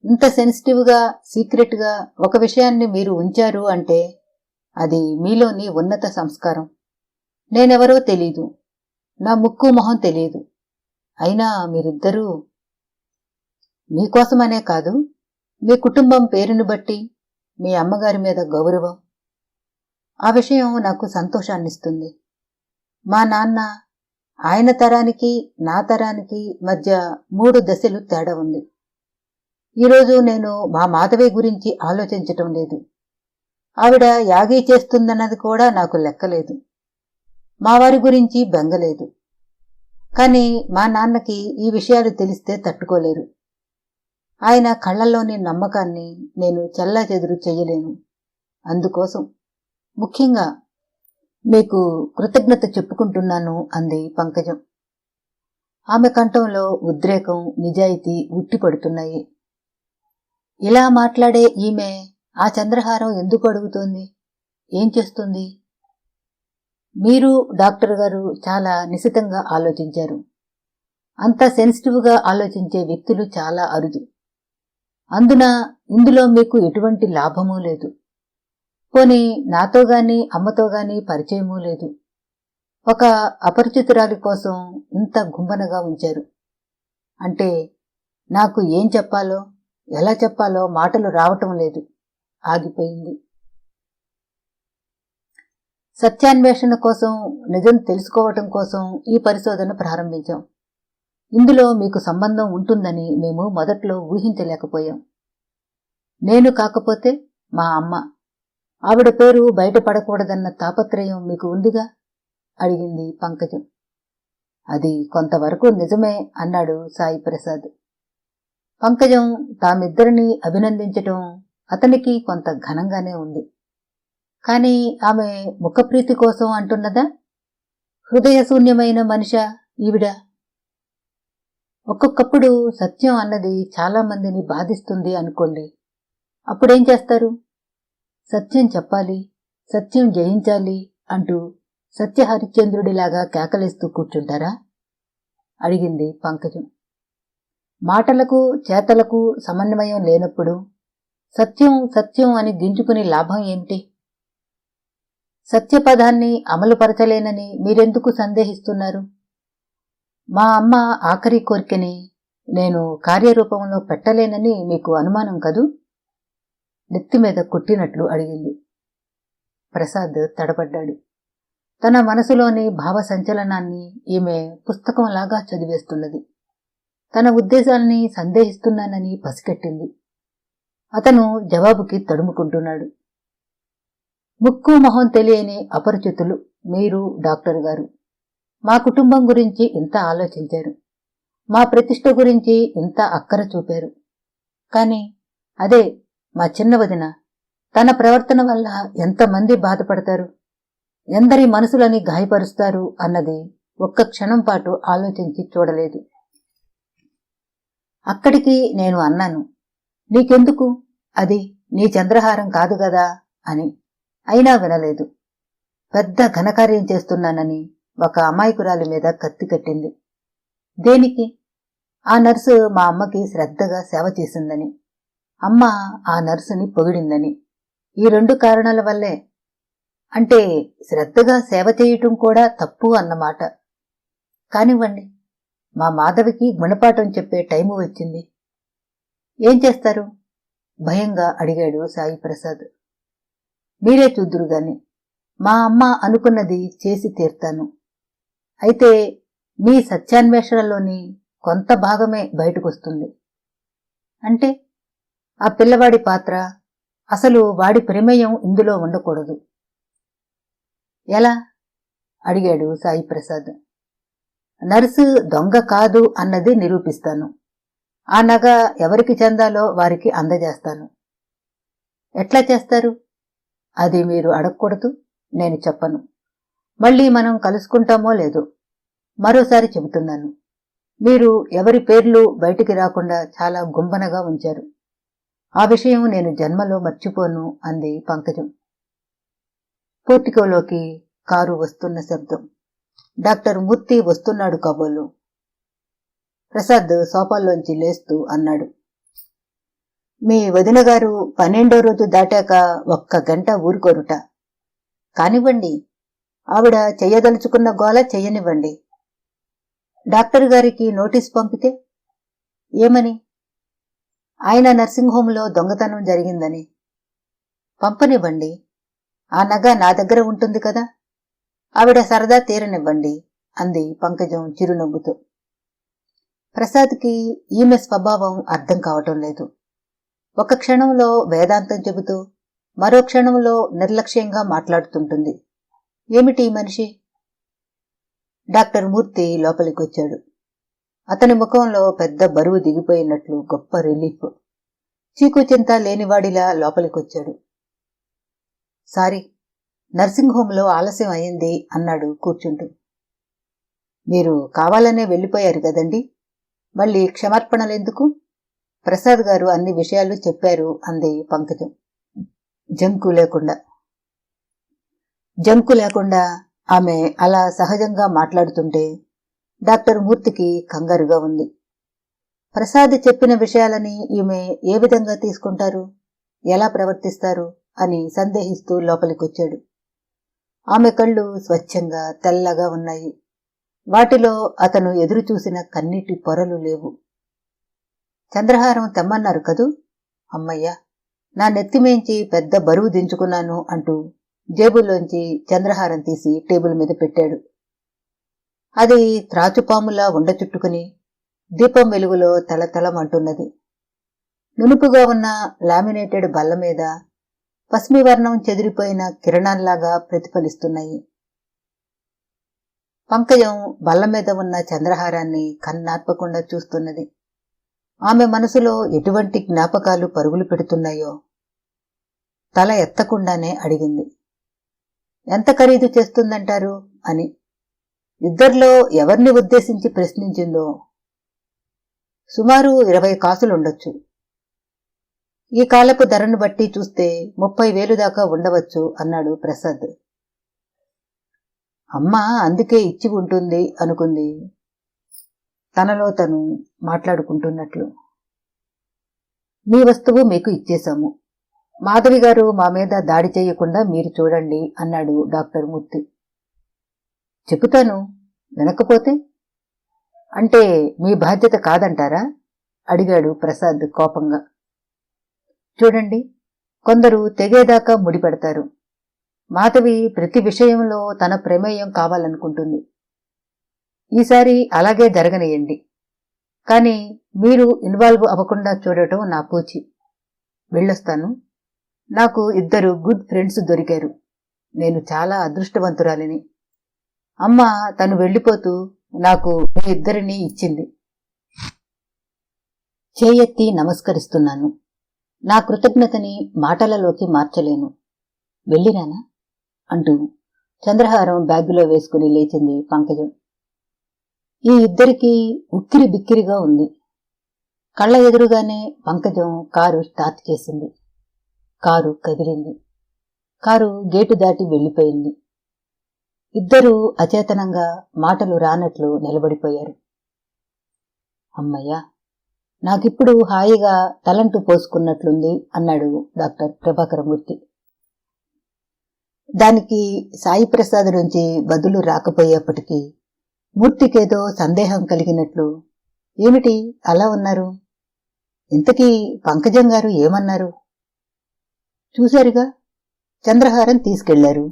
ఇంత సెన్సిటివ్గా, సీక్రెట్గా ఒక విషయాన్ని మీరు ఉంచారు అంటే అది మీలోని ఉన్నత సంస్కారం. నేనెవరో తెలీదు. నా ముక్కు మొహం తెలియదు. అయినా మీరిద్దరూ మీకోసమనే కాదు, మీ కుటుంబం పేరుని బట్టి, మీ అమ్మగారి మీద గౌరవం, ఆ విషయం నాకు సంతోషాన్నిస్తుంది. మా నాన్న, ఆయన తరానికి నా తరానికి మధ్య 3 దశలు తేడా ఉంది. ఈరోజు నేను మా మాధవి గురించి ఆలోచించటం లేదు. ఆవిడ యాగీ చేస్తుందన్నది కూడా నాకు లెక్కలేదు. మా వారి గురించి బెంగలేదు. కాని మా నాన్నకి ఈ విషయాలు తెలిస్తే తట్టుకోలేరు. ఆయన కళ్లల్లోని నమ్మకాన్ని నేను చెల్లాచెదురు చెయ్యలేను. అందుకోసం ముఖ్యంగా మీకు కృతజ్ఞత చెప్పుకుంటున్నాను అంది పంకజం. ఆమె కంఠంలో ఉద్రేకం, నిజాయితీ ఉట్టిపడుతున్నాయి. ఇలా మాట్లాడే ఈమె ఆ చంద్రహారం ఎందుకు అడుగుతోంది? ఏం చేస్తుంది? మీరు డాక్టర్ గారు చాలా నిశితంగా ఆలోచించారు. అంత సెన్సిటివ్గా ఆలోచించే వ్యక్తులు చాలా అరుదు. అందున ఇందులో మీకు ఎటువంటి లాభమూ లేదు. పోనీ నాతో గాని అమ్మతో గాని పరిచయమూ లేదు. ఒక అపరిచితురాలి కోసం ఇంత గుంబనగా ఉంచారు. అంటే నాకు ఏం చెప్పాలో, ఎలా చెప్పాలో మాటలు రావటం లేదు. ఆగిపోయింది. సత్యాన్వేషణ కోసం, నిజం తెలుసుకోవటం కోసం ఈ పరిశోధన ప్రారంభించాం. ఇందులో మీకు సంబంధం ఉంటుందని మేము మొదట్లో ఊహించలేకపోయాం. నేను కాకపోతే మా అమ్మ. ఆవిడ పేరు బయటపడకూడదన్న తాపత్రయం మీకు ఉందిగా? అడిగింది పంకజం. అది కొంతవరకు నిజమే అన్నాడు సాయి ప్రసాద్. పంకజం తామిద్దరినీ అభినందించటం అతనికి కొంత ఘనంగానే ఉంది. కాని ఆమె ముఖప్రీతి కోసం అంటున్నదా? హృదయశూన్యమైన మనిషా ఈవిడ? ఒక్కొక్కప్పుడు సత్యం అన్నది చాలా మందిని బాధిస్తుంది అనుకోండి. అప్పుడేం చేస్తారు? సత్యం చెప్పాలి, సత్యం జయించాలి అంటూ సత్యహరిశ్చంద్రుడిలాగా కేకలేస్తూ కూర్చుంటారా? అడిగింది పంకజం. మాటలకు చేతలకు సమన్వయం లేనప్పుడు సత్యం సత్యం అని గింజుకుని లాభం ఏమిటి? సత్యపదాన్ని అమలుపరచలేనని మీరెందుకు సందేహిస్తున్నారు? మా అమ్మ ఆఖరి కోరికని నేను కార్యరూపంలో పెట్టలేనని మీకు అనుమానం కదూ? నెత్తిమీద కొట్టినట్లు అడిగింది. ప్రసాద్ తడబడ్డాడు. తన మనసులోని భావ సంచలనాన్ని ఈమె పుస్తకంలాగా చదివేస్తున్నది. తన ఉద్దేశాల్ని సందేహిస్తున్నానని పసికట్టింది. అతను జవాబుకి తడుముకుంటున్నాడు. ముక్కు మొహం తెలియని అపరిచితులు మీరు డాక్టర్ గారు. మా కుటుంబం గురించి ఇంత ఆలోచించారు. మా ప్రతిష్ఠ గురించి ఇంత అక్కర చూపారు. కాని అదే మా చిన్న వదిన, తన ప్రవర్తన వల్ల ఎంతమంది బాధపడతారు, ఎందరి మనసులని గాయపరుస్తారు అన్నది ఒక్క క్షణం పాటు ఆలోచించి చూడలేదు. అక్కడికి నేను అన్నాను, నీకెందుకు, అది నీ చంద్రహారం కాదు గదా అని. అయినా వినలేదు. పెద్ద ఘనకార్యం చేస్తున్నానని ఒక అమాయకురాలి మీద కత్తి కట్టింది. దేనికి? ఆ నర్సు మా అమ్మకి శ్రద్ధగా సేవ చేసిందని, అమ్మ ఆ నర్సుని పొగిడిందని. ఈ 2 కారణాల వల్లే. అంటే శ్రద్ధగా సేవ చేయటం కూడా తప్పు అన్నమాట. కానివ్వండి, మా మాధవికి గుణపాఠం చెప్పే టైము వచ్చింది. ఏం చేస్తారు? భయంగా అడిగాడు సాయి ప్రసాద్. మీరే చూద్దురుగాని, మా అమ్మ అనుకున్నది చేసి తీర్తాను. అయితే మీ సత్యాన్వేషణలోని కొంత భాగమే బయటకొస్తుంది. అంటే ఆ పిల్లవాడి పాత్ర, అసలు వాడి ప్రమేయం ఇందులో ఉండకూడదు. ఎలా? అడిగాడు సాయి ప్రసాద్. నర్సు దొంగ కాదు అన్నది నిరూపిస్తాను. ఆ నగ ఎవరికి చెందాలో వారికి అందజేస్తాను. ఎట్లా చేస్తారు? అది మీరు అడగకూడదు, నేను చెప్పను. మళ్ళీ మనం కలుసుకుంటామో లేదో. మరోసారి చెబుతున్నాను, మీరు ఎవరి పేర్లు బయటికి రాకుండా చాలా గుంబనగా ఉంచారు. ఆ విషయం నేను జన్మలో మర్చిపోను అంది పంకజం. పోర్టికోలోకి కారు వస్తున్న శబ్దం. డాక్టర్ మూర్తి వస్తున్నాడు కాబోలు. ప్రసాద్ సోఫాల్లోంచి లేస్తూ అన్నాడు, మీ వదిన గారు 12వ రోజు దాటాక ఒక్క గంట ఊరుకోరుట. కానివ్వండి, ఆవిడ చెయ్యదలుచుకున్న గోల చెయ్యనివ్వండి. డాక్టర్ గారికి నోటీస్ పంపితే? ఏమని? ఆయన నర్సింగ్ హోంలో దొంగతనం జరిగిందని. పంపనివ్వండి, ఆ నగ నా దగ్గర ఉంటుంది కదా, ఆవిడ సరదా తీరనివ్వండి అంది పంకజం చిరునవ్వుతో. ప్రసాద్కి ఈమె స్వభావం అర్థం కావటం లేదు. ఒక క్షణంలో వేదాంతం చెబుతూ మరో క్షణంలో నిర్లక్ష్యంగా మాట్లాడుతుంటుంది. ఏమిటి ఈ మనిషి? డాక్టర్ మూర్తి లోపలికొచ్చాడు. అతని ముఖంలో పెద్ద బరువు దిగిపోయినట్లు గొప్ప రిలీఫ్. చీకు చింత లేనివాడిలా లోపలికొచ్చాడు. సారీ, నర్సింగ్ హోంలో ఆలస్యం అయింది అన్నాడు కూర్చుంటూ. మీరు కావాలనే వెళ్ళిపోయారు కదండి, మళ్ళీ క్షమార్పణలెందుకు? ప్రసాద్ గారు అన్ని విషయాలు చెప్పారు అంది పంకజం జంకు లేకుండా ఆమె అలా సహజంగా మాట్లాడుతుంటే డాక్టర్ మూర్తికి కంగారుగా ఉంది. ప్రసాద్ చెప్పిన విషయాలని ఈమె ఏ విధంగా తీసుకుంటారు, ఎలా ప్రవర్తిస్తారు అని సందేహిస్తూ లోపలికొచ్చాడు. ఆమె కళ్ళు స్వచ్ఛంగా తెల్లగా ఉన్నాయి. వాటిలో అతను ఎదురు చూసిన కన్నీటి పొరలు లేవు. చంద్రహారం తెమ్మన్నారు కదూ? అమ్మయ్య, నా నెత్తిమేంచి పెద్ద బరువు దించుకున్నాను అంటూ జేబుల్లోంచి చంద్రహారం తీసి టేబుల్ మీద పెట్టాడు. అది త్రాచుపాములా ఉండచుట్టుకుని దీపం వెలుగులో తలతలమంటున్నది. నునుపుగా ఉన్న లామినేటెడ్ బల్ల మీద పశ్చిమవర్ణం చెదిరిపోయిన కిరణాల్లాగా ప్రతిఫలిస్తున్నాయి. పంకజం బల్ల మీద ఉన్న చంద్రహారాన్ని కన్నార్పకుండా చూస్తున్నది. ఆమె మనసులో ఎటువంటి జ్ఞాపకాలు పరుగులు పెడుతున్నాయో. తల ఎత్తకుండానే అడిగింది, ఎంత ఖరీదు చేస్తుందంటారు అని. ఇద్దరిలో ఎవరిని ఉద్దేశించి ప్రశ్నించిందో. సుమారు 20 కాసులుండొచ్చు. ఈ కాలపు ధరను బట్టి చూస్తే 30,000 దాకా ఉండవచ్చు అన్నాడు ప్రసాద్. అమ్మ అందుకే ఇచ్చి ఉంటుంది అనుకుంది తనలో తను మాట్లాడుకుంటున్నట్లు. మీ వస్తువు మీకు ఇచ్చేశాము. మాధవి గారు మా మీద దాడి చేయకుండా మీరు చూడండి అన్నాడు డాక్టర్ మూర్తి. చెబుతాను, వినకపోతే? అంటే మీ బాధ్యత కాదంటారా అడిగాడు ప్రసాద్ కోపంగా. చూడండి, కొందరు తెగేదాకా ముడిపెడతారు. మాధవి ప్రతి విషయంలో తన ప్రమేయం కావాలనుకుంటుంది. ఈసారి అలాగే జరగనియండి. కానీ మీరు ఇన్వాల్వ్ అవ్వకుండా చూడటం నా పూచి. వెళ్ళొస్తాను. నాకు 2 గుడ్ ఫ్రెండ్స్ దొరికారు. నేను చాలా అదృష్టవంతురాలిని. అమ్మ తను వెళ్ళిపోతూ నాకు మీ ఇద్దరినీ ఇచ్చింది. చేయెత్తి నమస్కరిస్తున్నాను. నా కృతజ్ఞతని మాటలలోకి మార్చలేను. వెళ్ళిరానా అంటూ చంద్రహారం బ్యాగులో వేసుకుని లేచింది పంకజం. ఈ ఇద్దరికీ ఉక్కిరి బిక్కిరిగా ఉంది. కళ్ళ ఎదురుగానే పంకజం కారు స్టార్ట్ చేసింది. కారు కదిలింది. కారు గేటు దాటి వెళ్లిపోయింది. ఇద్దరూ అచేతనంగా మాటలు రానట్లు నిలబడిపోయారు. అమ్మయ్యా, నాకిప్పుడు హాయిగా తలంటూ పోసుకున్నట్లుంది అన్నాడు డాక్టర్ ప్రభాకరమూర్తి. దానికి సాయిప్రసాద్ నుంచి బదులు రాకపోయేప్పటికీ మూర్తికేదో సందేహం కలిగినట్లు, ఏమిటి అలా ఉన్నారు, ఇంతకీ పంకజం గారు ఏమన్నారు? చూశారుగా, చంద్రహారం తీసుకెళ్లారు.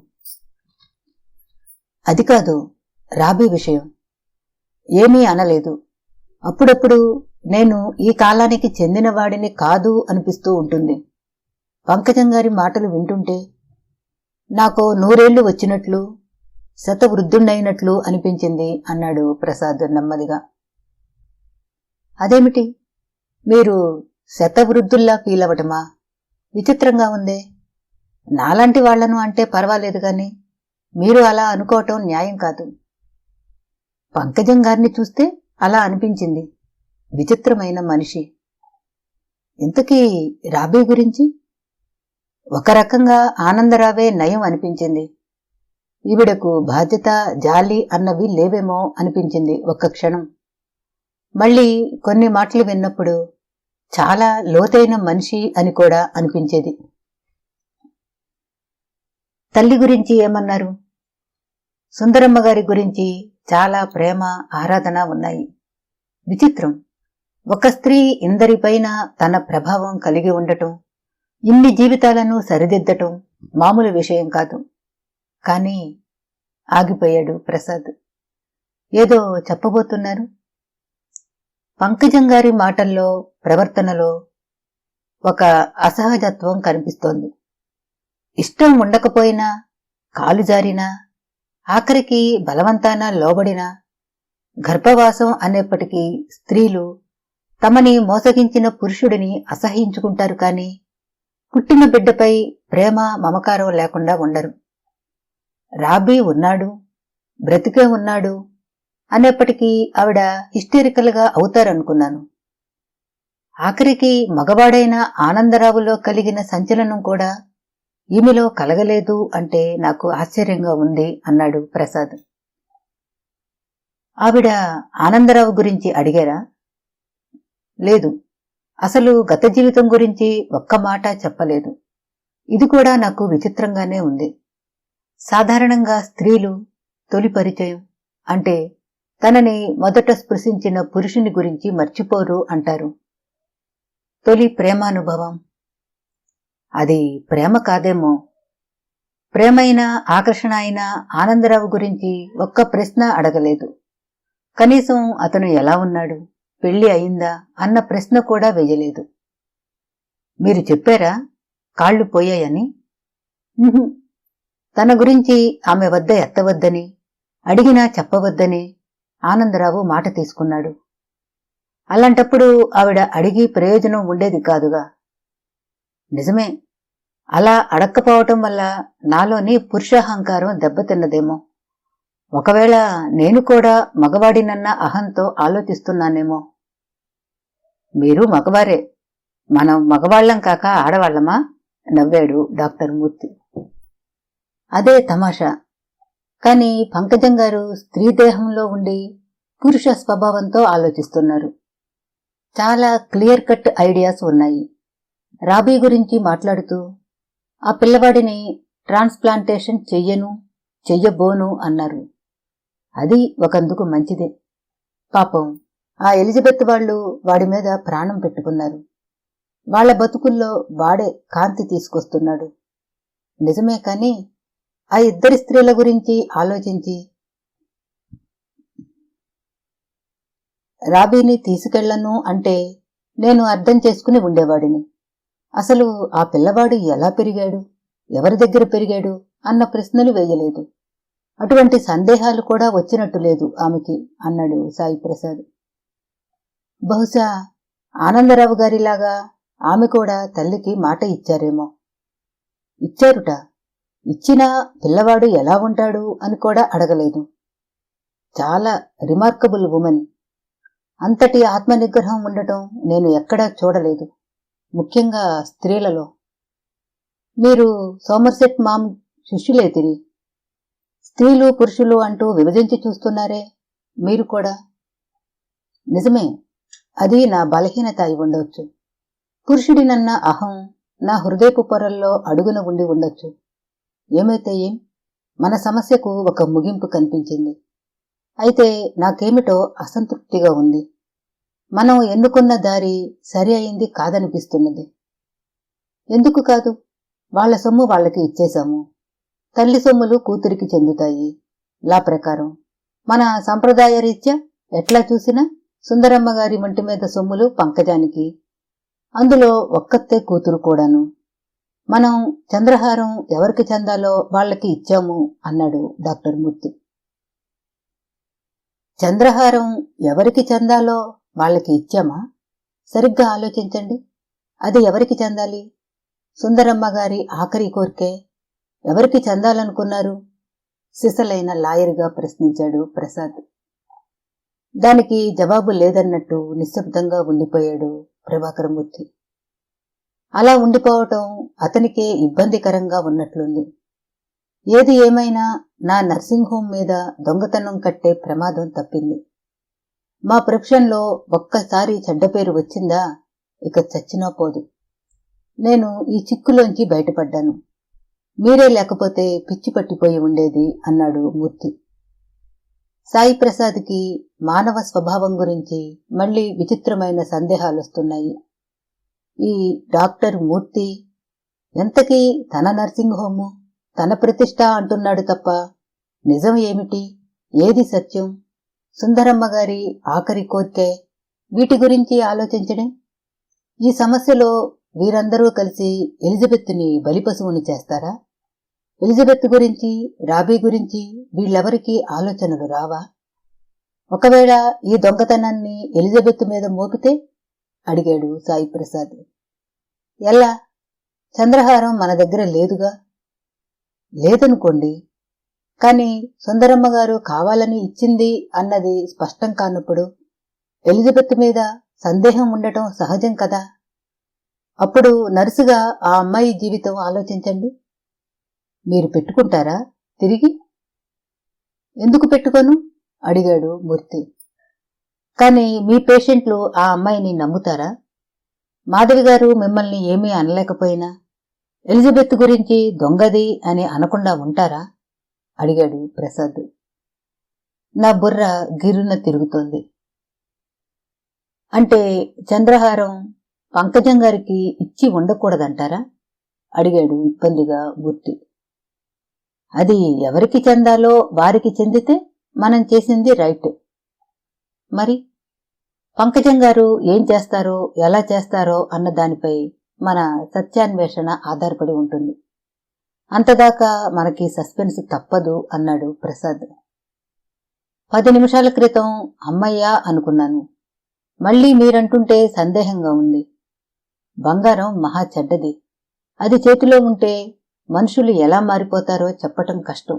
అది కాదు, రాబీ విషయం ఏమీ అనలేదు. అప్పుడప్పుడు నేను ఈ కాలానికి చెందినవాడిని కాదు అనిపిస్తూ ఉంటుంది. పంకజం గారి మాటలు వింటుంటే నాకో 100 ఏళ్లు వచ్చినట్లు, శతవృద్ధుణ్ణైనట్లు అనిపించింది అన్నాడు ప్రసాద్ నెమ్మదిగా. అదేమిటి, మీరు శతవృద్ధుల్లా ఫీల్ అవటమా? విచిత్రంగా ఉందే. నాలాంటి వాళ్లను అంటే పర్వాలేదు గాని మీరు అలా అనుకోవటం న్యాయం కాదు. పంకజం గారిని చూస్తే అలా అనిపించింది. విచిత్రమైన మనిషి. ఇంతకీ రాబీ గురించి? ఒక రకంగా ఆనందరావే నయం అనిపించింది. ఈవిడకు బాధ్యత, జాలి అన్నవి లేవేమో అనిపించింది ఒక్క క్షణం. మళ్ళీ కొన్ని మాటలు విన్నప్పుడు చాలా లోతైన మనిషి అని కూడా అనిపించేది. తల్లి గురించి ఏమన్నారు? సుందరమ్మ గారి గురించి చాలా ప్రేమ, ఆరాధన ఉన్నాయి. విచిత్రం, ఒక స్త్రీ ఇందరిపైన తన ప్రభావం కలిగి ఉండటం, ఇన్ని జీవితాలను సరిదిద్దటం మామూలు విషయం కాదు. కానీ ఆగిపోయాడు ప్రసాద్. ఏదో చెప్పబోతున్నారు. పంకజం గారి మాటల్లో, ప్రవర్తనలో ఒక అసహజత్వం కనిపిస్తోంది. ఇష్టం ఉండకపోయినా, కాలు జారినా, ఆఖరికి బలవంతాన లోబడినా, గర్భవాసం అనేప్పటికీ స్త్రీలు తమని మోసగించిన పురుషుడిని అసహించుకుంటారు. కాని పుట్టిన బిడ్డపై ప్రేమ, మమకారం లేకుండా ఉండరు. రాబీ ఉన్నాడు, బ్రతికే ఉన్నాడు అనేప్పటికీ ఆవిడ హిస్టరికల్ గా అవుతారనుకున్నాను. ఆఖరికి మగవాడైన ఆనందరావులో కలిగిన సంచలనం కూడా ఈమెలో కలగలేదు అంటే నాకు ఆశ్చర్యంగా ఉంది అన్నాడు ప్రసాద్. ఆవిడ ఆనందరావు గురించి అడిగారా? లేదు, అసలు గత జీవితం గురించి ఒక్క మాట చెప్పలేదు. ఇది కూడా నాకు విచిత్రంగానే ఉంది. సాధారణంగా స్త్రీలు తొలి పరిచయం అంటే తనని మొదట స్పృశించిన పురుషుని గురించి మర్చిపోరు అంటారు. తొలి ప్రేమానుభవం అది ప్రేమ కాదేమో. ప్రేమైనా, ఆకర్షణ అయినా ఆనందరావు గురించి ఒక్క ప్రశ్న అడగలేదు. కనీసం అతను ఎలా ఉన్నాడు, పెళ్లి అయిందా అన్న ప్రశ్న కూడా వేయలేదు. మీరు చెప్పారా కాళ్లు పోయాయని? తన గురించి ఆమె వద్ద ఎత్తవద్దని, అడిగినా చెప్పవద్దని ఆనందరావు మాట తీసుకున్నాడు. అలాంటప్పుడు ఆవిడ అడిగి ప్రయోజనం ఉండేది కాదుగా. నిజమే, అలా అడక్కపోవటం వల్ల నాలోని పురుషాహంకారం దెబ్బతిన్నదేమో. ఒకవేళ నేను కూడా మగవాడినన్న అహంతో ఆలోచిస్తున్నానేమో. మీరు మగవారే, మనం మగవాళ్లం కాక ఆడవాళ్లమా? నవ్వాడు డాక్టర్ మూర్తి. అదే తమాషా. కాని పంకజం గారు స్త్రీదేహంలో ఉండి పురుష స్వభావంతో ఆలోచిస్తున్నారు. చాలా క్లియర్ కట్ ఐడియాస్ ఉన్నాయి. రాబీ గురించి మాట్లాడుతూ ఆ పిల్లవాడిని ట్రాన్స్ప్లాంటేషన్ చెయ్యబోను అన్నారు. అది ఒకందుకు మంచిదే. పాపం ఆ ఎలిజబెత్ వాళ్లు వాడి మీద ప్రాణం పెట్టుకున్నారు. వాళ్ల బతుకుల్లో వాడే కాంతి తీసుకొస్తున్నాడు. నిజమే, కాని ఆ ఇద్దరి స్త్రీల గురించి ఆలోచించి రాబీని తీసుకెళ్లను అంటే నేను అర్థం చేసుకుని ఉండేవాడిని. అసలు ఆ పిల్లవాడు ఎలా పెరిగాడు, ఎవరి దగ్గర పెరిగాడు అన్న ప్రశ్నలు వేయలేదు. అటువంటి సందేహాలు కూడా వచ్చినట్టు లేదు ఆమెకి అన్నాడు సాయి ప్రసాద్. బహుశా ఆనందరావు గారిలాగా ఆమె కూడా తల్లికి మాట ఇచ్చారేమో. ఇచ్చారుట. ఇచ్చినా పిల్లవాడు ఎలా ఉంటాడు అని కూడా అడగలేదు. చాలా రిమార్కబుల్ ఉమెన్. అంతటి ఆత్మనిగ్రహం ఉండటం నేను ఎక్కడా చూడలేదు, ముఖ్యంగా స్త్రీలలో. మీరు సోమర్సెట్ మామ్ శిష్యులేతిరి. స్త్రీలు పురుషులు అంటూ విభజించి చూస్తున్నారే మీరు కూడా. నిజమే, అది నా బలహీనత అయి ఉండొచ్చు. పురుషుడినన్న అహం నా హృదయపు పొరల్లో అడుగున ఉండి ఉండొచ్చు. ఏమైతే ఏం, మన సమస్యకు ఒక ముగింపు కనిపించింది. అయితే నాకేమిటో అసంతృప్తిగా ఉంది. మనం ఎన్నుకున్న దారి సరి అయింది కాదనిపిస్తున్నది. ఎందుకు కాదు? వాళ్ల సొమ్ము వాళ్లకి ఇచ్చేశాము. తల్లి సొమ్ములు కూతురికి చెందుతాయి. లా ప్రకారం మన సంప్రదాయ రీత్యా ఎట్లా చూసినా సుందరమ్మ గారి మంటి మీద సొమ్ములు పంకజానికి, అందులో ఒక్కతే కూతురు కూడాను. మనం చంద్రహారం ఎవరికి చెందాలో వాళ్లకి ఇచ్చాము అన్నాడు డాక్టర్ మూర్తి. చంద్రహారం ఎవరికి చెందాలో వాళ్లకి ఇచ్చామా? సరిగ్గా ఆలోచించండి. అది ఎవరికి చెందాలి? సుందరమ్మ గారి ఆఖరి కోరికే ఎవరికి చెందాలనుకున్నారు? సిసలైన లాయర్గా ప్రశ్నించాడు ప్రసాద్. దానికి జవాబు లేదన్నట్టు నిశ్శబ్దంగా ఉండిపోయాడు ప్రభాకరమూర్తి. అలా ఉండిపోవటం అతనికే ఇబ్బందికరంగా ఉన్నట్లుంది. ఏది ఏమైనా నా నర్సింగ్ హోం మీద దొంగతనం కట్టే ప్రమాదం తప్పింది. మా ప్రొఫెషన్లో ఒక్కసారి చెడ్డ పేరు వచ్చిందా ఇక చచ్చినా పోదు. నేను ఈ చిక్కులోంచి బయటపడ్డాను. మీరే లేకపోతే పిచ్చి పట్టిపోయి ఉండేది అన్నాడు మూర్తి. సాయి ప్రసాద్కి మానవ స్వభావం గురించి మళ్లీ విచిత్రమైన సందేహాలొస్తున్నాయి. ఈ డాక్టర్ మూర్తి ఎంతకీ తన నర్సింగ్ హోము, తన ప్రతిష్ట అంటున్నాడు తప్ప నిజం ఏమిటి, ఏది సత్యం? సుందరమ్మ గారి ఆఖరి కోర్కే, వీటి గురించి ఆలోచించడం. ఈ సమస్యలో వీరందరూ కలిసి ఎలిజబెత్ని బలిపశువుని చేస్తారా? ఎలిజబెత్ గురించి, రాబీ గురించి వీళ్ళెవరికీ ఆలోచనలు రావా? ఒకవేళ ఈ దొంగతనాన్ని ఎలిజబెత్ మీద మోపితే అడిగాడు సాయి ప్రసాద్. ఎలా? చంద్రహారం మన దగ్గర లేదుగా. లేదనుకోండి, కాని సుందరమ్మ గారు కావాలని ఇచ్చింది అన్నది స్పష్టం కానప్పుడు ఎలిజబెత్ మీద సందేహం ఉండటం సహజం కదా. అప్పుడు నర్సుగా ఆ అమ్మాయి జీవితం ఆలోచించండి. మీరు పెట్టుకుంటారా తిరిగి? ఎందుకు పెట్టుకోను అడిగాడు మూర్తి. కాని మీ పేషెంట్లు ఆ అమ్మాయిని నమ్ముతారా? మాధవి గారు మిమ్మల్ని ఏమీ అనలేకపోయినా ఎలిజబెత్ గురించి దొంగది అని అనకుండా ఉంటారా అడిగాడు ప్రసాద్. నా బుర్ర గిర్రున తిరుగుతోంది. అంటే చంద్రహారం పంకజం గారికి ఇచ్చి ఉండకూడదంటారా అడిగాడు ఇబ్బందిగా మూర్తి. అది ఎవరికి చెందాలో వారికి చెందితే మనం చేసింది రైట్. మరి పంకజం గారు ఏం చేస్తారో ఎలా చేస్తారో అన్న దానిపై మన సత్యాన్వేషణ ఆధారపడి ఉంటుంది. అంతదాకా మనకి సస్పెన్స్ తప్పదు అన్నాడు ప్రసాద్. 10 నిమిషాల క్రితం అమ్మయ్యా అనుకున్నాను. మళ్లీ మీరంటుంటే సందేహంగా ఉంది. బంగారం మహా చెడ్డది. అది చేతిలో ఉంటే మనుషులు ఎలా మారిపోతారో చెప్పటం కష్టం.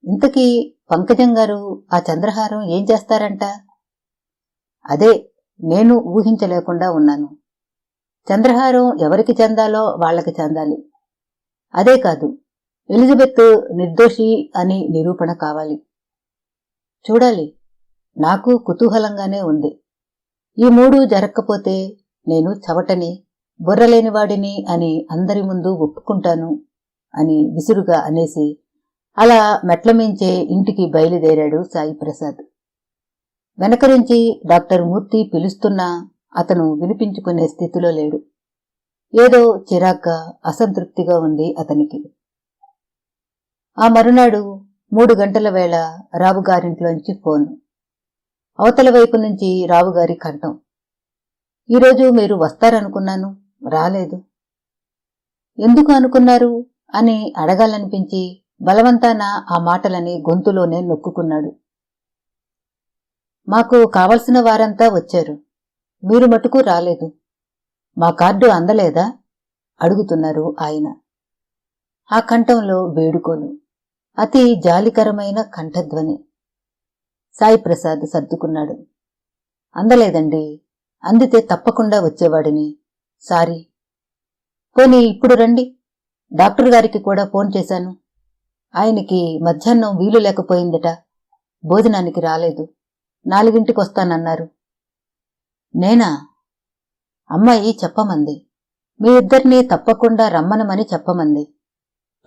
ఇంతకీ పంకజం గారు ఆ చంద్రహారం ఏం చేస్తారంట? అదే నేను ఊహించలేకుండా ఉన్నాను. చంద్రహారం ఎవరికి చెందాలో వాళ్లకి చెందాలి. అదే కాదు, ఎలిజబెత్ నిర్దోషి అని నిరూపణ కావాలి. చూడాలి, నాకు కుతూహలంగానే ఉంది. ఈ 3 జరక్కపోతే నేను చవటని, బుర్రలేనివాడిని అని అందరి ముందు ఒప్పుకుంటాను అని విసురుగా అనేసి అలా మెట్లమించే ఇంటికి బయలుదేరాడు సాయి ప్రసాద్. వెనక నుంచి డాక్టర్ మూర్తి పిలుస్తున్నా అతను వినిపించుకునే స్థితిలో లేడు. ఏదో చిరాగ్గా, అసంతృప్తిగా ఉంది అతనికి. ఆ మరునాడు 3 గంటల వేళ రావుగారింట్లోంచి ఫోను. అవతల వైపు నుంచి రావుగారి కంఠం. ఈరోజు మీరు వస్తారనుకున్నాను, రాలేదు. ఎందుకు అనుకున్నారు అని అడగాలనిపించి బలవంతాన ఆ మాటలని గొంతులోనే నొక్కుకున్నాడు. మాకు కావలసిన వారంతా వచ్చారు, మీరు మటుకు రాలేదు. మా కార్డు అందలేదా అడుగుతున్నారు ఆయన. ఆ కంఠంలో వేడుకోలు, అతి జాలికరమైన కంఠధ్వని. సాయిప్రసాద్ సర్దుకున్నాడు. అందలేదండి, అందితే తప్పకుండా వచ్చేవాడిని, సారీ. పోనీ ఇప్పుడు రండి, డాక్టర్ గారికి కూడా ఫోన్ చేశాను. ఆయనకి మధ్యాహ్నం వీలు లేకపోయిందట, భోజనానికి రాలేదు, 4 వస్తానన్నారు. నేనా? అమ్మాయి చెప్పమంది, మీ ఇద్దరినీ తప్పకుండా రమ్మనమని చెప్పమంది.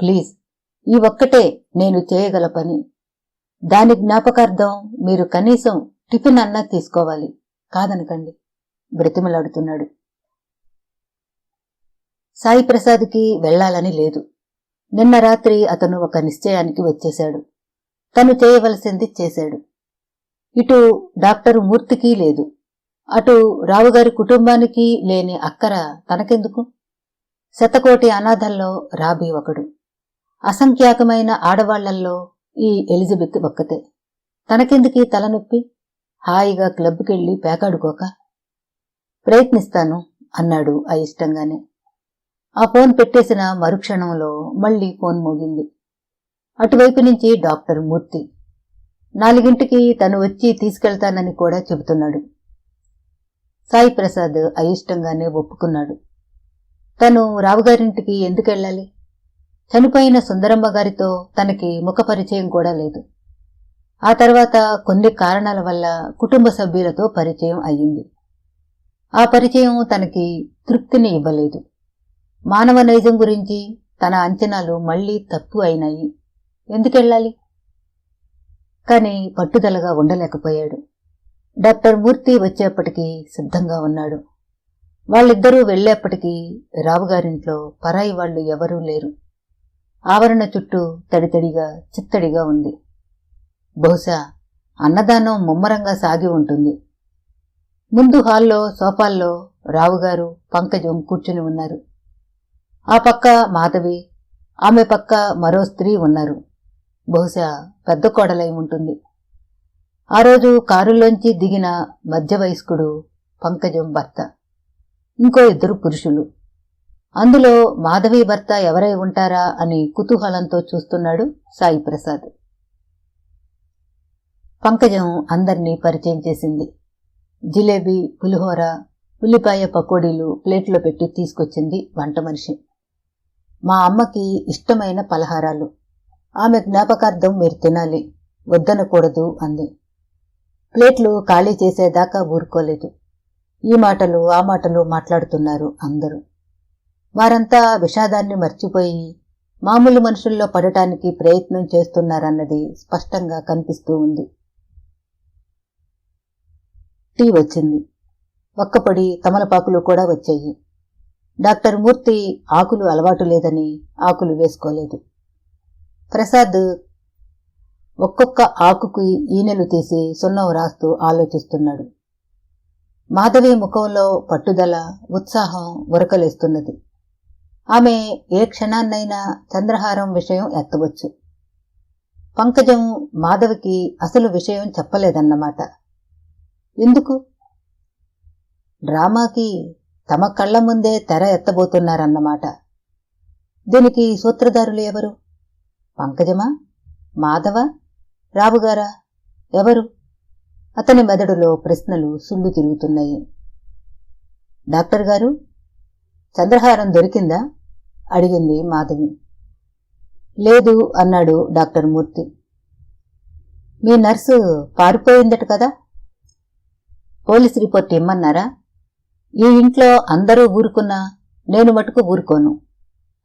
ప్లీజ్, ఈ ఒక్కటే నేను చేయగల పని. దాని జ్ఞాపకార్థం మీరు కనీసం టిఫిన్ అన్నా తీసుకోవాలి, కాదనకండి బ్రతిమలాడుతున్నాడు. సాయిప్రసాద్కి వెళ్లాలని లేదు. నిన్న రాత్రి అతను ఒక నిశ్చయానికి వచ్చేశాడు. తను చేయవలసింది చేశాడు. ఇటు డాక్టర్ మూర్తికి లేదు, అటు రావుగారి కుటుంబానికి లేని అక్కర తనకెందుకు? శతకోటి అనాథల్లో రాబీ ఒకడు. అసంఖ్యాకమైన ఆడవాళ్లల్లో ఈ ఎలిజబెత్ ఒక్కతే. తనకెందుకీ తలనొప్పి? హాయిగా క్లబ్కెళ్ళి పేకాడుకోక. ప్రయత్నిస్తాను అన్నాడు అయిష్టంగానే. ఆ ఫోన్ పెట్టేసిన మరుక్షణంలో మళ్లీ ఫోన్ మోగింది. అటువైపు నుంచి డాక్టర్ మూర్తి 4 తను వచ్చి తీసుకెళ్తానని కూడా చెబుతున్నాడు. సాయిప్రసాద్ అయిష్టంగానే ఒప్పుకున్నాడు. తను రావుగారింటికి ఎందుకెళ్ళాలి? చనిపోయిన సుందరమ్మ గారితో తనకి ముఖపరిచయం కూడా లేదు. ఆ తర్వాత కొన్ని కారణాల వల్ల కుటుంబ సభ్యులతో పరిచయం అయ్యింది. ఆ పరిచయం తనకి తృప్తిని ఇవ్వలేదు. మానవ నైజం గురించి తన అంచనాలు మళ్లీ తప్పు అయినాయి. ఎందుకెళ్ళాలి? కాని పట్టుదలగా ఉండలేకపోయాడు. డాక్టర్ మూర్తి వచ్చేప్పటికీ సిద్ధంగా ఉన్నాడు. వాళ్ళిద్దరూ వెళ్లేప్పటికీ రావుగారింట్లో పరాయి వాళ్లు ఎవరూ లేరు. ఆవరణ చుట్టూ తడితడిగా చిత్తడిగా ఉంది. బహుశా అన్నదానం ముమ్మరంగా సాగి ఉంటుంది. ముందు హాల్లో సోఫాల్లో రావుగారు, పంకజం కూర్చుని ఉన్నారు. ఆ పక్క మాధవి, ఆమె పక్క మరో స్త్రీ ఉన్నారు. బహుశా పెద్ద కోడలై ఉంటుంది. ఆ రోజు కారులోంచి దిగిన మధ్య వయస్కుడు పంకజం భర్త, ఇంకో 2 పురుషులు. అందులో మాధవి భర్త ఎవరై ఉంటారా అని కుతూహలంతో చూస్తున్నాడు సాయిప్రసాద్. పంకజం అందర్నీ పరిచయం చేసింది. జిలేబీ, పులిహోర, ఉల్లిపాయ పకోడీలు ప్లేట్లో పెట్టి తీసుకొచ్చింది వంట మనిషి. మా అమ్మకి ఇష్టమైన పలహారాలు, ఆమె జ్ఞాపకార్థం మీరు తినాలి, వద్దనకూడదు అంది. ప్లేట్లు ఖాళీ చేసేదాకా ఊరుకోలేదు. ఈ మాటలు ఆ మాటలు మాట్లాడుతున్నారు అందరూ. వారంతా విషాదాన్ని మర్చిపోయి మామూలు మనుషుల్లో పడటానికి ప్రయత్నం చేస్తున్నారన్నది స్పష్టంగా కనిపిస్తూ ఉంది. టీ వచ్చింది. ఒక్కపొడి తమలపాకులు కూడా వచ్చాయి. డాక్టర్ మూర్తి ఆకులు అలవాటు లేదని ఆకులు వేసుకోలేదు. ప్రసాద్ ఒక్కొక్క ఆకుకి ఈనెలు తీసి సున్నం రాస్తూ ఆలోచిస్తున్నాడు. మాధవి ముఖంలో పట్టుదల, ఉత్సాహం ఉరకలేస్తున్నది. ఆమె ఏ క్షణాన్నైనా చంద్రహారం విషయం ఎత్తవచ్చు. పంకజం మాధవికి అసలు విషయం చెప్పలేదన్నమాట. ఎందుకు? డ్రామాకి తమ కళ్ల ముందే తెర ఎత్తబోతున్నారన్నమాట. దీనికి సూత్రధారులు ఎవరు? పంకజమా? మాధవ? రావుగారా? ఎవరు? అతని మెదడులో ప్రశ్నలు సుళ్ళు తిరుగుతున్నాయి. డాక్టర్ గారు, చంద్రహారం దొరికిందా అడిగింది మాధవి. లేదు అన్నాడు డాక్టర్ మూర్తి. మీ నర్సు పారిపోయిందట కదా, పోలీస్ రిపోర్ట్ ఇమ్మన్నారా? ఈ ఇంట్లో అందరూ ఊరుకున్నా నేను మటుకు ఊరుకోను.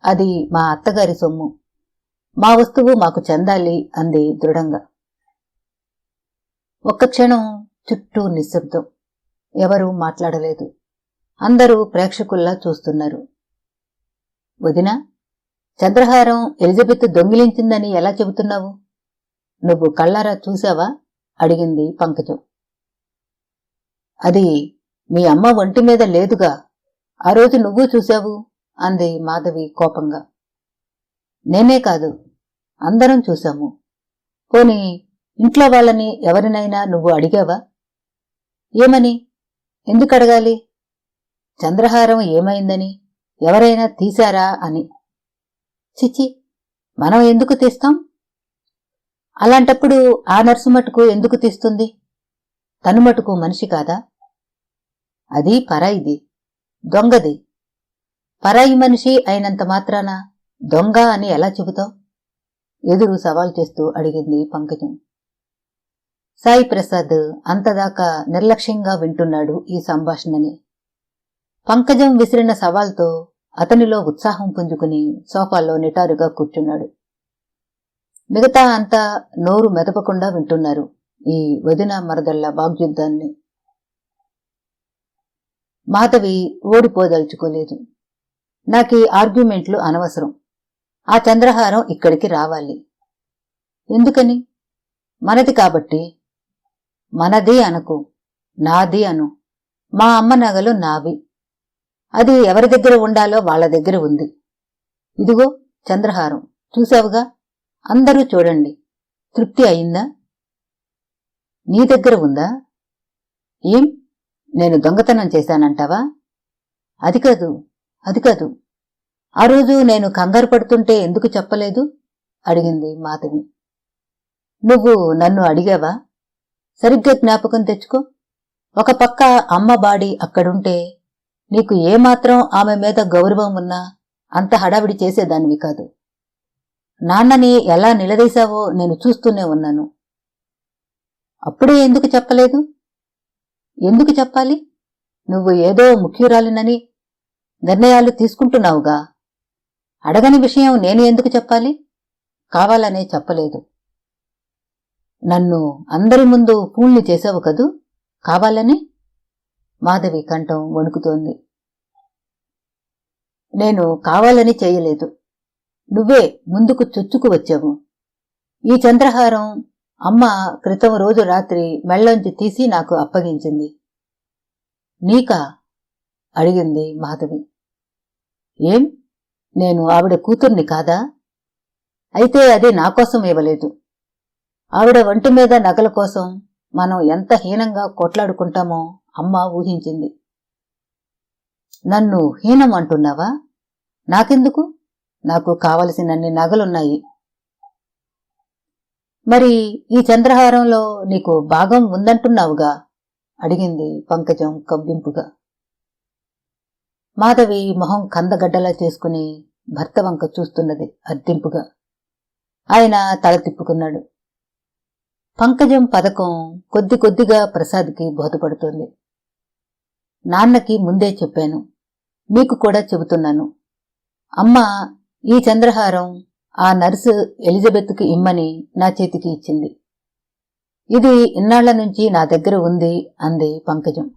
అది మా అత్తగారి సొమ్ము, మా వస్తువు మాకు చెందాలి అంది దృఢంగా. ఒక్క క్షణం చుట్టూ నిశ్శబ్దం. ఎవరూ మాట్లాడలేదు. అందరూ ప్రేక్షకుల్లా చూస్తున్నారు. వదినా, చంద్రహారం ఎలిజబెత్ దొంగిలించిందని ఎలా చెబుతున్నావు? నువ్వు కళ్ళారా చూశావా అడిగింది పంకజం. అది మీ అమ్మ ఒంటి మీద లేదుగా, ఆ రోజు నువ్వు చూశావు అంది మాధవి కోపంగా. నేనే కాదు, అందరం చూశాము. పోనీ ఇంట్లో వాళ్ళని ఎవరినైనా నువ్వు అడిగావా? ఏమని? ఎందుకు అడగాలి? చంద్రహారం ఏమైందని, ఎవరైనా తీశారా అని. చిచి, మనం ఎందుకు తీస్తాం? అలాంటప్పుడు ఆ నర్సు మటుకు ఎందుకు తీస్తుంది? తను మటుకు మనిషి కాదా? అది పరాయిది, దొంగది. పరాయి మనిషి అయినంత మాత్రాన దొంగ అని ఎలా చెబుతావు? ఎదురు సవాల్ చేస్తూ అడిగింది పంకజం. సాయి ప్రసాద్ అంతదాకా నిర్లక్ష్యంగా వింటున్నాడు ఈ సంభాషణని. పంకజం విసిరిన సవాల్తో అతనిలో ఉత్సాహం పుంజుకుని సోఫాలో నిటారుగా కూర్చున్నాడు. మిగతా అంతా నోరు మెదపకుండా వింటున్నారు ఈ వదిన మరదళ్ల వాగ్యుద్ధాన్ని. మాధవి ఓడిపోదలుచుకోలేదు. నాకీ ఆర్గ్యుమెంట్లు అనవసరం. ఆ చంద్రహారం ఇక్కడికి రావాలి. ఎందుకని? మనది కాబట్టి. మనది అనకు, నాది అను. మా అమ్మ నగలు నావి. అది ఎవరి దగ్గర ఉండాలో వాళ్ల దగ్గర ఉంది. ఇదిగో చంద్రహారం, చూశావుగా? అందరూ చూడండి. తృప్తి అయిందా? నీ దగ్గర ఉందా? ఏం, నేను దొంగతనం చేశానంటావా? అది కాదు, అది కాదు. ఆ రోజు నేను కంగారు పడుతుంటే ఎందుకు చెప్పలేదు? అడిగింది మాధవి. నువ్వు నన్ను అడిగావా? సరిగ్గా జ్ఞాపకం తెచ్చుకో. ఒక పక్క అమ్మ బాడీ అక్కడుంటే నీకు ఏమాత్రం ఆమె మీద గౌరవం ఉన్నా అంత హడావిడి చేసేదానివి కాదు. నాన్నని ఎలా నిలదీశావో నేను చూస్తూనే ఉన్నాను. అప్పుడే ఎందుకు చెప్పలేదు? ఎందుకు చెప్పాలి? నువ్వు ఏదో ముఖ్యురాలినని నిర్ణయాలు తీసుకుంటున్నావుగా. అడగని విషయం నేను ఎందుకు చెప్పాలి? కావాలనే చెప్పలేదు. నన్ను అందరి ముందు ఫూల్ని చేసావు కదూ, కావాలని? మాధవి కంఠం వణుకుతోంది. నేను కావాలని చేయలేదు. నువ్వే ముందుకు చొచ్చుకు వచ్చావు. ఈ చంద్రహారం అమ్మ క్రితం రోజు రాత్రి మెళ్ళొంచి తీసి నాకు అప్పగించింది. నీకా? అడిగింది మాధవి. ఏం, నేను ఆవిడ కూతుర్ని కాదా? అయితే అది నాకోసం ఇవ్వలేదు. ఆవిడ ఒంటి మీద నగల కోసం మనం ఎంత హీనంగా కొట్లాడుకుంటామో అమ్మ ఊహించింది. నన్ను హీనం అంటున్నావా? నాకెందుకు? నాకు కావలసినన్ని నగలున్నాయి. మరి ఈ చంద్రహారంలో నీకు భాగం ఉందంటున్నావుగా? అడిగింది పంకజం కవ్వింపుగా. మాధవి మొహం కందగడ్డలా చేసుకుని భర్త వంక చూస్తున్నది అర్దింపుగా. ఆయన తల తిప్పుకున్నాడు. పంకజం పథకం కొద్ది కొద్దిగా ప్రసాద్కి బోధపడుతోంది. నాన్నకి ముందే చెప్పాను, మీకు కూడా చెబుతున్నాను. అమ్మ ఈ చంద్రహారం ఆ నర్సు ఎలిజబెత్కి ఇమ్మని నా చేతికి ఇచ్చింది. ఇది ఇన్నాళ్ల నుంచి నా దగ్గర ఉంది అంది పంకజం.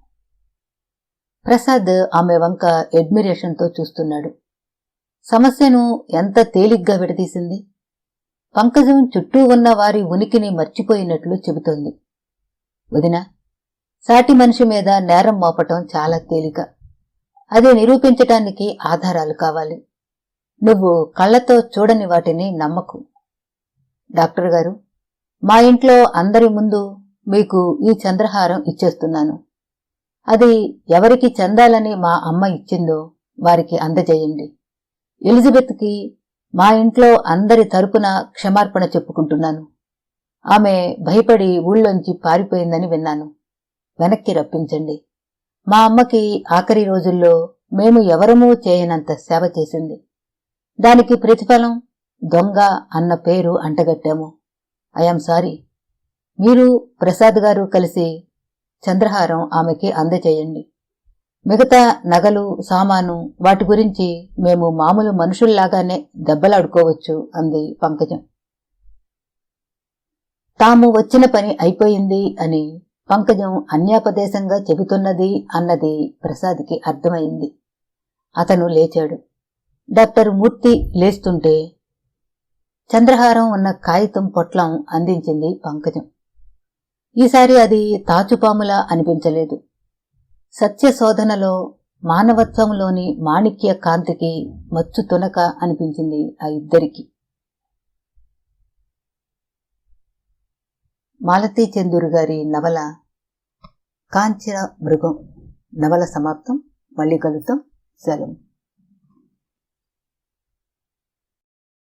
ప్రసాద్ ఆమె వంక అడ్మిరేషన్తో చూస్తున్నాడు. సమస్యను ఎంత తేలిగ్గా విడదీసింది. పంకజం చుట్టూ ఉన్న వారి ఉనికిని మర్చిపోయినట్లు చెబుతోంది. వదినా, సాటి మనిషి మీద నేరం మోపటం చాలా తేలిక. అది నిరూపించటానికి ఆధారాలు కావాలి. నువ్వు కళ్లతో చూడని వాటిని నమ్మకు. డాక్టర్ గారు, మా ఇంట్లో అందరి ముందు మీకు ఈ చంద్రహారం ఇచ్చేస్తున్నాను. అది ఎవరికి చెందాలని మా అమ్మ ఇచ్చిందో వారికి అందజేయండి. ఎలిజబెత్కి మా ఇంట్లో అందరి తరపున క్షమార్పణ చెప్పుకుంటున్నాను. ఆమె భయపడి ఊళ్ళోంచి పారిపోయిందని విన్నాను. వెనక్కి రప్పించండి. మా అమ్మకి ఆఖరి రోజుల్లో మేము ఎవరమూ చేయనంత సేవ చేసింది. దానికి ప్రతిఫలం దొంగ అన్న పేరు అంటగట్టాము. I'm sorry. మీరు ప్రసాద్ గారు కలిసి చంద్రహారం ఆమెకి అందజేయండి. మిగతా నగలు, సామాను, వాటి గురించి మేము మామూలు మనుషుల్లాగానే దెబ్బలాడుకోవచ్చు అంది పంకజం. తాము వచ్చిన పని అయిపోయింది అని పంకజం అన్యాపదేశంగా చెబుతున్నది అన్నది ప్రసాద్కి అర్థమైంది. అతను లేచాడు. డాక్టర్ మూర్తి లేస్తుంటే చంద్రహారం ఉన్న కాగితం పొట్లం అందించింది పంకజం. ఈసారి అది తాచుపాములా అనిపించలేదు. సత్యశోధనలో మానవత్వంలోని మాణిక్య కాంతికి మచ్చు తునక అనిపించింది ఆ ఇద్దరికి. మాలతీ చందూరు గారి నవల కాంచన మృగం నవల సమాప్తం. మళ్ళీ కలుద్దాం. సెలవు.